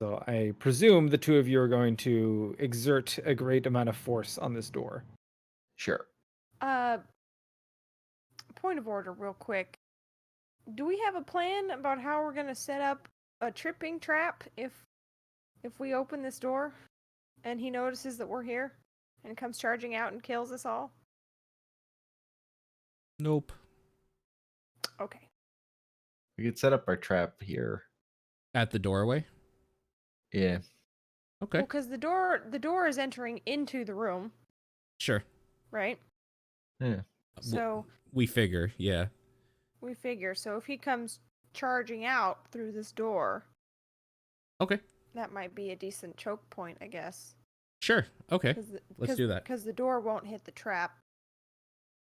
So I presume the two of you are going to exert a great amount of force on this door. Sure. Point of order, real quick. Do we have a plan about how we're gonna set up a tripping trap if we open this door and he notices that we're here and comes charging out and kills us all? Nope. Okay. We could set up our trap here. At the doorway? Yeah. Okay. Well, because the door is entering into the room, Sure. right? Yeah. So We figure, yeah. we figure. So if he comes charging out through this door, Okay. that might be a decent choke point, I guess. Sure. Okay. Let's do that. Because the door won't hit the trap.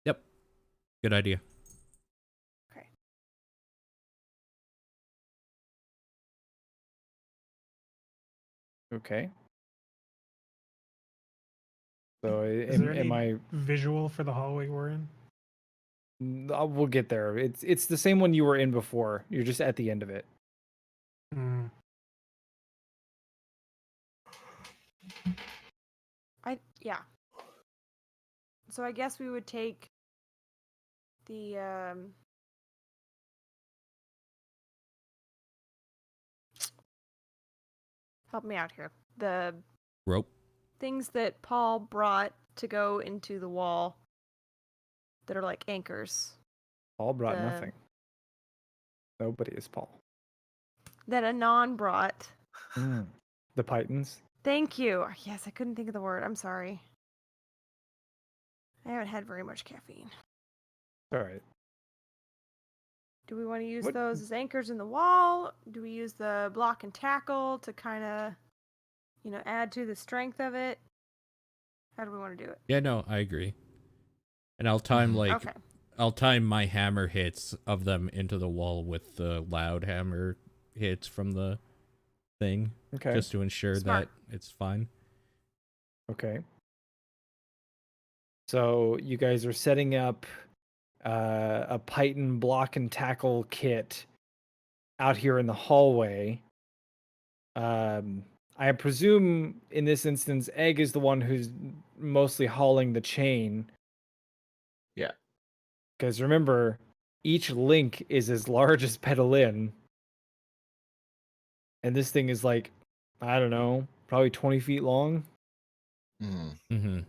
Yep. Good idea. Okay. Okay. So Is there am any I? visual for the hallway we're in? We'll get there. It's the same one you were in before. You're just at the end of it. Hmm. Yeah. So I guess we would take the help me out here. The Rope. things that Paul brought to go into the wall that are like anchors. Paul brought The- nothing. Nobody is Paul. That Anon brought. The Pythons. Thank you. Yes, I couldn't think of the word. I'm sorry. I haven't had very much caffeine. All right. Do we want to use What- those as anchors in the wall? Do we use the block and tackle to kind of, add to the strength of it? How do we want to do it? Yeah, no, I agree. And I'll time Okay. I'll time my hammer hits of them into the wall with the loud hammer hits from the thing. Okay. Just to ensure Smart. that it's fine. Okay. So you guys are setting up a Python block and tackle kit out here in the hallway. I presume in this instance, Egg is the one who's mostly hauling the chain. Yeah. Because remember, each link is as large as Pedalin. And this thing is like, I don't know, probably 20 feet long. Mm-hmm.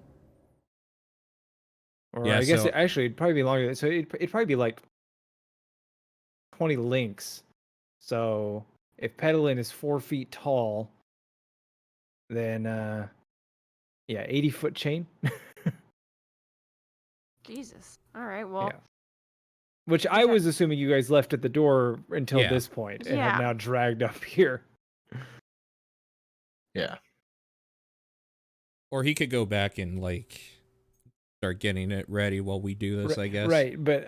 Or Yeah, I guess so- it'd probably be longer. So it'd probably be like 20 links. So if Pedalin is 4 feet tall, then 80-foot chain. Jesus. All right. Well, Yeah. Which I that- was assuming you guys left at the door until Yeah. this point and Yeah. have now dragged up here. Yeah. Or he could go back and start getting it ready while we do this, I guess. Right, but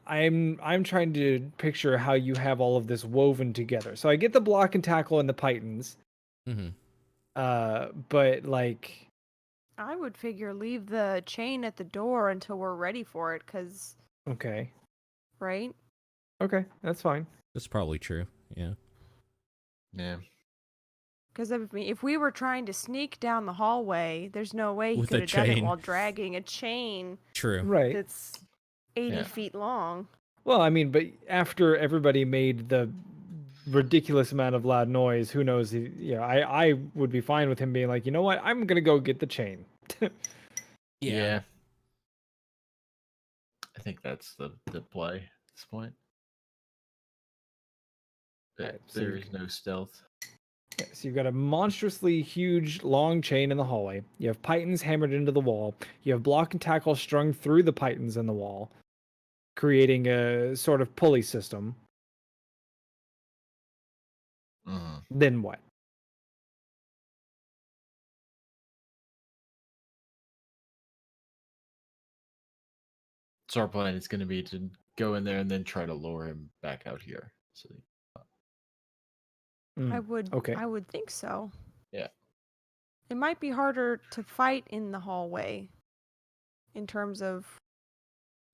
I'm trying to picture how you have all of this woven together. So I get the block and tackle and the Pythons. Mm-hmm. But like, I would figure leave the chain at the door until we're ready for it, okay, right? that's fine. That's probably true. Yeah. Yeah. Because if we were trying to sneak down the hallway, there's no way he With could a have done it chain. while dragging a chain True. Right. that's 80 Yeah. feet long. Well, I mean, but after everybody made the ridiculous amount of loud noise, who knows? I would be fine with him being like, you know what? I'm gonna go get the chain. Yeah. I think that's the play at this point. Alright, so There you is no stealth. So you've got a monstrously huge long chain in the hallway. You have pythons hammered into the wall. You have block and tackle strung through the pythons in the wall, creating a sort of pulley system. Mhm. Then what? So our plan is going to be to go in there and then try to lure him back out here. So I Mm, would okay. I would think so. Yeah. It might be harder to fight in the hallway in terms of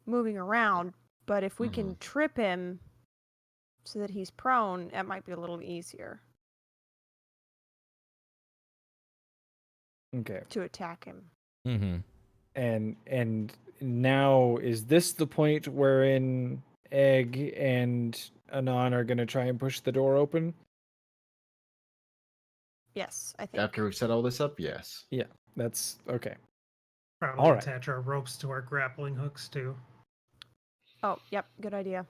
moving around, but if we can trip him so that he's prone, that might be a little easier Okay. to attack him. Mm-hmm. And now is this the point wherein Egg and Anon are going to try and push the door open? Yes, I think. after we set all this up, yes. Yeah, that's okay. Probably All right. attach our ropes to our grappling hooks too. Oh, yep, good idea.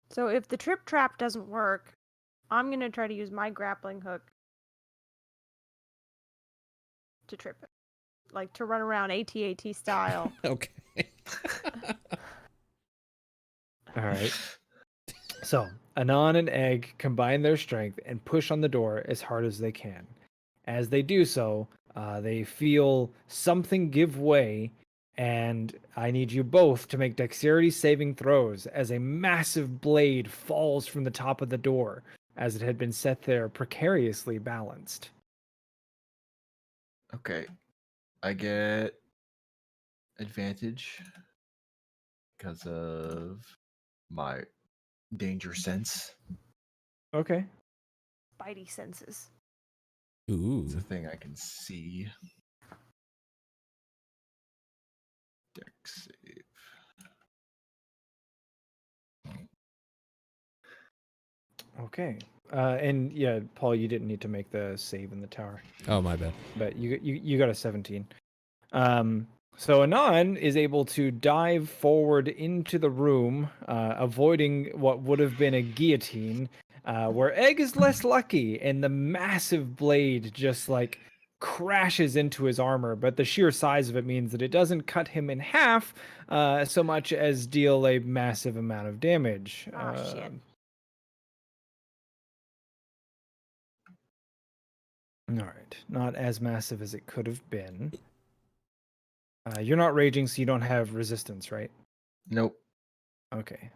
So if the trip trap doesn't work, I'm going to try to use my grappling hook to trip it. Like to run around AT-AT style. Okay. All right. So Anon and Egg combine their strength and push on the door as hard as they can. As they do so, they feel something give way, and I need you both to make dexterity saving throws as a massive blade falls from the top of the door as it had been set there precariously balanced. Okay. I get advantage because of my danger sense. Okay. Spidey senses. Ooh. It's a thing I can see. Dex save. Okay. And yeah, Paul, you didn't need to make the save in the tower, Oh, my bad. but you got a 17. So Anon is able to dive forward into the room, avoiding what would have been a guillotine, where Egg is less lucky, and the massive blade just like crashes into his armor. But the sheer size of it means that it doesn't cut him in half, so much as deal a massive amount of damage. Shit. All right, not as massive as it could have been. You're not raging, so you don't have resistance, right? Nope. Okay.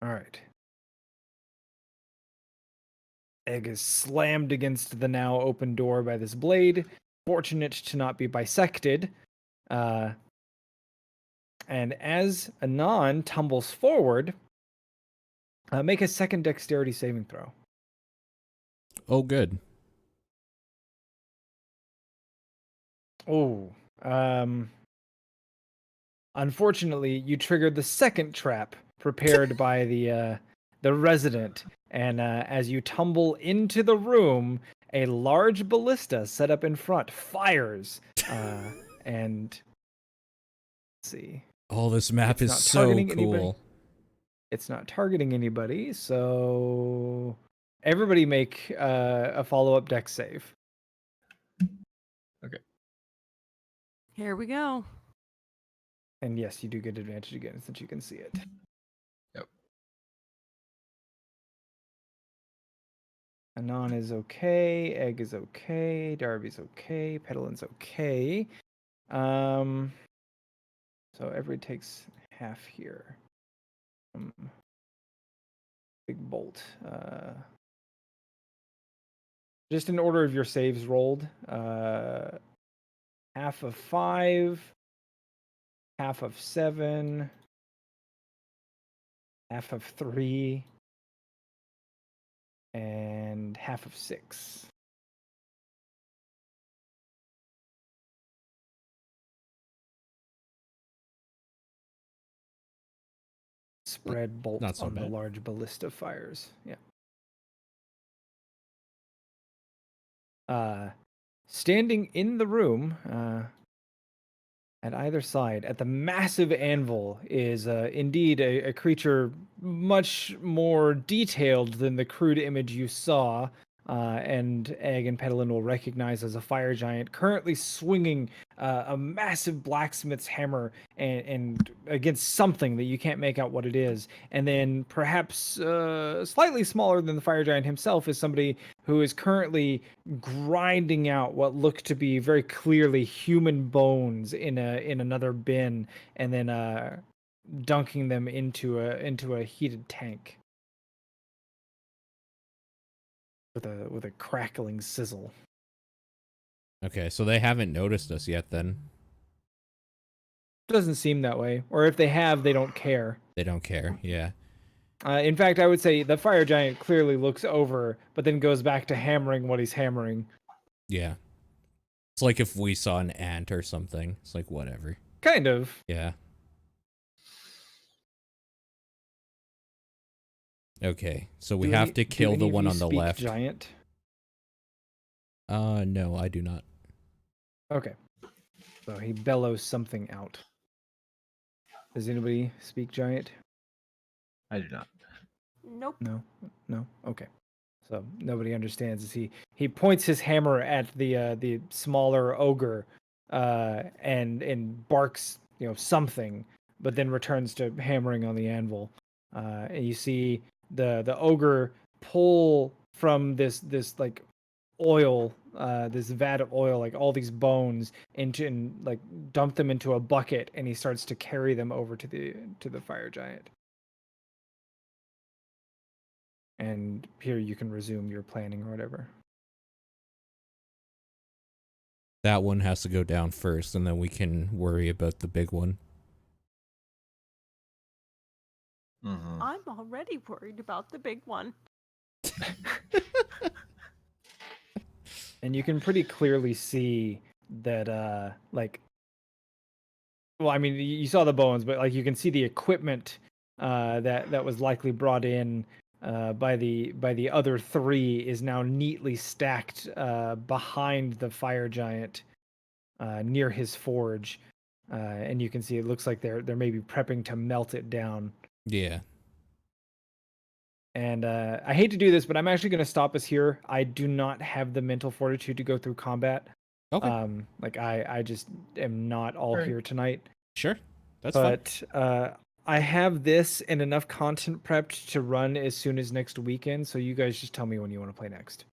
All right. Egg is slammed against the now open door by this blade. Fortunate to not be bisected. And as Anon tumbles forward, make a second dexterity saving throw. Oh, good. Oh, unfortunately, you triggered the second trap prepared by the resident, and as you tumble into the room, a large ballista set up in front fires, and let's see, Oh, this map It's is not so targeting anybody. cool. it's not targeting anybody, so everybody make a follow-up dex save. Here we go. And yes, you do get advantage again since you can see it. Yep. Anon is okay. Egg is okay. Darby's okay. Pedalin's okay. So everybody takes half here. Big bolt. Just in order of your saves rolled. Half of 5. Half of 7. Half of 3. And half of 6. Spread bolt Not so on the bad. large ballista fires. Yeah. Standing in the room, At either side, at the massive anvil, is indeed a creature much more detailed than the crude image you saw, and Egg and Petalin will recognize as a fire giant, currently swinging a massive blacksmith's hammer and against something that you can't make out what it is. And then perhaps slightly smaller than the fire giant himself is somebody who is currently grinding out what look to be very clearly human bones in another bin, and then dunking them into a heated tank with a crackling sizzle. Okay, so they haven't noticed us yet then. Doesn't seem that way, or if they have, they don't care. They don't care, yeah. In fact, I would say the fire giant clearly looks over, but then goes back to hammering what he's hammering. Yeah. It's like if we saw an ant or something. It's like, whatever. Kind of. Yeah. Okay, so we have to kill the one on the left. Giant. No, I do not. Okay. So he bellows something out. Does anybody speak giant? I do not. Nope. No. Okay. So nobody understands. As he points his hammer at the smaller ogre, and barks something, but then returns to hammering on the anvil. And you see the ogre pull from this like oil, this vat of oil, like all these bones into, and like dump them into a bucket, and he starts to carry them over to the fire giant. And here you can resume your planning or whatever. That one has to go down first, and then we can worry about the big one. Mm-hmm. I'm already worried about the big one. And you can pretty clearly see that, well, I mean, you saw the bones, but like you can see the equipment that was likely brought in by the other three is now neatly stacked behind the fire giant near his forge, and you can see it looks like they're maybe prepping to melt it down. Yeah. And I hate to do this, but I'm actually going to stop us here. I do not have the mental fortitude to go through combat. Okay. Like I just am not all Right. here tonight. Sure. That's fine. But I have this and enough content prepped to run as soon as next weekend. So you guys just tell me when you want to play next.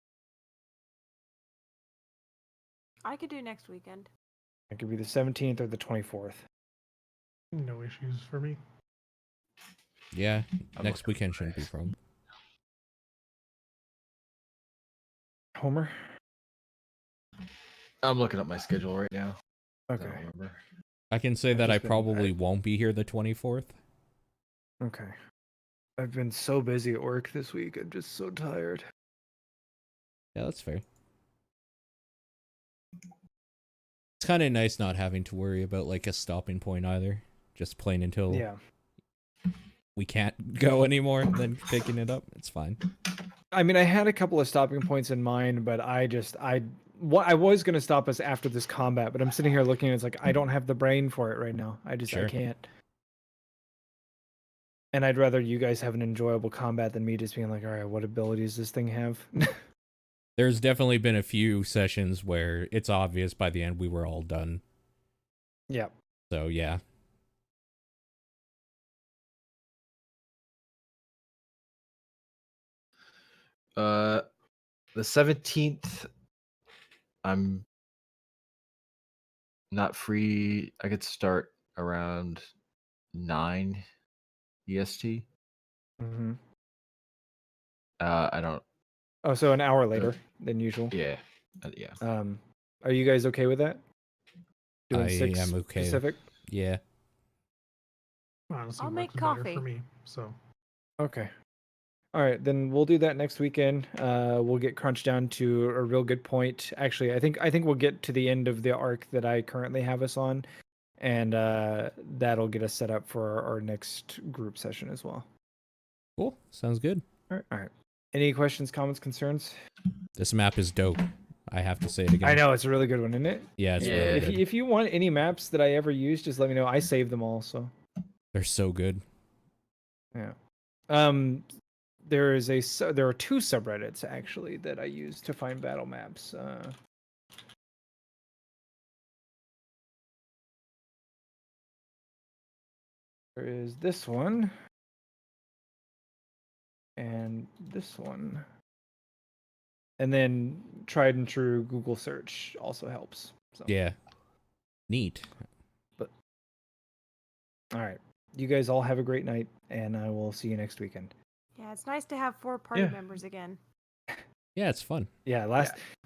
I could do next weekend. It could be the 17th or the 24th. No issues for me. Yeah, I'm next looking weekend for shouldn't be a this. problem. Homer? I'm looking up my schedule right now. I Okay. don't remember. I can say I've that I just been- probably won't be here the 24th. Okay. I've been so busy at work this week. I'm just so tired. Yeah, that's fair. It's kind of nice not having to worry about like a stopping point either. Just playing until Yeah. we can't go anymore, then picking it up. It's fine. I mean, I had a couple of stopping points in mind, but I was going to stop us after this combat, but I'm sitting here looking and it's like, I don't have the brain for it right now. I Sure. can't. And I'd rather you guys have an enjoyable combat than me just being like, all right, what abilities does this thing have? There's definitely been a few sessions where it's obvious by the end we were all done. Yeah. So, yeah. The 17th, I'm not free. I could start around 9 EST. Mm-hmm. I don't. Oh, so an hour later than usual. Yeah. Yeah. Are you guys okay with that? Doing I 6 am okay. Pacific? Yeah. Honestly, I'll make works better coffee. for me. So Okay. All right, then we'll do that next weekend. We'll get crunched down to a real good point. Actually, I think we'll get to the end of the arc that I currently have us on, and that'll get us set up for our next group session as well. Cool. Sounds good. All right. Any questions, comments, concerns? This map is dope. I have to say it again. I know it's a really good one, isn't it? Yeah, it's Yeah. really If good. if you want any maps that I ever use, just let me know. I save them all, so They're so good. yeah. There are 2 subreddits actually that I use to find battle maps. There is this one and this one. And then tried and true Google search also helps. So. Yeah. Neat. All right. You guys all have a great night, and I will see you next weekend. Yeah, it's nice to have 4 party Yeah. members again. Yeah, it's fun. Yeah,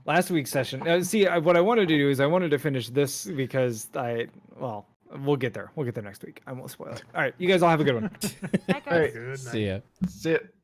last week's session. What I wanted to do is I wanted to finish this because we'll get there. We'll get there next week. I won't spoil it. All right, you guys all have a good one. Night, All right. guys. Good night. See ya. Sit.